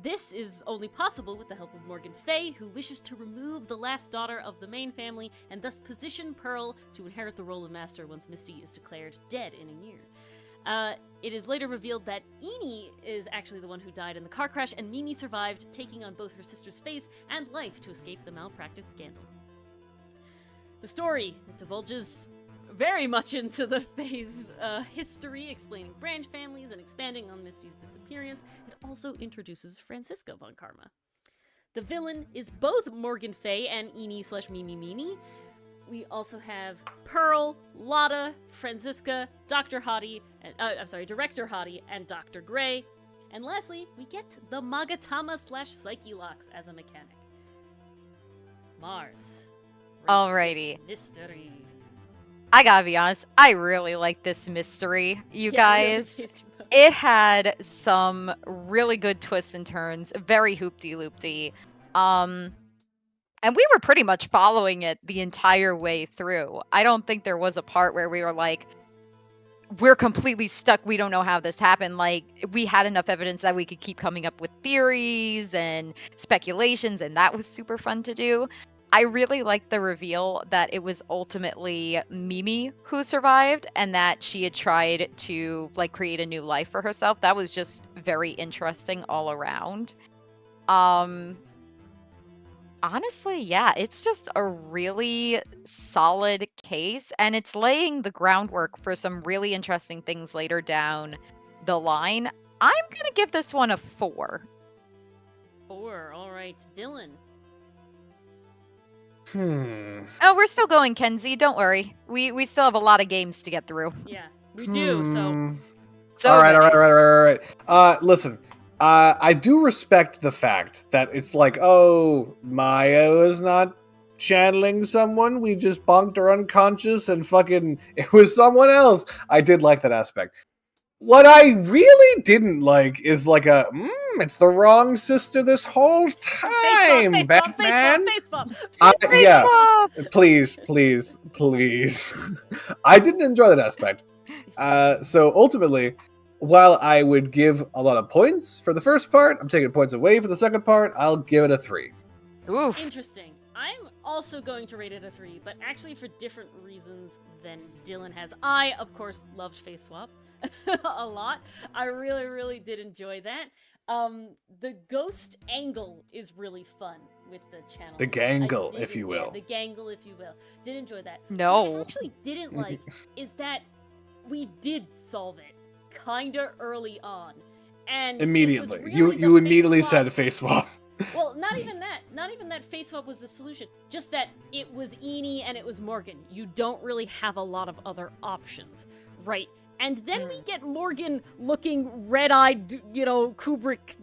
This is only possible with the help of Morgan Fay, who wishes to remove the last daughter of the main family and thus position Pearl to inherit the role of Master once Misty is declared dead in a year. It is later revealed that Eni is actually the one who died in the car crash, and Mimi survived, taking on both her sister's face and life to escape the malpractice scandal. The story divulges very much into the Fae's history, explaining branch families and expanding on Misty's disappearance. It also introduces Francisca von Karma. The villain is both Morgan Fay and Eni/Mimi Meanie. We also have Pearl, Lotta, Francisca, Director Hottie, and Dr. Gray. And lastly, we get the Magatama/Psyche Locks as a mechanic. Mars. Alrighty. Mystery. I gotta be honest, I really like this mystery, you guys. It had some really good twists and turns, very hoopty-loopty. And we were pretty much following it the entire way through. I don't think there was a part where we were like, we're completely stuck. We don't know how this happened. Like, we had enough evidence that we could keep coming up with theories and speculations, and that was super fun to do. I really liked the reveal that it was ultimately Mimi who survived and that she had tried to like create a new life for herself. That was just very interesting all around. Um Honestly, yeah, it's just a really solid case, and it's laying the groundwork for some really interesting things later down the line. I'm gonna give this one a 4. 4. All right, Dylan. Oh, we're still going, Kenzie. Don't worry. We still have a lot of games to get through. Yeah, we do. So So all many. right. Listen, I do respect the fact that it's like, oh, Maya is not channeling someone. We just bonked her unconscious and fucking it was someone else. I did like that aspect. What I really didn't like is like it's the wrong sister this whole time, Batman. Face swap. Yeah, please. I didn't enjoy that aspect. So ultimately, while I would give a lot of points for the first part, I'm taking points away for the second part. I'll give it a 3. Oof. Interesting. I'm also going to rate it a 3, but actually for different reasons than Dylan has. I, of course, loved Face Swap a lot. I really, really did enjoy that. The ghost angle is really fun with the channel. The gangle, if you will. Yeah, the gangle, if you will. Did enjoy that. No. What I actually didn't like is that we did solve it kinda early on. And Immediately. Really You immediately said face swap. Well, not even that. Not even that face swap was the solution. Just that it was Eni and it was Morgan. You don't really have a lot of other options, right? And then we get Morgan looking red-eyed, Kubrick,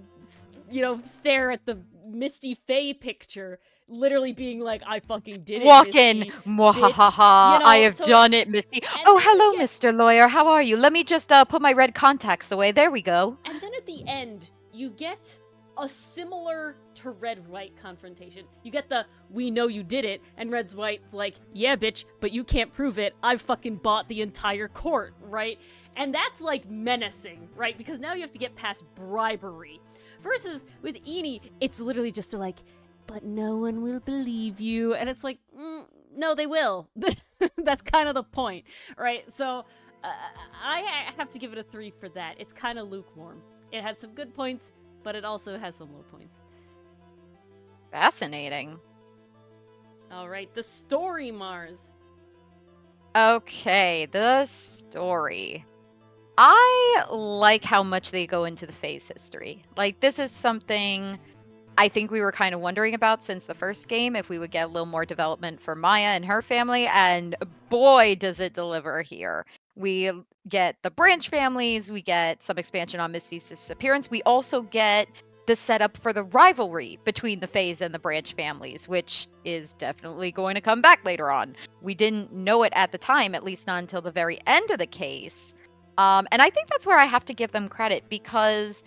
stare at the Misty Faye picture, literally being like, I fucking did it, Walk in. Misty, Mwahaha. I have done it, Misty. Oh, hello, Mr. Lawyer. How are you? Let me just put my red contacts away. There we go. And then at the end, you get a similar to Red-White confrontation. You get the, we know you did it, and Red-White's like, yeah, bitch, but you can't prove it. I've fucking bought the entire court, right? And that's, like, menacing, right? Because now you have to get past bribery. Versus, with Eni, it's literally just like, but no one will believe you. And it's like, no, they will. That's kind of the point, right? So, I have to give it a 3 for that. It's kind of lukewarm. It has some good points, but it also has some low points. Fascinating. All right, the story, Mars. Okay, the story. I like how much they go into the Fae's history. Like, this is something I think we were kind of wondering about since the first game, if we would get a little more development for Maya and her family, and boy, does it deliver here. We get the branch families, we get some expansion on Misty's disappearance, we also get the setup for the rivalry between the Faes and the branch families, which is definitely going to come back later on. We didn't know it at the time, at least not until the very end of the case. And I think that's where I have to give them credit, because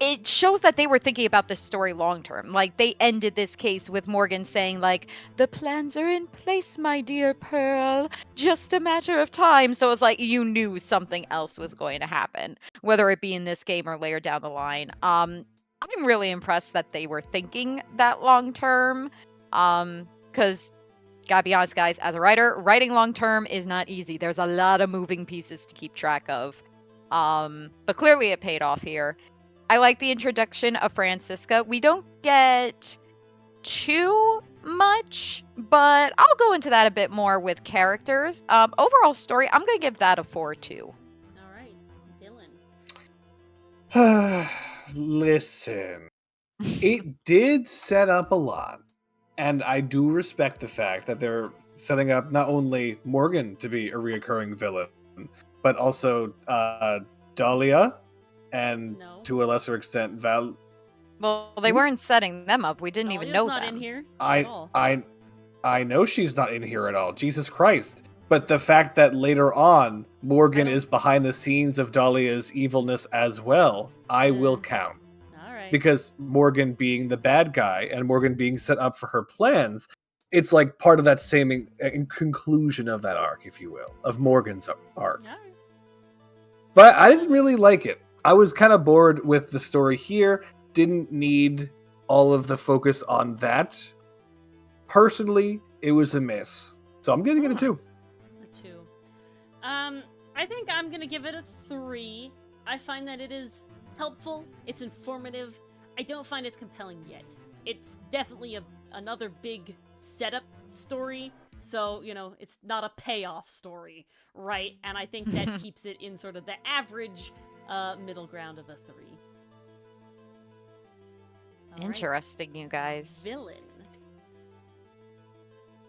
it shows that they were thinking about this story long term. Like, they ended this case with Morgan saying, like, the plans are in place, my dear Pearl, just a matter of time. So it's like you knew something else was going to happen, whether it be in this game or later down the line. I'm really impressed that they were thinking that long term, because gotta be honest, guys, as a writer, writing long term is not easy. There's a lot of moving pieces to keep track of, but clearly it paid off here. I like the introduction of Francisca. We don't get too much, but I'll go into that a bit more with characters. Overall story, I'm going to give that a 4 too. All right, Dylan. Listen, it did set up a lot, and I do respect the fact that they're setting up not only Morgan to be a reoccurring villain, but also Dahlia, and to a lesser extent Val. Well, they weren't setting them up. We didn't even know not them. In here I know she's not in here at all. Jesus Christ. But the fact that later on Morgan is behind the scenes of Dahlia's evilness as well, I will count. All right. Because Morgan being the bad guy and Morgan being set up for her plans, it's like part of that same conclusion of that arc, if you will, of Morgan's arc. All right. But I didn't really like it. I was kind of bored with the story here. Didn't need all of the focus on that. Personally, it was a miss. So I'm giving it a 2. A 2. I think I'm gonna give it a 3. I find that it is helpful. It's informative. I don't find it's compelling yet. It's definitely another big setup story. So, it's not a payoff story, right? And I think that keeps it in sort of the average middle ground of a 3. All Interesting, right. you guys. Villain.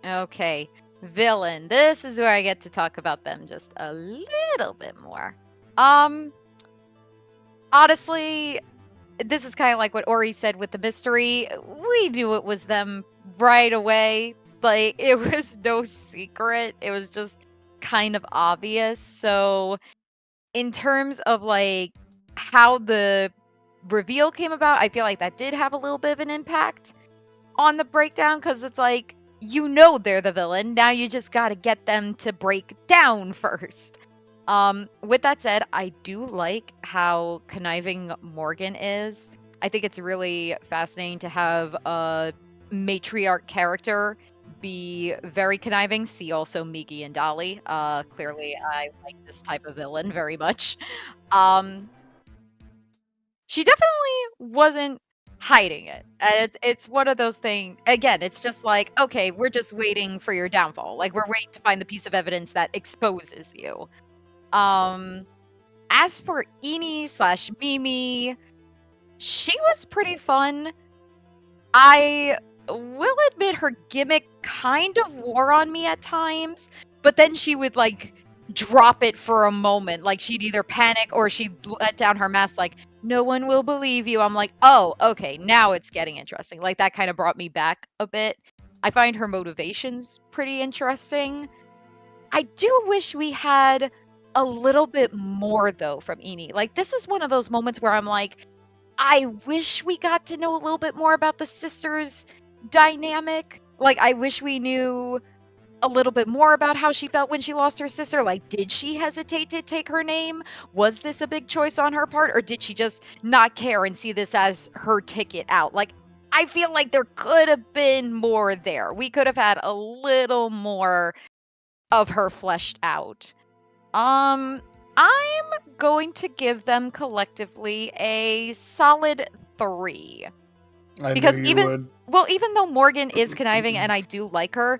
Okay, villain. This is where I get to talk about them just a little bit more. Honestly, this is kind of like what Ori said with the mystery. We knew it was them right away. Like, it was no secret. It was just kind of obvious. So, in terms of like how the reveal came about, I feel like that did have a little bit of an impact on the breakdown, because it's like, they're the villain. Now you just got to get them to break down first. With that said, I do like how conniving Morgan is. I think it's really fascinating to have a matriarch character be very conniving. See also Migi and Dolly. Clearly I like this type of villain very much. She definitely wasn't hiding it. It's one of those things. Again, it's just like, okay, we're just waiting for your downfall. Like, we're waiting to find the piece of evidence that exposes you. As for Eni/Mimi, she was pretty fun. I will admit her gimmick kind of wore on me at times, but then she would like drop it for a moment. Like, she'd either panic or she'd let down her mask, like, no one will believe you. I'm like, oh, okay, now it's getting interesting. Like, that kind of brought me back a bit. I find her motivations pretty interesting. I do wish we had a little bit more, though, from Eni. Like, this is one of those moments where I'm like, I wish we got to know a little bit more about the sisters' dynamic. Like, I wish we knew a little bit more about how she felt when she lost her sister. Like, did she hesitate to take her name? Was this a big choice on her part? Or did she just not care and see this as her ticket out? Like, I feel like there could have been more there. We could have had a little more of her fleshed out. I'm going to give them collectively a solid 3. I Because knew you would. even though Morgan is conniving and I do like her,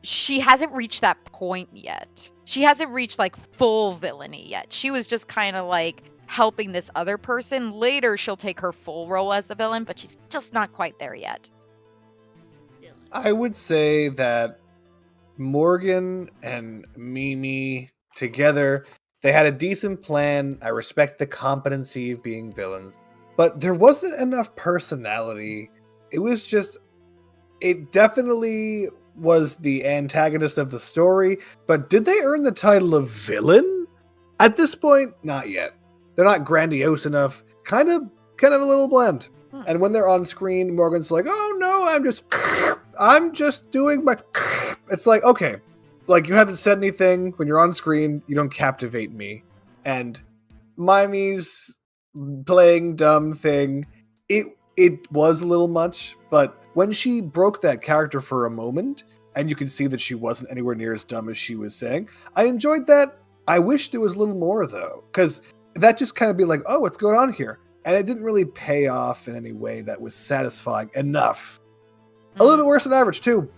she hasn't reached that point yet. She hasn't reached like full villainy yet. She was just kind of like helping this other person. Later, she'll take her full role as the villain, but she's just not quite there yet. I would say that Morgan and Mimi together, they had a decent plan. I respect the competency of being villains, but there wasn't enough personality. It definitely was the antagonist of the story, but did they earn the title of villain? At this point, not yet. They're not grandiose enough. Kind of a little bland. And when they're on screen, Morgan's like, "Oh no, I'm just doing my." It's like, okay, like, you haven't said anything when you're on screen. You don't captivate me. And Mimi's playing dumb thing. It was a little much, but when she broke that character for a moment, and you could see that she wasn't anywhere near as dumb as she was saying, I enjoyed that. I wished there was a little more, though, because that just kind of be like, oh, what's going on here? And it didn't really pay off in any way that was satisfying enough. A little bit worse than average, too.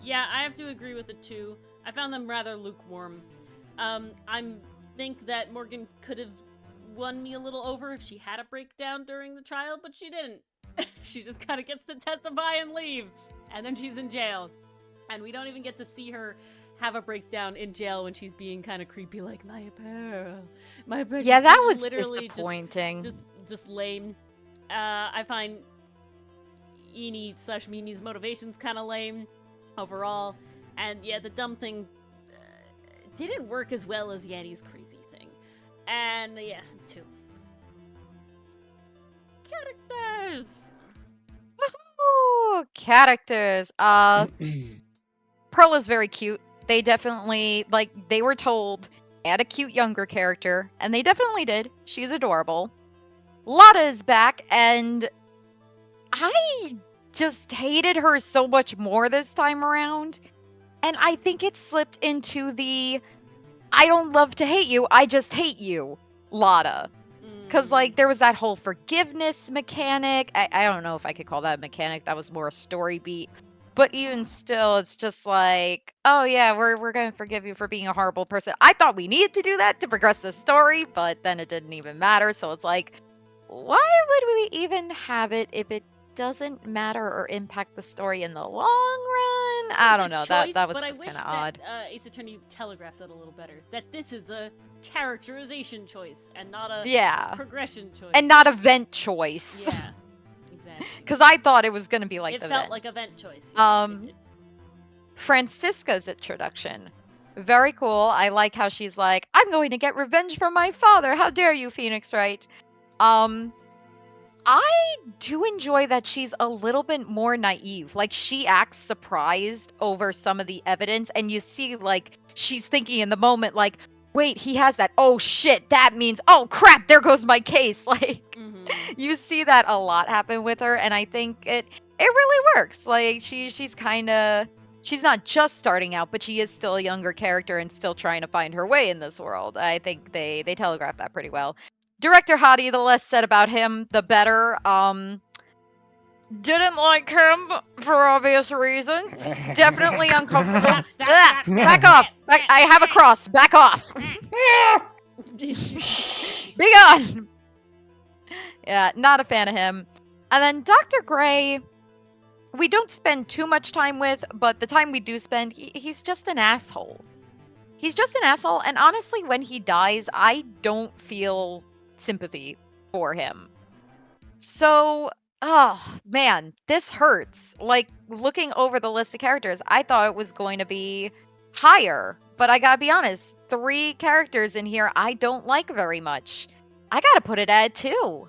Yeah, I have to agree with the 2. I found them rather lukewarm. I think that Morgan could have won me a little over if she had a breakdown during the trial, but she didn't. She just kind of gets to testify and leave, and then she's in jail. And we don't even get to see her have a breakdown in jail when she's being kind of creepy, like, my pearl, my precious. Yeah, that was literally disappointing. Just lame. I find Eni/Mimi's motivations kind of lame overall, and yeah, the dumb thing didn't work as well as Yanni's crazy thing. And yeah, 2. Characters. Ooh, characters. Pearl is very cute. They definitely, like, they were told add a cute younger character, and they definitely did. She's adorable. Lotta is back, and I just hated her so much more this time around. And I think it slipped into the I don't love to hate you, I just hate you, Lotta. Because, like, there was that whole forgiveness mechanic. I don't know if I could call that a mechanic. That was more a story beat. But even still, it's just like, oh, yeah, we're going to forgive you for being a horrible person. I thought we needed to do that to progress the story, but then it didn't even matter. So it's like, why would we even have it if it doesn't matter or impact the story in the long run? I don't know. Choice, that was but just I wish kind of odd. that Ace Attorney telegraphed that a little better. That this is a characterization choice and not a Yeah. progression choice. And not event choice. Yeah, exactly. Because I thought it was going to be like it the felt event. like event choice. Yeah, it did. Francisca's introduction. Very cool. I like how she's like, I'm going to get revenge from my father. How dare you, Phoenix Wright? I do enjoy that she's a little bit more naive. Like, she acts surprised over some of the evidence, and you see, like, she's thinking in the moment, like, wait, he has that. Oh, shit, that means, oh, crap, there goes my case. Like, you see that a lot happen with her, and I think it really works. Like, she's kind of, she's not just starting out, but she is still a younger character and still trying to find her way in this world. I think they telegraph that pretty well. Director Hottie, the less said about him, the better. Didn't like him for obvious reasons. Definitely uncomfortable. Back off. I have a cross. Back off. Be gone. Yeah, not a fan of him. And then Dr. Gray, we don't spend too much time with, but the time we do spend, he's just an asshole. He's just an asshole, and honestly, when he dies, I don't feel sympathy for him. So, oh man, this hurts. Like, looking over the list of characters, I thought it was going to be higher, but I gotta be honest, 3 characters in here I don't like very much. I gotta put it at 2. All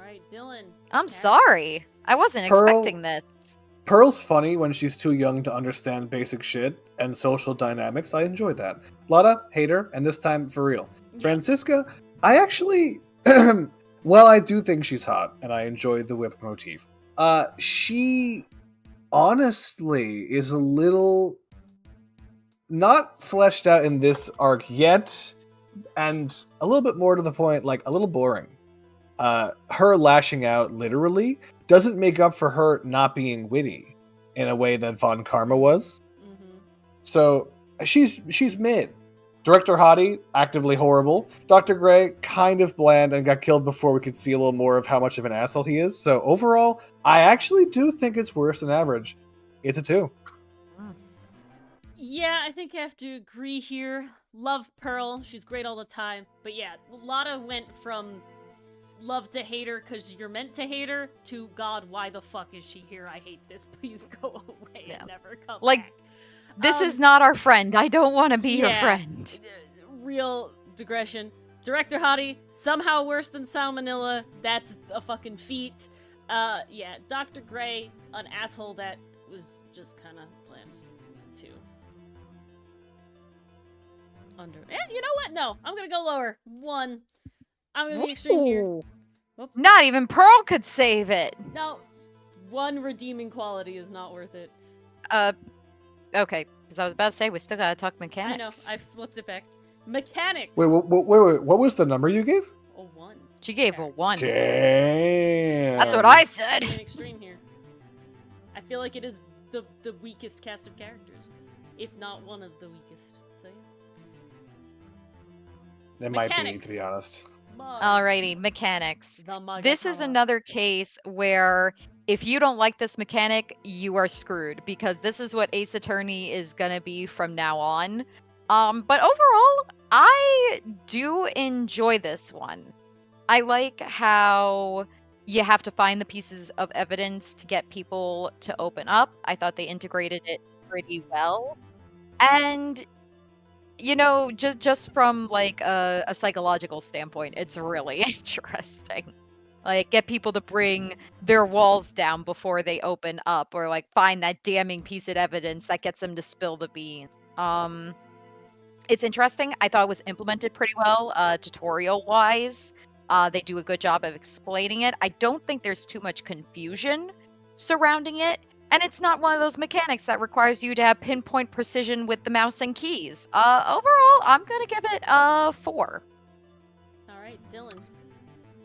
right, Dylan. I'm sorry. I wasn't expecting this. Pearl's funny when she's too young to understand basic shit and social dynamics. I enjoy that. Lotta, hater, and this time for real. Yeah. Francisca, I actually, well, I do think she's hot, and I enjoy the whip motif. She honestly is a little not fleshed out in this arc yet, and a little bit more to the point, like a little boring. Her lashing out literally doesn't make up for her not being witty in a way that Von Karma was. So she's mid. Director Hottie, actively horrible. Dr. Gray, kind of bland and got killed before we could see a little more of how much of an asshole he is. So overall, I actually do think it's worse than average. It's a 2. Yeah, I think I have to agree here. Love Pearl. She's great all the time. But yeah, Lotta went from love to hate her because you're meant to hate her to God, why the fuck is she here? I hate this. Please go away and never come back. This is not our friend. I don't want to be your friend. Real digression. Director Hottie, somehow worse than Salmonella. That's a fucking feat. Yeah, Dr. Gray, an asshole that was just kind of bland, too. You know what? No, I'm gonna go lower. 1. I'm gonna be extreme here. Not even Pearl could save it. No, 1 redeeming quality is not worth it. Okay, because I was about to say we still gotta talk mechanics. I know, I flipped it back. Mechanics. Wait, what was the number you gave? A 1. She gave a 1. Damn. That's what I said. I'm being extreme here. I feel like it is the weakest cast of characters, if not one of the weakest. So yeah. It might be, to be honest. Alrighty, mechanics. This is another case where if you don't like this mechanic, you are screwed, because this is what Ace Attorney is gonna be from now on. But overall, I do enjoy this one. I like how you have to find the pieces of evidence to get people to open up. I thought they integrated it pretty well. And you know, just from like a psychological standpoint, it's really interesting. Like, get people to bring their walls down before they open up, or like find that damning piece of evidence that gets them to spill the beans. It's interesting. I thought it was implemented pretty well, tutorial-wise. They do a good job of explaining it. I don't think there's too much confusion surrounding it, and it's not one of those mechanics that requires you to have pinpoint precision with the mouse and keys. Overall, I'm gonna give it a 4. All right, Dylan.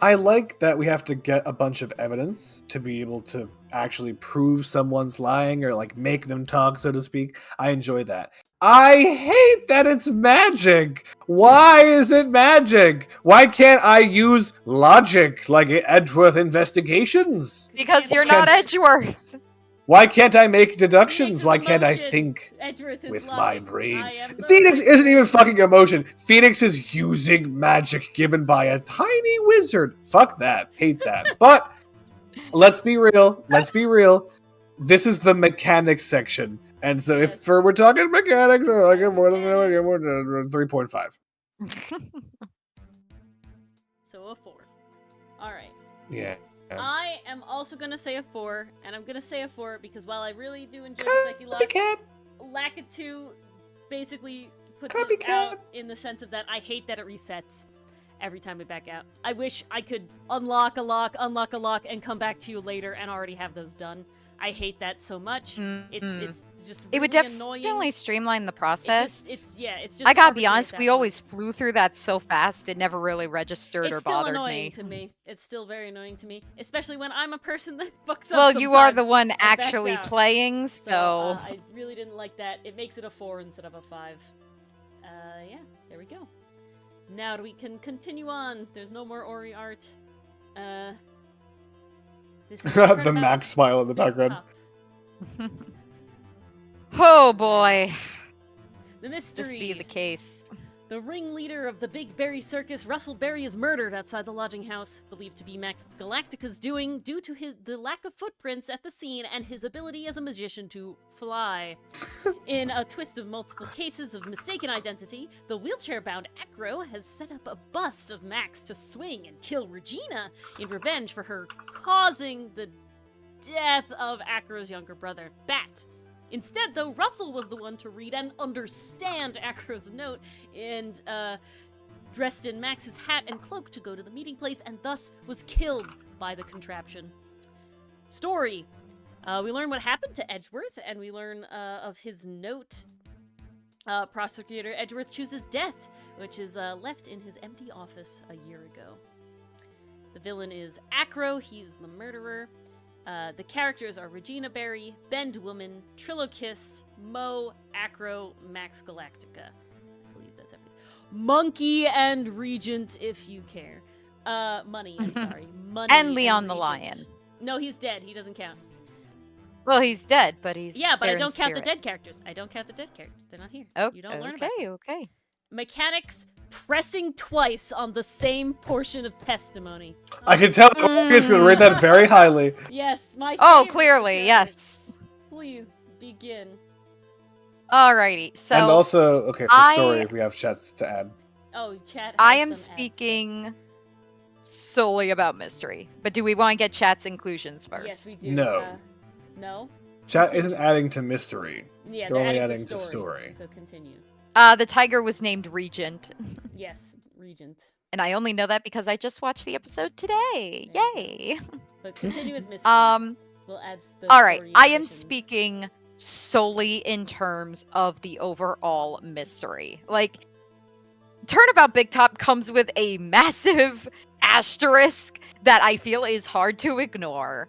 I like that we have to get a bunch of evidence to be able to actually prove someone's lying or like make them talk, so to speak. I enjoy that. I hate that it's magic. Why is it magic? Why can't I use logic like Edgeworth Investigations? Because you're not Edgeworth. Why can't I make deductions? Phoenix is Why can't I emotion. think Edgeworth is with logic. my brain? I am the Phoenix right isn't even person. fucking emotion. Phoenix is using magic given by a tiny wizard. Fuck that. Hate that. But let's be real. Let's be real. This is the mechanics section. And so Yes. if we're talking mechanics, I get more than 3.5. So a 4. All right. Yeah. I am also gonna say a 4, and I'm gonna say a 4 because while I really do enjoy the Psyche Lock, Copycat. Lakitu basically puts Copycat. it out in the sense of that I hate that it resets every time we back out. I wish I could unlock a lock, and come back to you later and already have those done. I hate that so much. It's just really It would annoying. definitely streamline the process. It's just I gotta arbitrary be at honest, that we point. always flew through that so fast, it never really registered It's or still bothered annoying me. to me. It's still very annoying to me, especially when I'm a person that fucks up. Well, you are the sometimes one and backs actually out. playing, so... I really didn't like that. It makes it a 4 instead of a 5. Yeah, there we go. Now we can continue on. There's no more Ori art. This is the Turnabout Max smile in the Big background. Top. Oh boy, The this mystery. be the case. The ringleader of the Big Berry Circus, Russell Berry, is murdered outside the lodging house, believed to be Max Galactica's doing due to the lack of footprints at the scene and his ability as a magician to fly. In a twist of multiple cases of mistaken identity, the wheelchair-bound Acro has set up a bust of Max to swing and kill Regina in revenge for her causing the death of Acro's younger brother, Bat. Instead, though, Russell was the one to read and understand Acro's note and dressed in Max's hat and cloak to go to the meeting place and thus was killed by the contraption. Story. We learn what happened to Edgeworth and we learn of his note. Prosecutor Edgeworth chooses death, which is left in his empty office a year ago. The villain is Acro, he's the murderer. The characters are Regina Berry, Bendwoman, Trilokist, Mo, Acro, Max Galactica. I believe that's everything. Monkey and Regent, if you care. Money, I'm sorry. Money And Leon the Regent. Lion. No, he's dead. He doesn't count. Well, he's dead, but he's Yeah, but there I in don't count the spirit. dead characters. I don't count the dead characters. They're not here. Oh, You don't learn about okay, them. okay. Mechanics pressing twice on the same portion of testimony. I can tell Chris going to rate that very highly. Yes, my Oh, favorite clearly, mechanic. yes. Please begin. Alrighty, so And also, okay, for story, if we have chats to add. Oh, chat. I has am some ads. speaking solely about mystery. But do we want to get chat's inclusions first? Yes, we do. No. No. Chat isn't adding to mystery. Yeah, They're only adding adding to story. So continue. The tiger was named Regent. Yes, Regent. And I only know that because I just watched the episode today. There you go. Yay. But continue with mystery. We'll add the All right. story I am additions. speaking solely in terms of the overall mystery. Like, Turnabout Big Top comes with a massive asterisk that I feel is hard to ignore.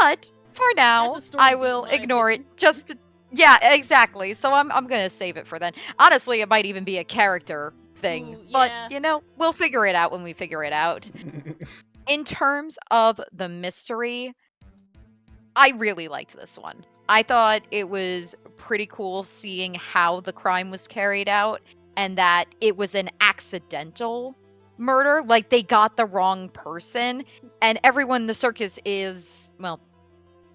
But for now, That's a story I beat, will in my ignore it opinion. just to, yeah, exactly. So I'm gonna save it for then. Honestly, it might even be a character thing. Ooh, But, yeah. you know, we'll figure it out when we figure it out. In terms of the mystery, I really liked this one. I thought it was pretty cool seeing how the crime was carried out and that it was an accidental murder. Like, they got the wrong person, and everyone in the circus is, well,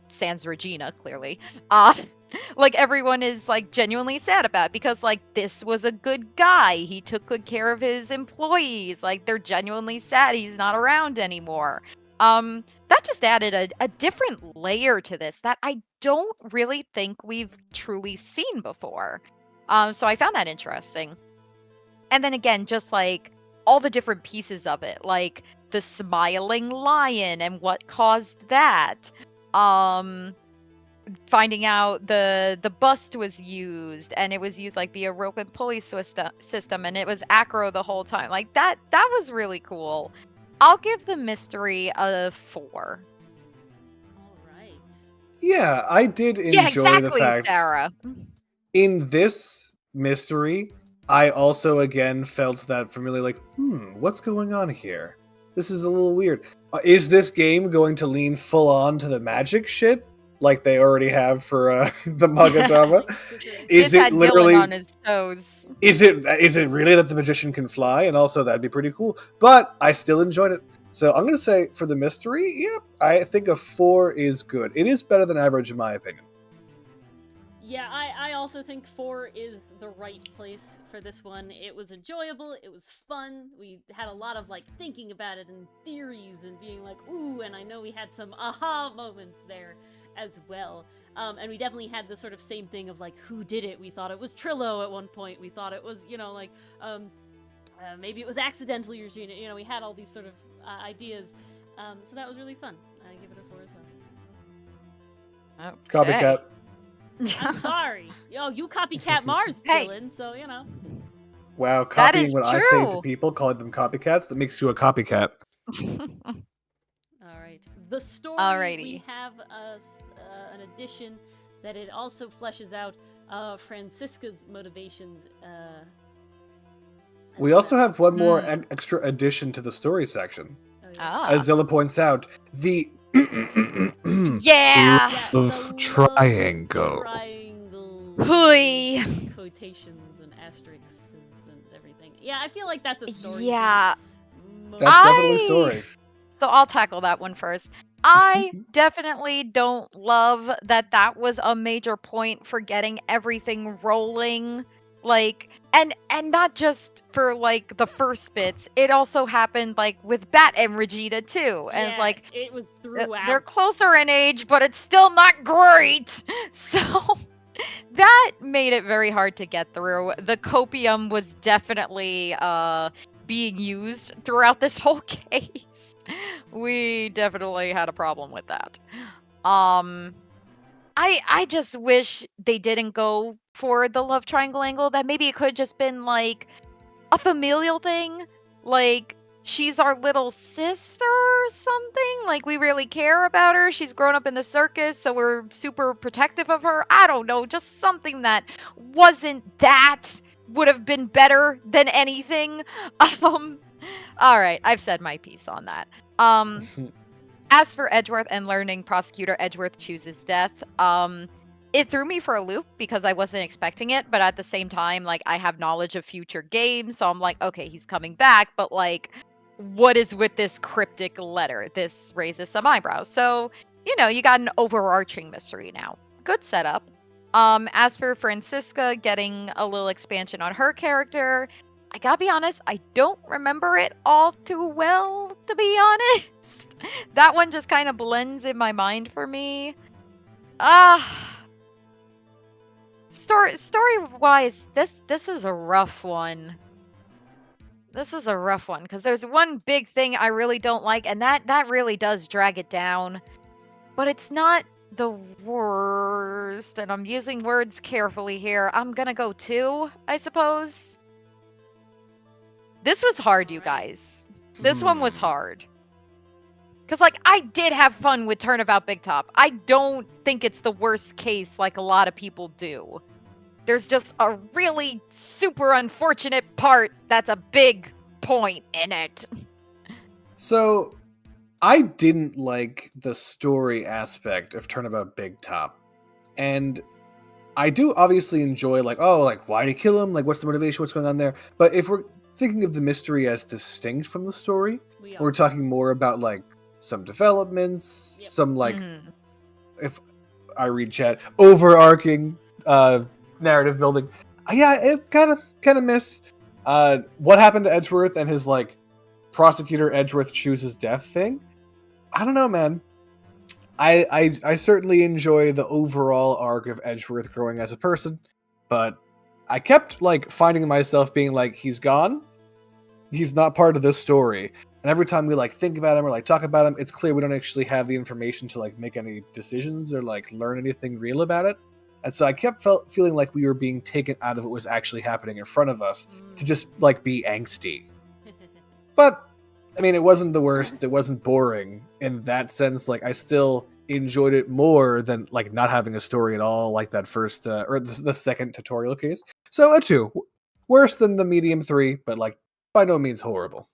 sans Regina, clearly. Like, everyone is, like, genuinely sad about it because, like, this was a good guy. He took good care of his employees. Like, they're genuinely sad he's not around anymore. That just added a different layer to this that I don't really think we've truly seen before. So I found that interesting. And then again, just like all the different pieces of it, like the smiling lion and what caused that. Um Finding out the bust was used, and it was used like via rope and pulley system, and it was acro the whole time. Like that was really cool. I'll give the mystery a 4. All right. Yeah, I did Yeah, enjoy the exactly, fact Sarah. in this mystery, I also again felt that familiar, like, what's going on here? This is a little weird. Is this game going to lean full on to the magic shit like they already have for the Magatama? Is This it had Dylan on literally? his toes. Is it really that the magician can fly? And also that'd be pretty cool. But I still enjoyed it. So I'm gonna say for the mystery, yep, I think a 4 is good. It is better than average in my opinion. Yeah, I also think 4 is the right place for this one. It was enjoyable, it was fun, we had a lot of, like, thinking about it and theories and being like, ooh, and I know we had some aha moments there as well. And we definitely had the sort of same thing of, like, who did it? We thought it was Trillo at one point, we thought it was, you know, like, maybe it was accidentally Regina, you know, we had all these sort of ideas. So that was really fun. I give it a 4 as well. Okay. Copycat. I'm sorry. Yo, you copycat Mars, Hey. Dylan, so, you know. Wow, That copying is what I say to true. people, calling them copycats, that makes you a copycat. All right. The story, Alrighty. we have an addition that it also fleshes out Francisca's motivations. We also have one more Hmm. extra addition to the story section. Oh, yes. Ah. As Zilla points out, the Yeah. Yeah, of the triangle. triangle. Hooey. Quotations and asterisks and everything. Yeah, I feel like that's a story. Yeah. Most- That's definitely a story. So I'll tackle that one first. I definitely don't love that was a major point for getting everything rolling. Like, and not just for like the first bits. It also happened like with Bat and Regina too. And it's yeah, like it was throughout. they're closer in age, but it's still not great. So that made it very hard to get through. The copium was definitely being used throughout this whole case. We definitely had a problem with that. I just wish they didn't go for the love triangle angle. That maybe it could have just been like a familial thing. Like she's our little sister or something. Like we really care about her. She's grown up in the circus, so we're super protective of her. I don't know, just something that wasn't that would have been better than anything. All right, I've said my piece on that. As for Edgeworth and learning Prosecutor Edgeworth chooses death, it threw me for a loop because I wasn't expecting it, but at the same time, like, I have knowledge of future games, so I'm like, okay, he's coming back, but like, what is with this cryptic letter? This raises some eyebrows. So, you know, you got an overarching mystery now. Good setup. As for Francisca getting a little expansion on her character, I gotta be honest, I don't remember it all too well, to be honest. That one just kind of blends in my mind for me. Story-wise, this is a rough one. This is a rough one, because there's one big thing I really don't like, and that really does drag it down. But it's not the worst, and I'm using words carefully here. I'm gonna go 2, I suppose. This was hard, you guys. This one was hard. Because, like, I did have fun with Turnabout Big Top. I don't think it's the worst case like a lot of people do. There's just a really super unfortunate part that's a big point in it. So, I didn't like the story aspect of Turnabout Big Top. And I do obviously enjoy, like, oh, like, why did he kill him? Like, what's the motivation? What's going on there? But if we're thinking of the mystery as distinct from the story, we're talking more about, like, some developments, some, like, if I read chat, overarching narrative building. Yeah, it kind of miss. What happened to Edgeworth and his, like, Prosecutor Edgeworth chooses death thing? I don't know, man. I certainly enjoy the overall arc of Edgeworth growing as a person, but I kept like finding myself being like, he's gone. He's not part of this story. And every time we like think about him or like talk about him, it's clear we don't actually have the information to like make any decisions or like learn anything real about it. And so I kept feeling like we were being taken out of what was actually happening in front of us to just like be angsty. But I mean, it wasn't the worst. It wasn't boring in that sense. Like I still enjoyed it more than like not having a story at all, like that first or the second tutorial case. So a 2, worse than the medium 3, but like by no means horrible.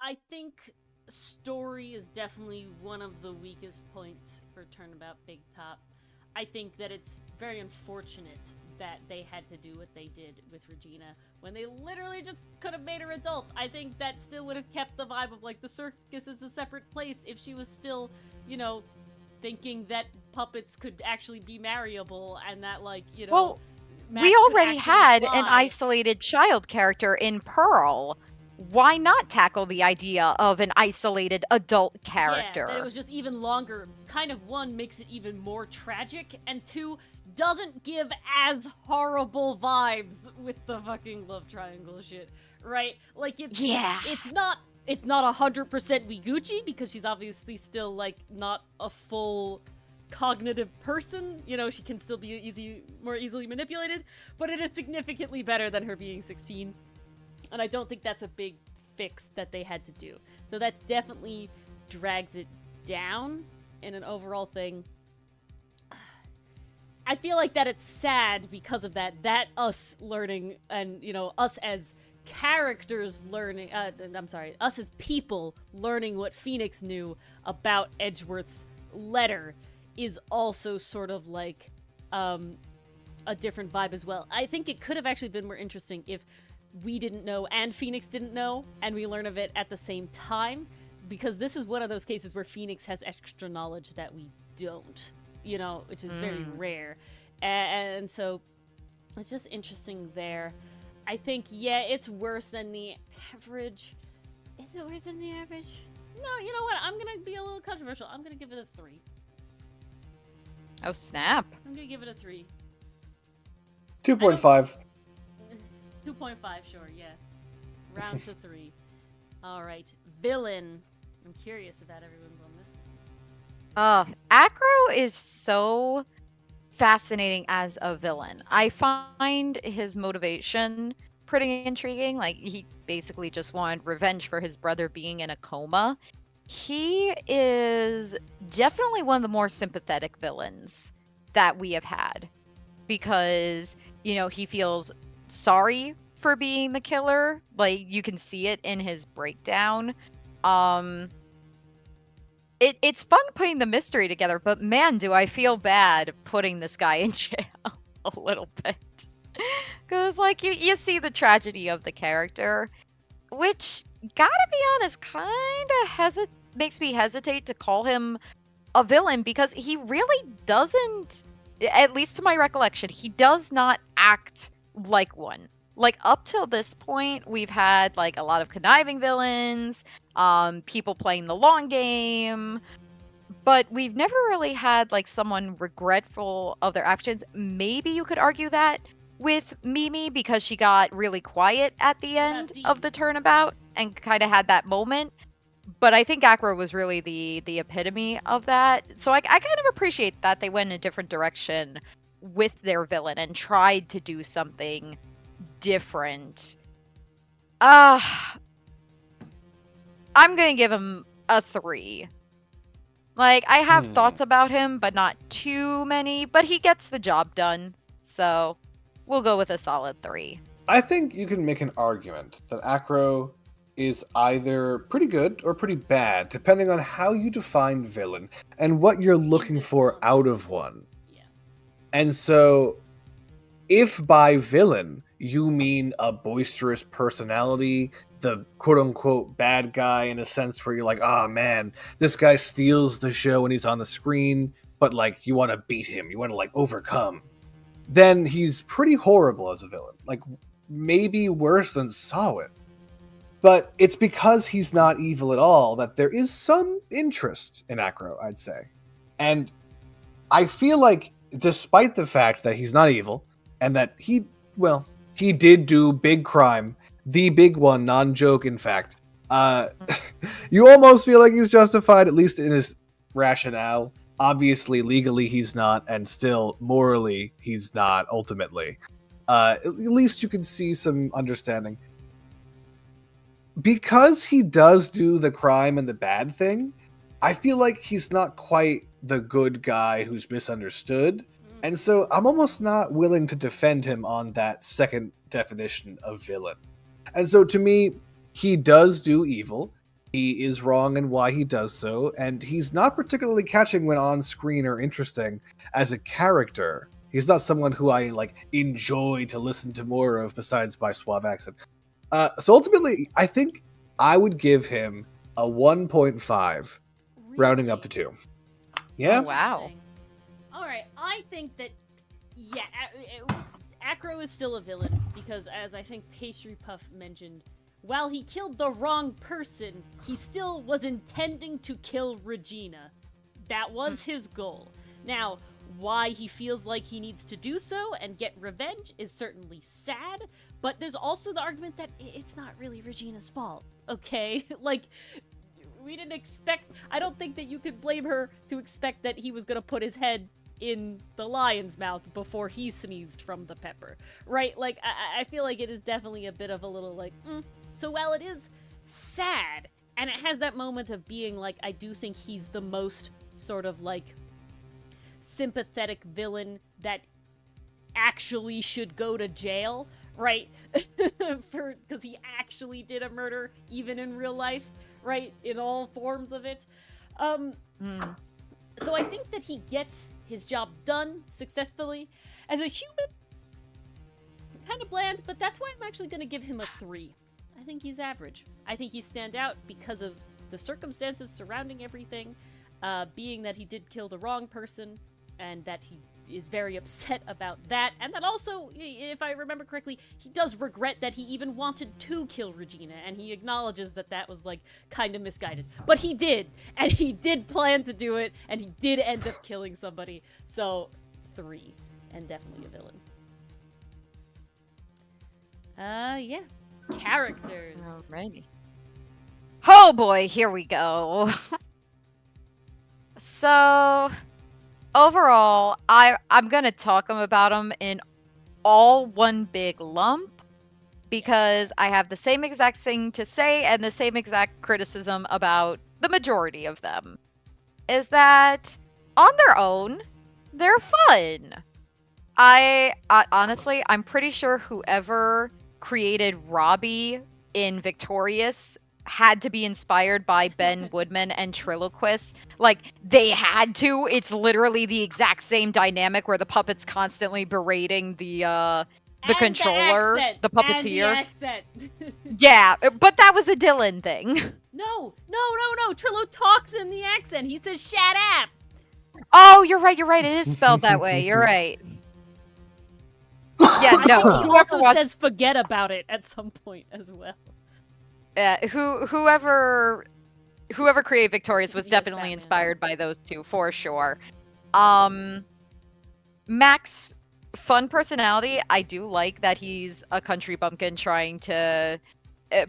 I think story is definitely one of the weakest points for Turnabout Big Top. I think that it's very unfortunate that they had to do what they did with Regina when they literally just could have made her adult. I think that still would have kept the vibe of like the circus is a separate place if she was still, you know, thinking that puppets could actually be marryable and that like, you know, Well, Max we could already actually had an fly. isolated child character in Pearl. Why not tackle the idea of an isolated adult character? Yeah, that it was just even longer. Kind of, one, makes it even more tragic, and two, doesn't give as horrible vibes with the fucking love triangle shit, right? Like, it's not 100% Wiguchi, because she's obviously still, like, not a full cognitive person. You know, she can still be more easily manipulated, but it is significantly better than her being 16. And I don't think that's a big fix that they had to do. So that definitely drags it down in an overall thing. I feel like that it's sad because of that. That us learning and, you know, us as characters learning, us as people learning what Phoenix knew about Edgeworth's letter is also sort of like a different vibe as well. I think it could have actually been more interesting if we didn't know and Phoenix didn't know and we learn of it at the same time, because this is one of those cases where Phoenix has extra knowledge that we don't, you know, which is very rare. And so it's just interesting there. I think, yeah, it's worse than the average. Is it worse than the average? No, you know what? I'm going to be a little controversial. I'm going to give it a 3. Oh, snap. I'm going to give it a 3. 2.5. 2.5, sure, yeah. Round to 3. All right, villain. I'm curious about everyone's on this one. Acro is so fascinating as a villain. I find his motivation pretty intriguing. Like, he basically just wanted revenge for his brother being in a coma. He is definitely one of the more sympathetic villains that we have had, because, you know, he feels sorry for being the killer. Like, you can see it in his breakdown. It's fun putting the mystery together, but man, do I feel bad putting this guy in jail a little bit. Because, like, you see the tragedy of the character, which, gotta be honest, kind of makes me hesitate to call him a villain, because he really doesn't, at least to my recollection, he does not act like one. Like, up till this point, we've had like a lot of conniving villains, people playing the long game, but we've never really had like someone regretful of their actions. Maybe you could argue that with Mimi, because she got really quiet at the end of the turnabout and kind of had that moment. But I think Acro was really the epitome of that. So I kind of appreciate that they went in a different direction with their villain and tried to do something different. I'm gonna give him a 3. Like, I have thoughts about him, but not too many. But he gets the job done, so we'll go with a solid 3. I think you can make an argument that Acro is either pretty good or pretty bad, depending on how you define villain and what you're looking for out of one. Yeah. And so, if by villain you mean a boisterous personality, the quote-unquote bad guy in a sense where you're like, oh man, this guy steals the show when he's on the screen, but like you want to beat him, you want to like overcome, then he's pretty horrible as a villain. Like, maybe worse than Sawin. But it's because he's not evil at all that there is some interest in Acro, I'd say. And I feel like, despite the fact that he's not evil, and that he, well, he did do big crime, the big one, non-joke, in fact. You almost feel like he's justified, at least in his rationale. Obviously, legally he's not, and still morally he's not. Ultimately, at least you can see some understanding because he does do the crime and the bad thing. I feel like he's not quite the good guy who's misunderstood. And so I'm almost not willing to defend him on that second definition of villain. And so to me, he does do evil. He is wrong in why he does so, and he's not particularly catching when on screen or interesting as a character. He's not someone who I enjoy to listen to more of besides my suave accent. So ultimately, I think I would give him a 1.5, rounding up to 2. Yeah? Oh, wow. Interesting. All right, I think that, yeah, Acro is still a villain because, as I think Pastry Puff mentioned, while he killed the wrong person, he still was intending to kill Regina. That was his goal. Now, why he feels like he needs to do so and get revenge is certainly sad, but there's also the argument that it's not really Regina's fault, okay? We didn't expect... I don't think that you could blame her to expect that he was gonna put his head in the lion's mouth before he sneezed from the pepper, right? I feel like it is definitely a bit of a little, So while it is sad, and it has that moment of being, I do think he's the most sort of, sympathetic villain that actually should go to jail, right? Because he actually did a murder, even in real life, right? In all forms of it. So I think that he gets his job done successfully. As a human, kind of bland, but that's why I'm actually going to give him a 3. I think he's average. I think he stand out because of the circumstances surrounding everything, being that he did kill the wrong person, and that he is very upset about that, and that also, if I remember correctly, he does regret that he even wanted to kill Regina, and he acknowledges that that was, kind of misguided. But he did, and he did plan to do it, and he did end up killing somebody, so 3, and definitely a villain. Yeah. Characters. Alrighty. Oh boy, here we go. So, overall, I'm gonna talk about them in all one big lump because I have the same exact thing to say and the same exact criticism about the majority of them. Is that on their own, they're fun. I honestly, I'm pretty sure whoever created Robbie in Victorious had to be inspired by Ben Woodman and Triloquist. They had to. It's literally the exact same dynamic where the puppet's constantly berating the controller, the puppeteer. And the accent. Yeah, but that was a Dylan thing. No. Trillo talks in the accent. He says, "Shut up." Oh, you're right. It is spelled that way. You're right. Yeah, I no. think he also says "forget about it" at some point as well. Whoever created Victorious was definitely Batman. inspired by those two for sure. Max, fun personality. I do like that he's a country bumpkin trying to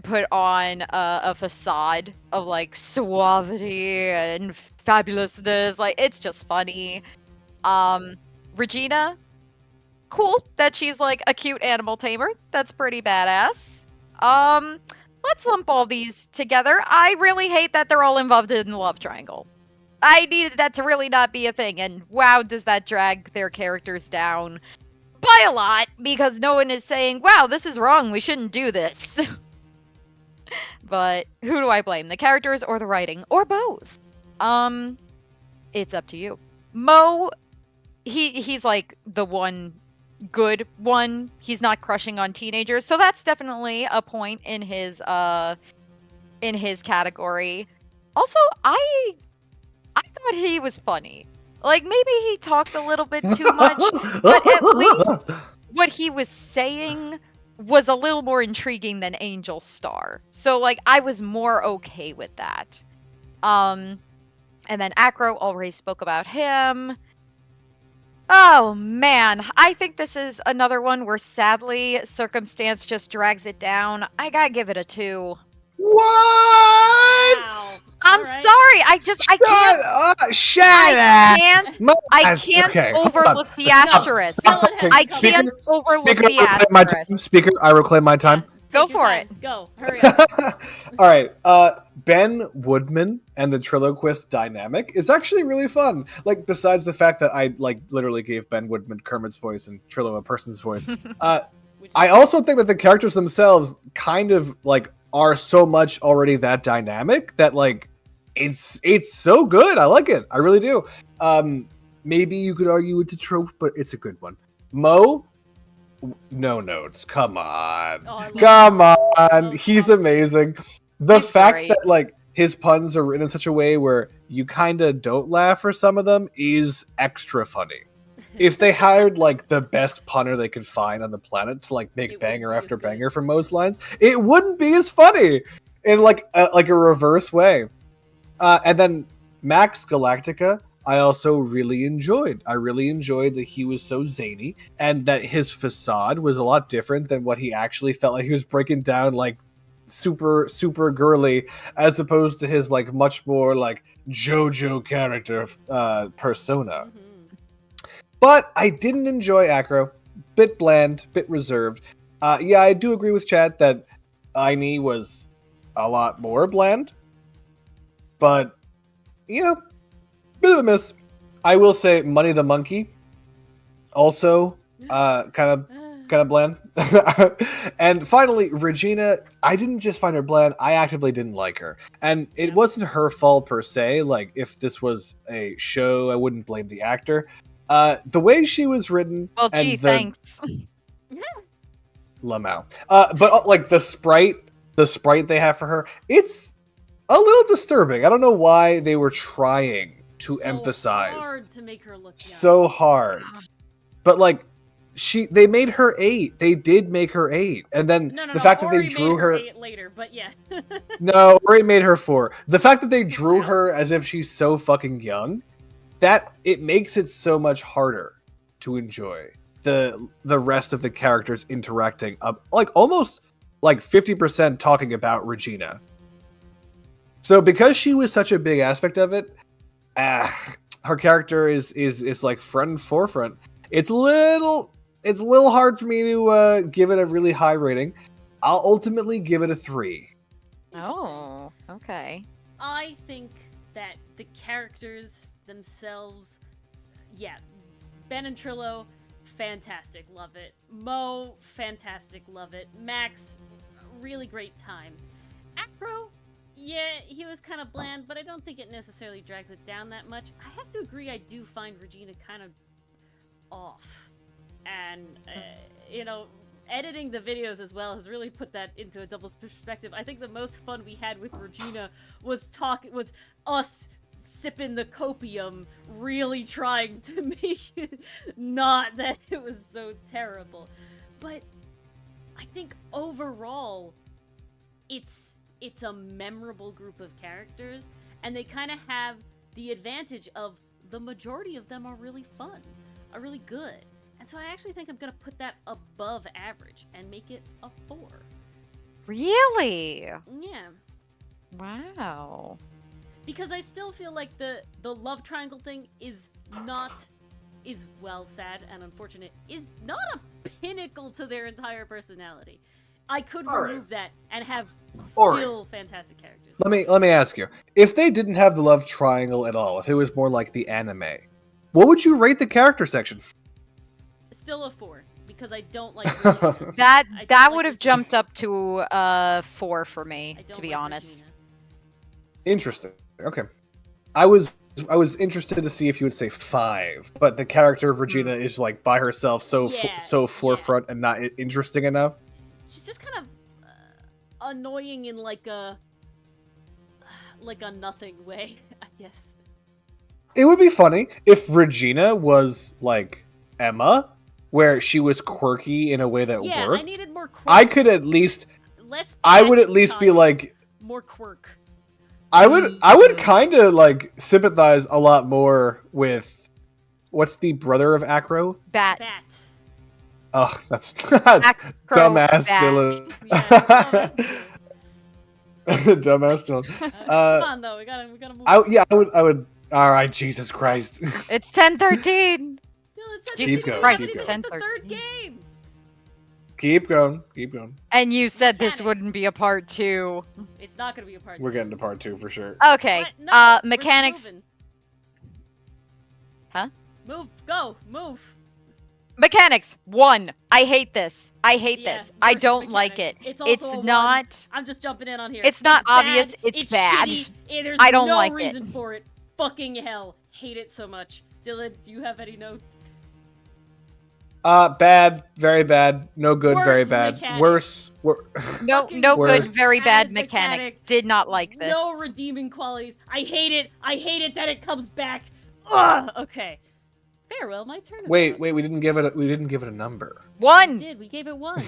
put on a facade of suavity and fabulousness. It's just funny. Regina, cool that she's a cute animal tamer. That's pretty badass. Let's lump all these together. I really hate that they're all involved in the love triangle. I needed that to really not be a thing, and wow, does that drag their characters down by a lot, because no one is saying, wow, this is wrong, we shouldn't do this. But who do I blame? The characters or the writing? Or both? It's up to you. Mo, he's the one good one. He's not crushing on teenagers, so that's definitely a point in his category. Also, I thought he was funny. Maybe he talked a little bit too much, but at least what he was saying was a little more intriguing than Angel's Star. So I was more okay with that. And then Acro already spoke about him. Oh man, I think this is another one where sadly circumstance just drags it down. I gotta give it a 2. What? Wow. I'm All right. sorry. I can't. Shut I up! can't. My I ass. can't Okay, hold on. overlook the No, asterisk. Stop Dylan has talking. I to come can't in. overlook Speaker, the I reclaim my asterisk. time. Speaker, I reclaim my time. Yeah, Go take your for time. it. Go. Hurry up. All right. Ben Woodman and the Triloquist dynamic is actually really fun. Like, besides the fact that I like literally gave Ben Woodman Kermit's voice and Trillo a person's voice, I also think that the characters themselves kind of like are so much already that dynamic that like it's so good. I like it. I really do. Maybe you could argue it's a trope, but it's a good one. Mo, no notes. Come on. Oh, I love Come Mo. on. He's amazing. The He's fact great. that like his puns are written in such a way where you kind of don't laugh for some of them is extra funny. If they hired like the best punner they could find on the planet to like make It banger wouldn't be after as good. banger from most lines, it wouldn't be as funny in like a reverse way. And then Max Galactica, I also really enjoyed. I really enjoyed that he was so zany and that his facade was a lot different than what he actually felt like. He was breaking down like super girly as opposed to his like much more like JoJo character persona. Mhm. But I didn't enjoy Acro. Bit bland, bit reserved. Yeah, I do agree with Chad that Aini was a lot more bland. But, you know, bit of a miss. I will say Money the Monkey also kind of bland. And finally, Regina, I didn't just find her bland, I actively didn't like her. And it wasn't her fault per se. Like, if this was a show, I wouldn't blame the actor. The way she was written, Well, gee, and thanks. Lamau. But like the sprite they have for her, it's a little disturbing. I don't know why they were trying to emphasize hard to make her look young. so hard. But like they made her 8. They did make her 8. And then No, the fact that Ori they drew made her 8 later, but yeah. No, Ori made her 4. The fact that they drew her as if she's so fucking young, that it makes it so much harder to enjoy the rest of the characters interacting up like almost like 50% talking about Regina. So because she was such a big aspect of it, her character is like front and forefront. It's a little hard for me to give it a really high rating. I'll ultimately give it a 3. Oh, okay. I think that the characters themselves, yeah, Ben and Trillo, fantastic, love it. Mo, fantastic, love it. Max, really great time. Acro, yeah, he was kind of bland, but I don't think it necessarily drags it down that much. I have to agree, I do find Regina kind of off. And, you know, editing the videos as well has really put that into a double perspective. I think the most fun we had with Regina was us sipping the copium, really trying to make it not that it was so terrible. But I think overall, it's a memorable group of characters, and they kind of have the advantage of the majority of them are really fun, are really good. And so I actually think I'm going to put that above average and make it a 4. Really? Yeah. Wow. Because I still feel like the love triangle thing is well sad and unfortunate, is not a pinnacle to their entire personality. I could remove that and have still fantastic characters. Let me ask you. If they didn't have the love triangle at all, if it was more like the anime, what would you rate the character section? Still a 4, because I don't like Regina. That I don't would like have jumped up to 4 for me, I don't to be like honest. Regina. Interesting. Okay. I was interested to see if you would say 5, but the character of Regina is like by herself so forefront and not interesting enough. She's just kind of annoying in like a nothing way, I guess. It would be funny if Regina was like Emma, where she was quirky in a way that Yeah, worked. I needed more quirk. I could at least Less I would at least be content, like more quirk. I would kind of like sympathize a lot more with What's the brother of Acro? Bat. Bat. Oh, that's Acro dumbass bat. Dylan. Yeah, Dumbass Dylan. come on though, we gotta move. I would. All right, Jesus Christ. It's 10:13. Dylan said Jesus we Christ, haven't even it's hit the third 10:13. game. Keep going. Keep going. And you said this Mechanics. wouldn't be a part 2. It's not gonna be a part We're 2. getting to part 2 for sure. Okay. What? No, we're still Mechanics. moving. Huh? Move. Go. Move. Mechanics 1. I hate this. I hate Yeah, this. I worst don't like it. mechanic. It's also It's a 1. not. I'm just jumping in on here. It's not bad, obvious, it's bad. Shitty, there's I don't no like it. reason for it. Fucking hell. Hate it so much. Dylan, do you have any notes? Bad, very bad, no good, Worst very bad. mechanic. Worse. No Fucking good, worst. very bad Bad mechanic. mechanic. Did not like this. No redeeming qualities. I hate it. I hate it that it comes back. Ugh. Okay. Farewell, my turn. Wait, we didn't give it. We didn't give it a number. We 1. did. We gave it 1.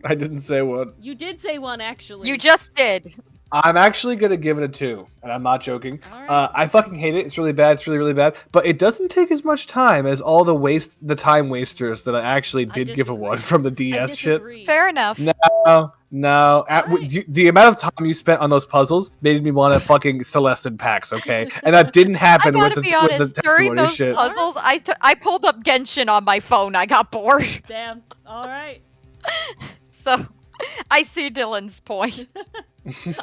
I didn't say what. You did say 1, actually. You just did. I'm actually gonna give it a 2, and I'm not joking. All right. I fucking hate it. It's really bad. It's really, really bad. But it doesn't take as much time as all the time wasters that I actually did give a disagree. 1 from the I DS shit. disagree. Fair enough. No. The amount of time you spent on those puzzles made me want a fucking Celestin packs, okay? And that didn't I happen gotta with be the honest, during testimony those shit. puzzles, I pulled up Genshin on my phone. I got bored. Damn. All right. So, I see Dylan's point.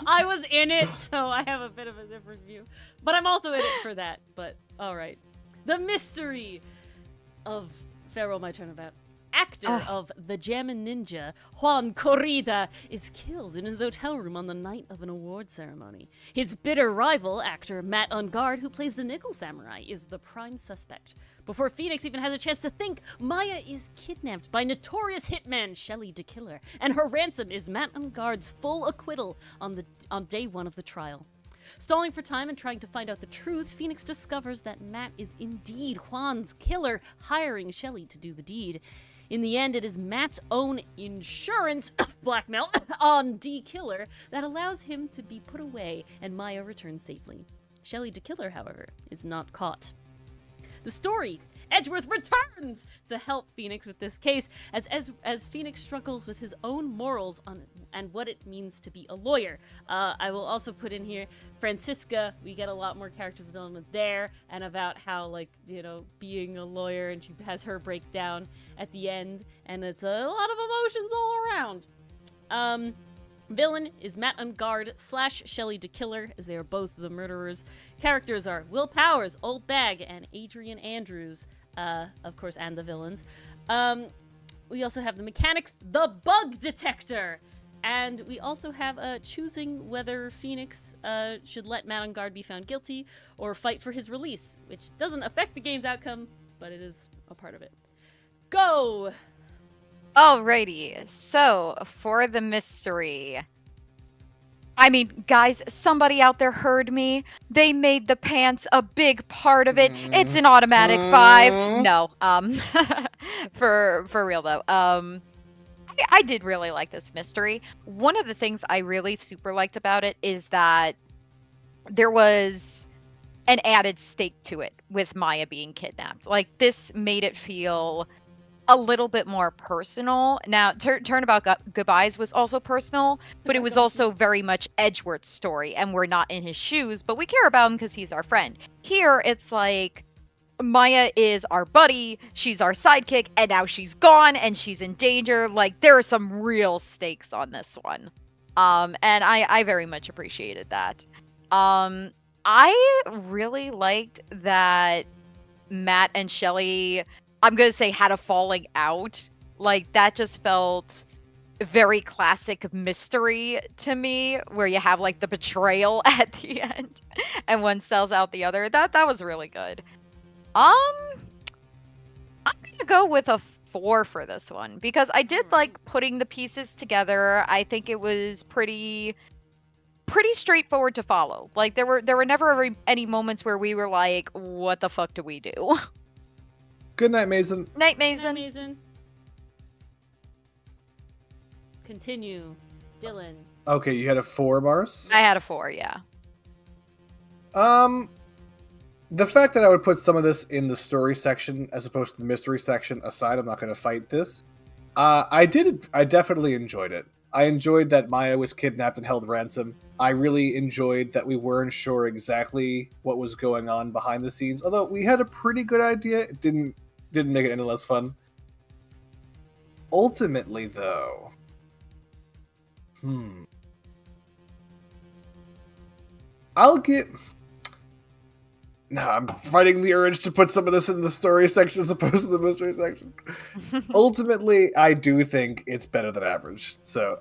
I was in it, so I have a bit of a different view. But I'm also in it for that. But all right. The mystery of Farewell, my Turnabout. Actor of The Jammin' Ninja, Juan Corrida, is killed in his hotel room on the night of an award ceremony. His bitter rival, actor Matt Ungard, who plays the Nickel Samurai, is the prime suspect. Before Phoenix even has a chance to think, Maya is kidnapped by notorious hitman Shelly DeKiller, and her ransom is Matt Ungard's full acquittal on day 1 of the trial. Stalling for time and trying to find out the truth, Phoenix discovers that Matt is indeed Juan's killer, hiring Shelly to do the deed. In the end, it is Matt's own insurance blackmail on D-Killer that allows him to be put away and Maya returns safely. Shelly DeKiller, however, is not caught. The story, Edgeworth returns to help Phoenix with this case as Phoenix struggles with his own morals and what it means to be a lawyer. I will also put in here Francisca. We get a lot more character development there and about how, like, you know, being a lawyer, and she has her breakdown at the end, and it's a lot of emotions all around. Villain is Matt Ungard / Shelly DeKiller, as they are both the murderers. Characters are Will Powers, Old Bag, and Adrian Andrews, of course, and the villains. We also have the mechanics, the Bug Detector, and we also have choosing whether Phoenix should let Matt Ungard be found guilty or fight for his release, which doesn't affect the game's outcome, but it is a part of it. Go! Alrighty, so for the mystery. I mean, guys, somebody out there heard me. They made the pants a big part of it. It's an automatic 5. No, for real though. I did really like this mystery. One of the things I really super liked about it is that there was an added stake to it with Maya being kidnapped. Like, this made it feel a little bit more personal. Now, Turnabout Goodbyes was also personal, but it was also very much Edgeworth's story, and we're not in his shoes, but we care about him because he's our friend. Here, it's like, Maya is our buddy, she's our sidekick, and now she's gone, and she's in danger. Like, there are some real stakes on this one. And I very much appreciated that. I really liked that Matt and Shelly, I'm going to say, had a falling out. Like, that just felt very classic mystery to me, where you have, like, the betrayal at the end and one sells out the other. That was really good. I'm going to go with a 4 for this one because I did like putting the pieces together. I think it was pretty straightforward to follow. Like, there were never any moments where we were like, what the fuck do we do? Good night, Mason. Night, Mason. Mason. Continue. Dylan. Okay, you had a 4, Mars? I had a 4, yeah. The fact that I would put some of this in the story section as opposed to the mystery section aside, I'm not going to fight this. I definitely enjoyed it. I enjoyed that Maya was kidnapped and held ransom. I really enjoyed that we weren't sure exactly what was going on behind the scenes. Although we had a pretty good idea, it didn't make it any less fun. Ultimately, though, I'll get. No, I'm fighting the urge to put some of this in the story section as opposed to the mystery section. Ultimately, I do think it's better than average. So,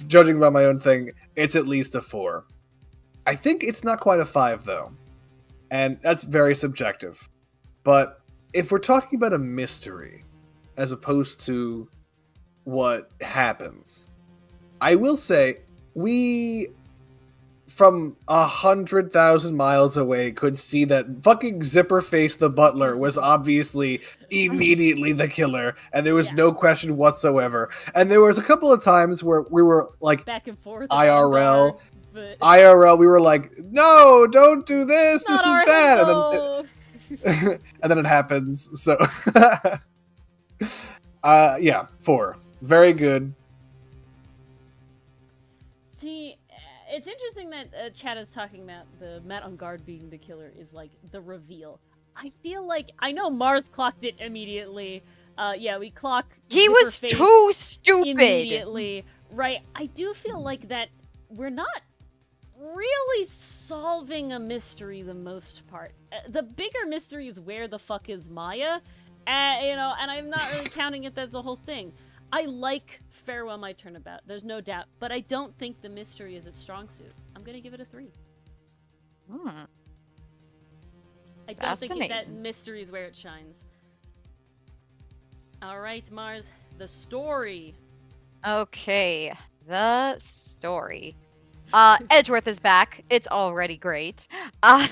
judging by my own thing, it's at least a 4. I think it's not quite a 5, though. And that's very subjective. But if we're talking about a mystery, as opposed to what happens, I will say, we, from 100,000 miles away, could see that fucking Zipperface the butler was obviously immediately the killer, and there was no question whatsoever. And there was a couple of times where we were like, back and forth IRL, but IRL, we were like, no, don't do this, this not is bad. our And then it happens. So, yeah, 4. Very good. See, it's interesting that Chad is talking about the Matt on guard being the killer is like the reveal. I feel like I know Mars clocked it immediately. Yeah, we clocked. He was Zipperface too stupid. immediately, right? I do feel like that we're not really solving a mystery the most part. The bigger mystery is where the fuck is Maya, and I'm not really counting it as the whole thing. I like Farewell My Turnabout, there's no doubt, but I don't think the mystery is its strong suit. I'm gonna give it a 3. I don't think that mystery is where it shines. All right, Mars, the story. Okay, the story. Edgeworth is back. It's already great. I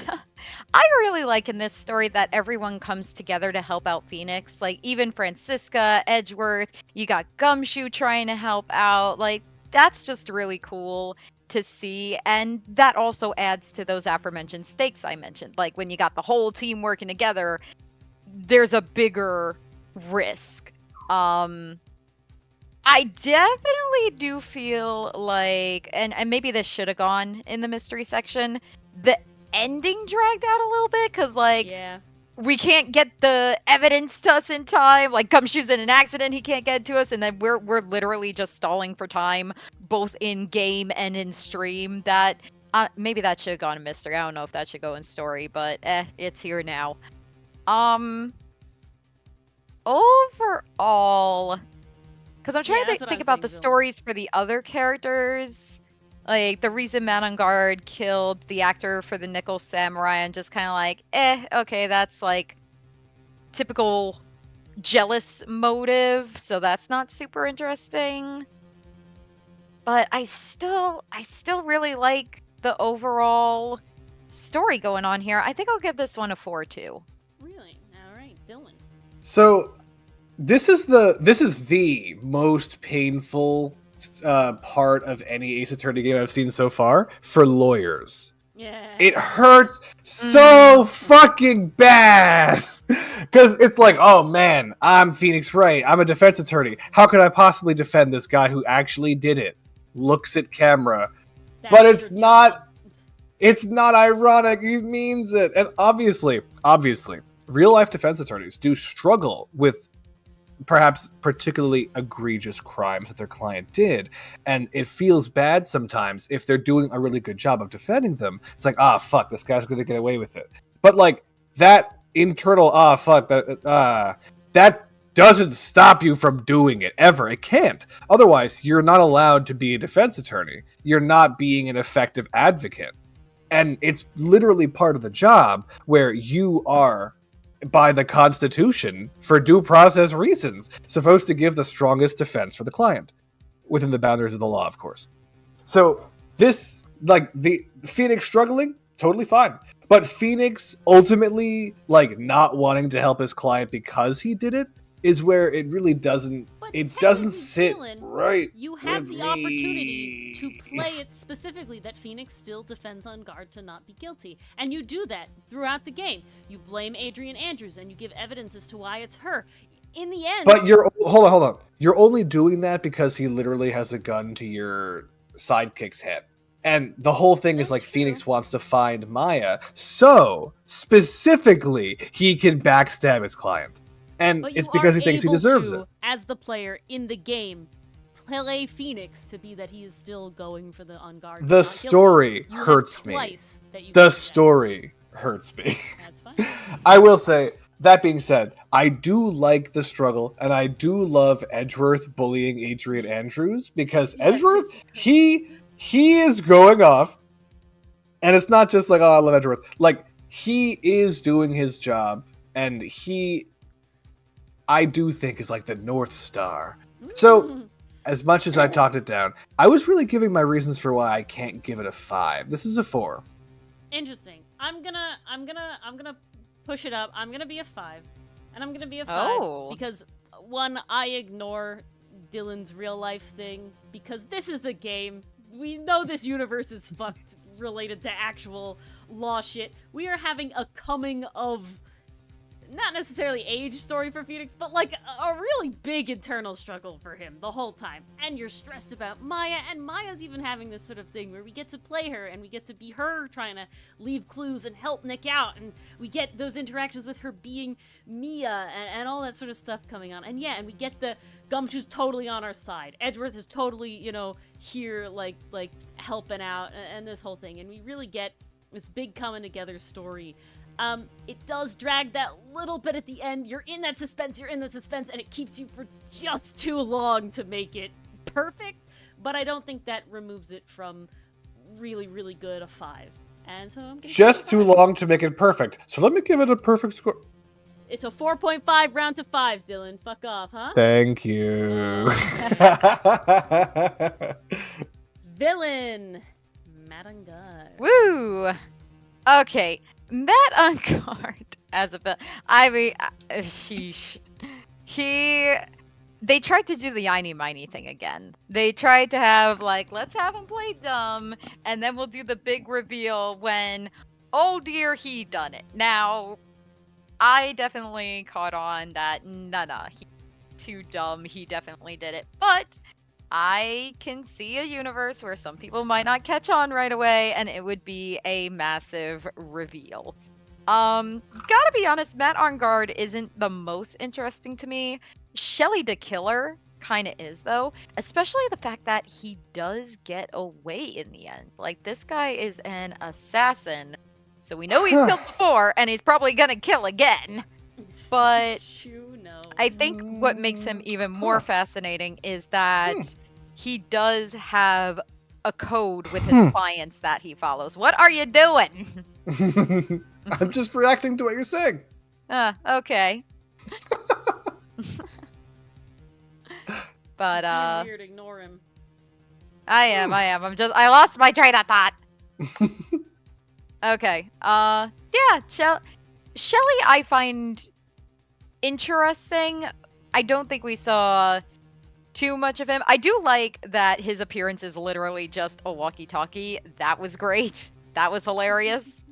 really like in this story that everyone comes together to help out Phoenix. Like, even Francisca, Edgeworth, you got Gumshoe trying to help out. Like, that's just really cool to see. And that also adds to those aforementioned stakes I mentioned. Like, when you got the whole team working together, there's a bigger risk. I definitely do feel like, and maybe this should have gone in the mystery section, the ending dragged out a little bit, because, like, we can't get the evidence to us in time. Like, Gumshoe's in an accident, he can't get to us, and then we're literally just stalling for time, both in game and in stream. That, maybe that should have gone in mystery. I don't know if that should go in story, but it's here now. Overall, because I'm trying to think about the stories for the other characters. Like, the reason Man on Guard killed the actor for the Nickel Samurai, and just kind of like, okay, that's like typical jealous motive, so that's not super interesting. But I still really like the overall story going on here. I think I'll give this one a 4 too. Really? All right, Dylan. So, this is the most painful part of any Ace Attorney game I've seen so far for lawyers. Yeah. It hurts so fucking bad. Because it's like, oh man, I'm Phoenix Wright. I'm a defense attorney. How could I possibly defend this guy who actually did it? Looks at camera. But it's not ironic. He means it. And obviously, real life defense attorneys do struggle with perhaps particularly egregious crimes that their client did, and it feels bad sometimes if they're doing a really good job of defending them. It's like, fuck, this guy's gonna get away with it. But like that internal fuck, that doesn't stop you from doing it ever. It can't. Otherwise, you're not allowed to be a defense attorney. You're not being an effective advocate, and it's literally part of the job where you are, by the Constitution, for due process reasons, supposed to give the strongest defense for the client, within the boundaries of the law, of course. So this, like, the Phoenix struggling, totally fine. But Phoenix ultimately, like, not wanting to help his client because he did it, is where it really doesn't But it doesn't technically, sit Dylan, right. you have with the me. opportunity to play it specifically that Phoenix still defends on guard to not be guilty. And you do that throughout the game. You blame Adrian Andrews and you give evidence as to why it's her. In the end... But hold on. You're only doing that because he literally has a gun to your sidekick's head. And the whole thing is That's like true. Phoenix wants to find Maya, so specifically he can backstab his client. And But it's you because are he thinks he able deserves to, it. as the player in the game, play Phoenix to be that he is still going for the on guard. The not story guilty. You have hurts me. twice that you The can do that. story hurts me. That's fine. I will say, that being said, I do like the struggle, and I do love Edgeworth bullying Adrian Andrews, because Yeah, Edgeworth, he's- he is going off, and it's not just like, oh, I love Edgeworth. Like, he is doing his job, and I do think is like the North Star. So, as much as I talked it down, I was really giving my reasons for why I can't give it a 5. This is a 4. Interesting. I'm gonna push it up. I'm gonna be a 5. And I'm gonna be a 5 Oh. because, one, I ignore Dylan's real life thing because this is a game. We know this universe is fucked related to actual law shit. We are having a coming of, not necessarily age story for Phoenix, but like a really big internal struggle for him the whole time. And you're stressed about Maya, and Maya's even having this sort of thing where we get to play her and we get to be her trying to leave clues and help Nick out, and we get those interactions with her being Mia and all that sort of stuff coming on. And yeah, and we get the Gumshoe's totally on our side. Edgeworth is totally, here like helping out and this whole thing. And we really get this big coming together story. It does drag that little bit at the end. You're in that suspense, and it keeps you for just too long to make it perfect, but I don't think that removes it from really, really good a 5. And so I'm gonna Just too long to make it perfect. So let me give it a perfect score. It's a 4.5 round to 5, Dylan. Fuck off, huh? Thank you. Villain! Matt on guard. Woo! Okay, Matt on guard as a villain. I mean, sheesh. They tried to do the Yiny Miny thing again. They tried to have, like, let's have him play dumb, and then we'll do the big reveal when, oh dear, he done it. Now, I definitely caught on that, nah, he's too dumb, he definitely did it. But I can see a universe where some people might not catch on right away, and it would be a massive reveal. Gotta be honest, Matt on guard isn't the most interesting to me. Shelly the Killer kind of is, though, especially the fact that he does get away in the end. Like, this guy is an assassin, so we know he's killed before, and he's probably gonna kill again. But you know. I think what makes him even more fascinating is that he does have a code with his clients that he follows. What are you doing? I'm just reacting to what you're saying. Okay. But Being weird, ignore him. I am. I lost my train of thought. Okay. Yeah, Shelly I find interesting. I don't think we saw too much of him. I do like that his appearance is literally just a walkie-talkie. That was great. That was hilarious.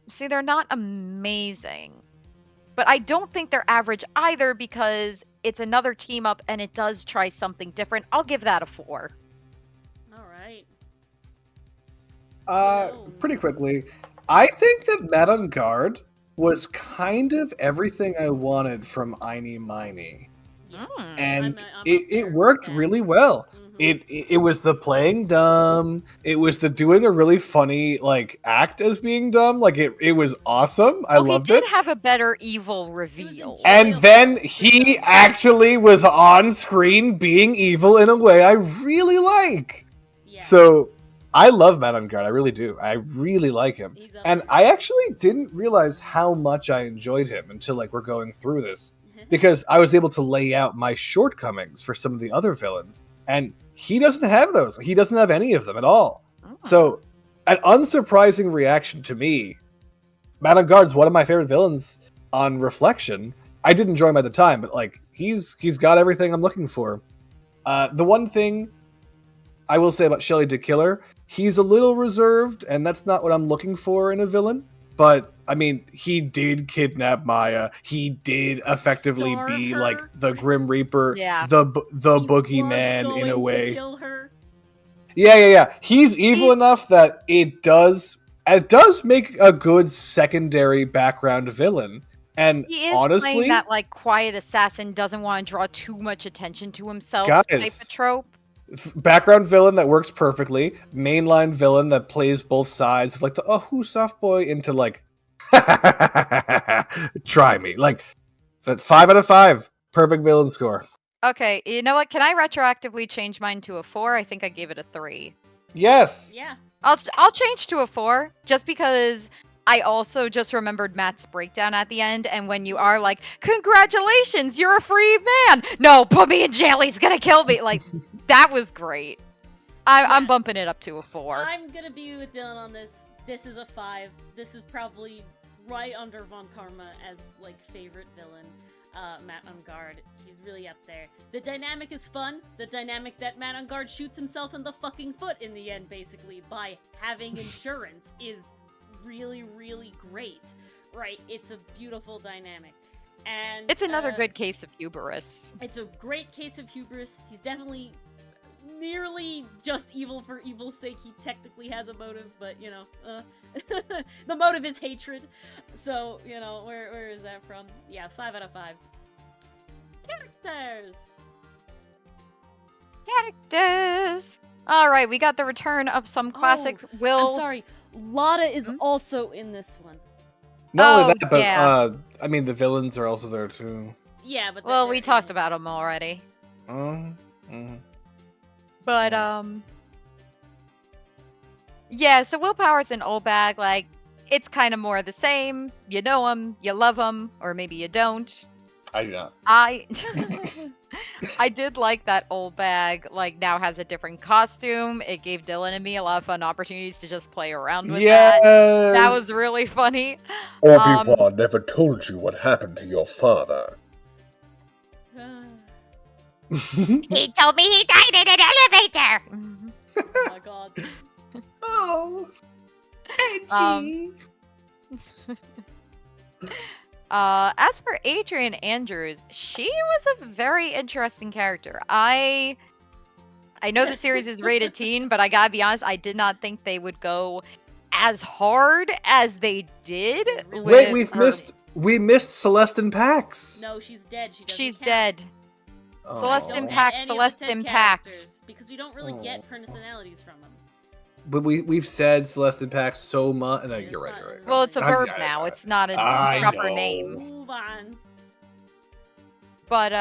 See, they're not amazing. But I don't think they're average either because it's another team up and it does try something different. I'll give that a 4. All right. Pretty quickly, I think that Matt on guard was kind of everything I wanted from Einy Miny. Yeah. And I'm it worked really well. Mhm. It was the playing dumb. It was the doing a really funny like act as being dumb. Like it was awesome. I loved he did it. have a better evil reveal. And then he actually was on screen being evil in a way I really like. Yeah. So I love Matt on guard. I really do. I really like him. He's And I actually didn't realize how much I enjoyed him until like we're going through this. Because I was able to lay out my shortcomings for some of the other villains. And he doesn't have those. He doesn't have any of them at all. Oh. So, an unsurprising reaction to me. Matt on Guard is one of my favorite villains on reflection, I did enjoy him at the time, but like he's got everything I'm looking for. The one thing I will say about Shelley DeKiller, he's a little reserved, and that's not what I'm looking for in a villain. But I mean, he did kidnap Maya. He did effectively Star be her. like the Grim Reaper, Yeah. the He boogeyman was in a going way. to kill her. Yeah. He's evil enough that it does make a good secondary background villain. And He is honestly, playing that like quiet assassin, doesn't want to draw too much attention to himself type guys, of trope. background villain that works perfectly, mainline villain that plays both sides of like the who soft boy into like try me. Like that 5 out of 5. Perfect villain score. Okay, you know what? Can I retroactively change mine to a 4? I think I gave it a 3. Yes. Yeah. I'll change to a 4 just because I also just remembered Matt's breakdown at the end, and when you are like, "Congratulations, you're a free man." No, put me in jail. He's gonna kill me. Like that was great. I'm Yeah. bumping it up to a 4. I'm gonna be with Dylan on this. This is a 5. This is probably right under Von Karma as like favorite villain. Matt on guard. He's really up there. The dynamic is fun. The dynamic that Matt on guard shoots himself in the fucking foot in the end, basically, by having insurance is really, really great. Right? It's a beautiful dynamic. And It's another good case of hubris. It's a great case of hubris. He's definitely nearly just evil for evil's sake. He technically has a motive, but you know, the motive is hatred. So, you know, where is that from? Yeah, 5 out of 5. Characters. All right, we got the return of some classics. I'm sorry. Lotta is also in this one. Not only Oh, that, but yeah. I mean the villains are also there too. Yeah, but Well, we talked about them already. But yeah. So Willpower's an old bag. Like it's kind of more of the same. You know him, you love him, or maybe you don't. I do not. I did like that old bag. Like now has a different costume. It gave Dylan and me a lot of fun opportunities to just play around with that. That was really funny. Obi-Wan never told you what happened to your father. He told me he died in an elevator. Oh my god. Oh, As for Adrian Andrews, she was a very interesting character. I know the series is rated teen, but I gotta be honest, I did not think they would go as hard as they did. Wait, with we missed Celestin Pax. No, she's dead. She's count. dead. Oh. Celestin Don't Pax, add any of the Celestin dead Pax. characters, because we don't really get personalities from them. But we've said Celestin Pax so much. No, It's you're right. not- You're right. Well, it's a I- verb I- now. It's not a I proper know. name. Move on. But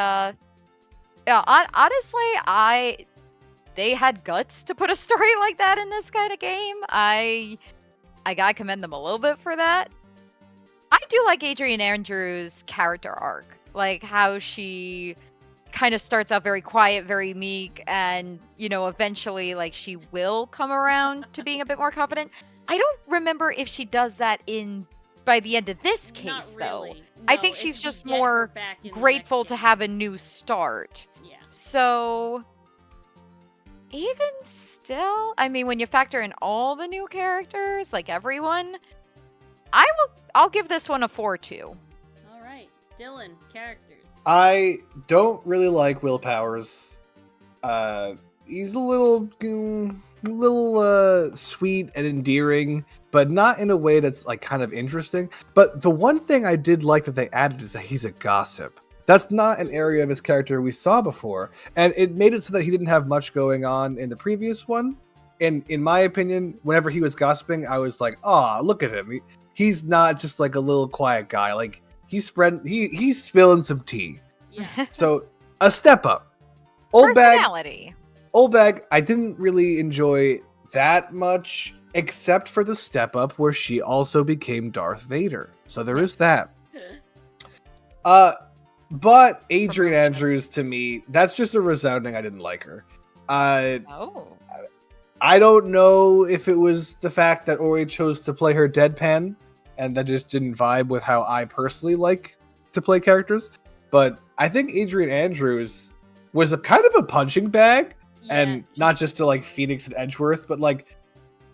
yeah, honestly, they had guts to put a story like that in this kind of game. I gotta commend them a little bit for that. I do like Adrian Andrews' character arc, like how she kind of starts out very quiet, very meek, and you know, eventually, like she will come around to being a bit more confident. I don't remember if she does that by the end of this case, Not though. really. I No, think it's she's we just get her more back in the grateful next to game. have a new start. Yeah. So, even still, I mean, when you factor in all the new characters, like everyone, I'll give this one a 4-2. All right, Dylan, characters. I don't really like Will Powers. He's a little sweet and endearing, but not in a way that's like kind of interesting. But the one thing I did like that they added is that he's a gossip. That's not an area of his character we saw before, and it made it so that he didn't have much going on in the previous one. And in my opinion, whenever he was gossiping, I was like, "Ah, look at him. He's not just like a little quiet guy. Like he's spilling some tea." Yeah. So a step up. Old bag. Personality. Old bag, I didn't really enjoy that much, except for the step up where she also became Darth Vader. So there is that. But Adrian Promotion. Andrews, to me, that's just a resounding I didn't like her. Oh. I don't know if it was the fact that Ori chose to play her deadpan and that just didn't vibe with how I personally like to play characters. But I think Adrian Andrews was a kind of a punching bag, and not just to like Phoenix and Edgeworth, but like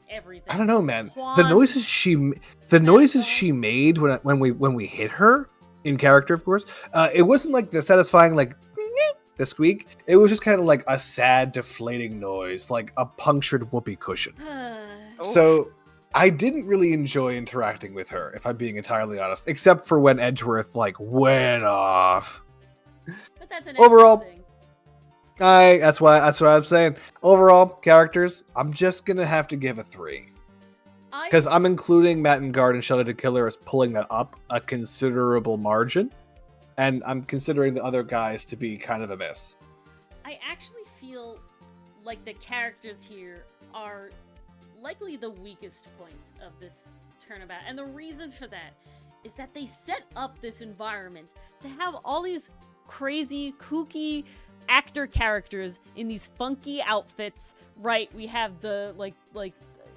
everything. I don't know, man. Juan, The noises she made when we hit her in character, of course, it wasn't like the satisfying like the squeak. It was just kind of like a sad, deflating noise, like a punctured whoopee cushion. So I didn't really enjoy interacting with her, if I'm being entirely honest, except for when Edgeworth like went off. But that's an overall thing. That's what I'm saying. Overall, characters, I'm just gonna have to give a 3. Because I'm including Matt and Guard and Shelly the Killer as pulling that up a considerable margin. And I'm considering the other guys to be kind of a miss. I actually feel like the characters here are likely the weakest point of this turnabout. And the reason for that is that they set up this environment to have all these crazy, kooky actor characters in these funky outfits, right? We have the like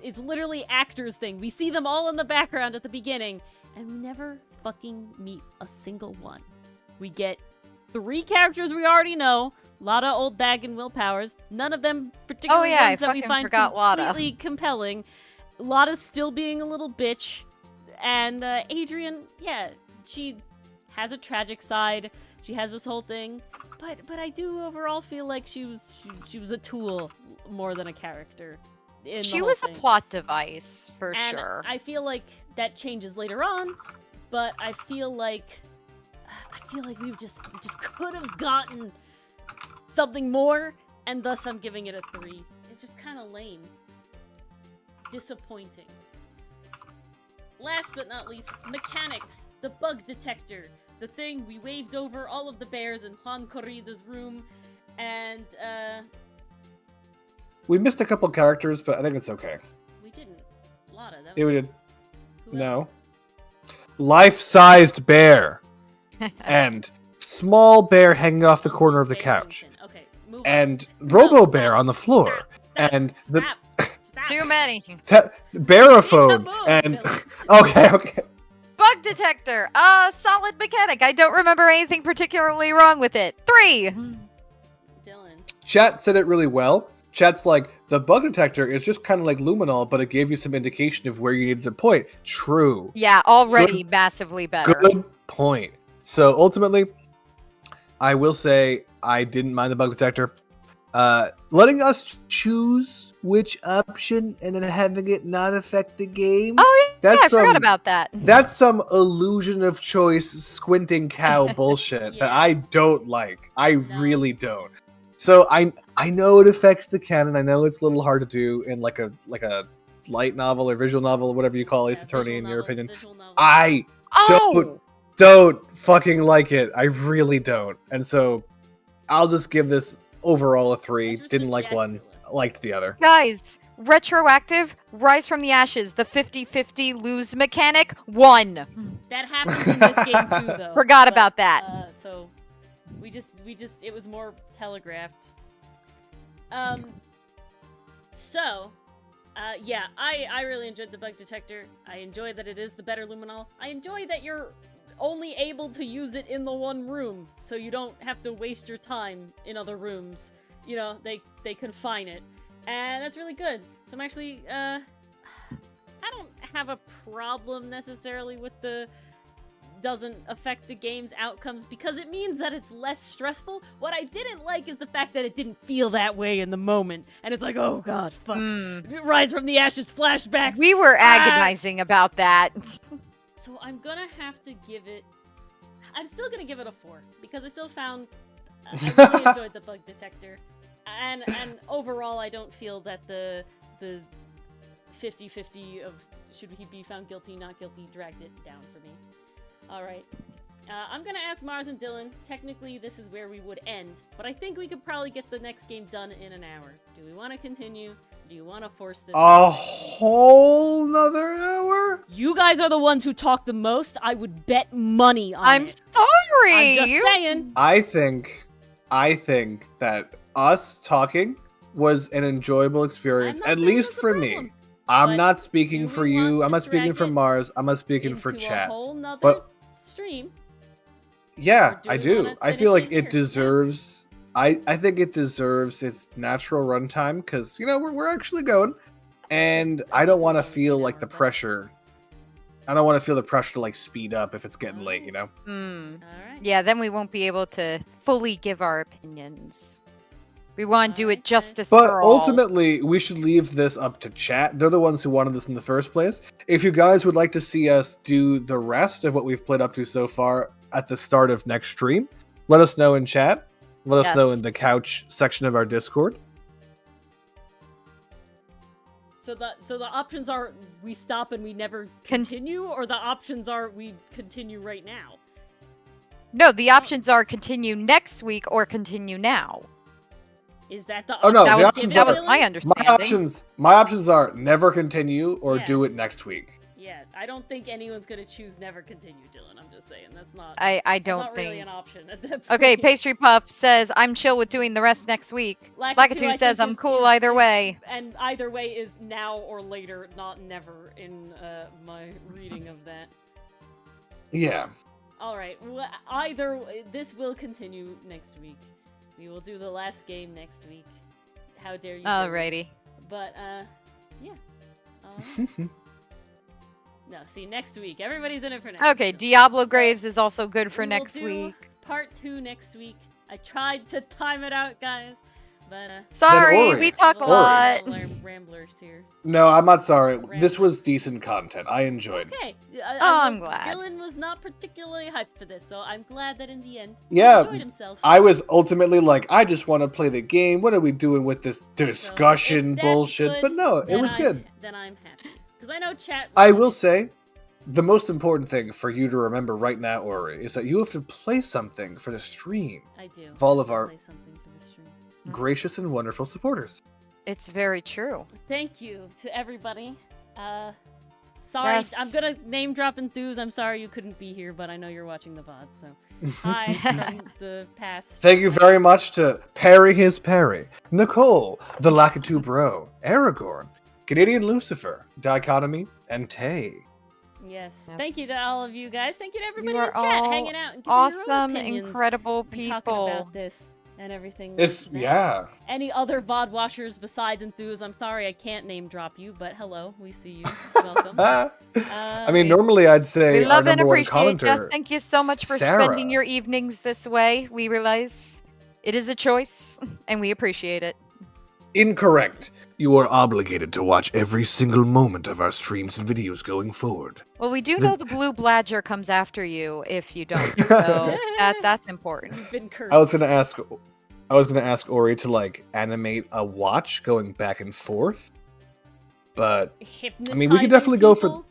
it's literally actors thing. We see them all in the background at the beginning, and we never fucking meet a single one. We get 3 characters we already know, Lotta, Old Bag, and Will Powers. None of them particularly ones that we find completely compelling. Lotta's still being a little bitch, and Adrian, yeah, she has a tragic side. She has this whole thing. But I do overall feel like she was a tool more than a character. She was a plot device for sure. I feel like that changes later on, but I feel like we just could have gotten something more, and thus I'm giving it a 3. It's just kind of lame, disappointing. Last but not least, mechanics, the bug detector. The thing we waved over all of the bears in Juan Corrida's room, and we missed a couple characters, but I think it's okay. We didn't. Lotta, that was... Yeah, we did. Who No. else? Life-sized bear and small bear hanging off the corner of the couch, Okay, move and on. Robo No, Bear stop, on the floor, stop, and the stop. Too many. Bearaphone, Taboo, and Billy. okay. Bug detector. Solid mechanic. I don't remember anything particularly wrong with it. 3. Dylan. Chat said it really well. Chat's like, the bug detector is just kind of like luminol, but it gave you some indication of where you needed to point. True. Yeah, already massively better. Good point. So ultimately, I will say I didn't mind the bug detector. Letting us choose which option and then having it not affect the game. Oh yeah, I forgot about that. That's some illusion of choice, squinting cow bullshit that I don't like. I really don't. So I know it affects the canon. I know it's a little hard to do in like a light novel or visual novel or whatever you call Ace Attorney in your opinion. I don't fucking like it. I really don't. And so I'll just give this overall a 3. Didn't like one, liked the other. Guys, retroactive, Rise from the Ashes, the 50-50 lose mechanic, 1. That happens in this game too, though. Forgot about that. So we just it was more telegraphed. Yeah, I really enjoyed the bug detector. I enjoy that it is the better luminol. I enjoy that you're only able to use it in the one room, so you don't have to waste your time in other rooms. You know, they confine it, and that's really good. So I'm actually, I don't have a problem necessarily with the doesn't affect the game's outcomes because it means that it's less stressful. What I didn't like is the fact that it didn't feel that way in the moment, and it's like, oh god, fuck, Rise from the Ashes flashbacks. We were agonizing about that. So I'm gonna have to give it... I'm still gonna give it a 4, because I still found... I really enjoyed the bug detector. And overall, I don't feel that the 50-50 of should he be found guilty, not guilty, dragged it down for me. Alright. I'm gonna ask Mars and Dylan. Technically, this is where we would end, but I think we could probably get the next game done in an hour. Do we want to continue? Do you want to force this? A whole nother hour? You guys are the ones who talk the most. I would bet money on it. I'm sorry. I'm just saying. I think that us talking was an enjoyable experience, at least for me. I'm But not speaking do for we want you. I'm to not speaking drag for it Mars. I'm not speaking for into a chat. whole nother But stream? yeah, Or do I we wanna do. I finish feel like it it here? deserves. I think it deserves its natural runtime because we're actually going, and I don't want to Almost feel an like hour, the but- pressure. I don't want to feel the pressure to like speed up if it's getting late. Hmm. All right. Yeah, then we won't be able to fully give our opinions. We want to do Alright, it justice But for all. ultimately, we should leave this up to chat. They're the ones who wanted this in the first place. If you guys would like to see us do the rest of what we've played up to so far at the start of next stream, let us know in chat. Let us know in the Yes. couch section of our Discord. So the options are we stop and we never continue, or the options are we continue right now. No, the options are continue next week or continue now. Is that the Oh no, That the was options that are was my my understanding. options are never continue or Yeah. do it next week. Yeah, I don't think anyone's gonna choose never continue, Dylan. I'm just saying that's not. I That's don't not really think. an option at that point. Okay, Pastry Puff says I'm chill with doing the rest next week. Lakitu I says think I'm cool either way. And either way is now or later, not never in my reading of that. Yeah. All right. Well, either this will continue next week. We will do the last game next week. How dare you? Dylan. Alrighty. But yeah. No, see next week. Everybody's in it for next. Okay, week. Diablo So, Graves is also good for we will next do week. Part 2 next week. I tried to time it out, guys, but Sorry, Ori. we talk a Ori. lot. Ramblers here. No, I'm not sorry. Ramblers. This was decent content. I enjoyed. Okay. I'm glad. Dylan was not particularly hyped for this, so I'm glad that in the end Yeah, he enjoyed himself. I was ultimately like, I just want to play the game. What are we doing with this discussion if that's bullshit? good, But no, it then was good. Then I'm happy. Because I know chat. I will say, the most important thing for you to remember right now, Ori, is that you have to play something for the stream. I do. Of all I of do our play something for the stream. gracious and wonderful supporters. It's very true. Thank you to everybody. Sorry, Yes. I'm gonna name drop Enthuse. I'm sorry you couldn't be here, but I know you're watching the VOD, so hi from the past. Thank you very much to Perry His Perry, Nicole, the Lakitu Bro, Aragorn, Canadian Lucifer, Dichotomy, and Tay. Yes. Yes. Thank you to all of you guys. Thank you to everybody You in are chat all hanging out and giving your own Awesome, opinions incredible and talking people. about this and everything. It's like that. yeah. Any other VOD watchers besides Enthuse? I'm sorry I can't name drop you, but hello, we see you. Welcome. I mean, normally I'd say We our love and number one appreciate you. commenter. Thank you so much for Sarah. spending your evenings this way. We realize it is a choice, and we appreciate it. Incorrect. You are obligated to watch every single moment of our streams and videos going forward. Well, we do The- know the blue bladger comes after you if you don't, so that's important. You've been cursed. I was gonna ask Ori to like animate a watch going back and forth, but I mean, we could definitely go for.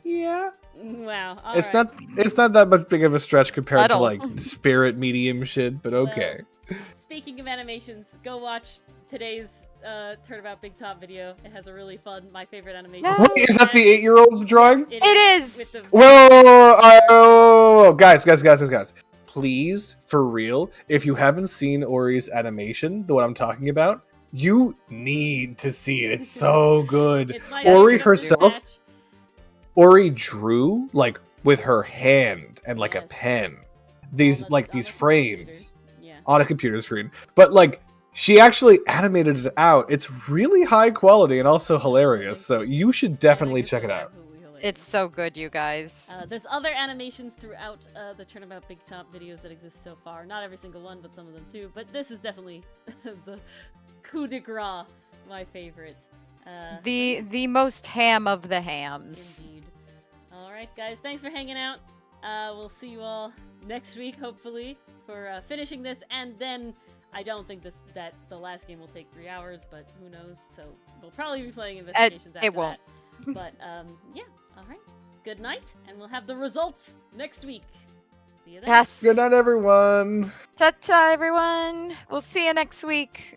Yeah, Wow. it's not that much big of a stretch compared Subtle. to like spirit medium shit, but okay. Speaking of animations, go watch today's Turnabout Big Top video. It has a really fun, my favorite animation. Yes. Wait, is that the 8-year-old drawing? Yes, It is. With the Whoa, guys, please, for real, if you haven't seen Ori's animation, the one I'm talking about, you need to see it. It's so good. It's my Ori favorite herself, match. Ori drew like with her hand and like a Yes. pen. These On a- like on these a computer. frames Yeah. on a computer screen, but like she actually animated it out. It's really high quality and also hilarious. So you should definitely check it out. It's so good, you guys. There's other animations throughout the Turnabout Big Top videos that exist so far. Not every single one, but some of them too. But this is definitely the coup de grace, my favorite. The most ham of the hams. Indeed. All right, guys. Thanks for hanging out. We'll see you all next week, hopefully, for finishing this. And then I don't think that the last game will take 3 hours, but who knows? So we'll probably be playing investigations after it won't. that. But yeah. All right. Good night, and we'll have the results next week. See you then. Yes. Good night, everyone. Ta-ta, everyone. We'll see you next week.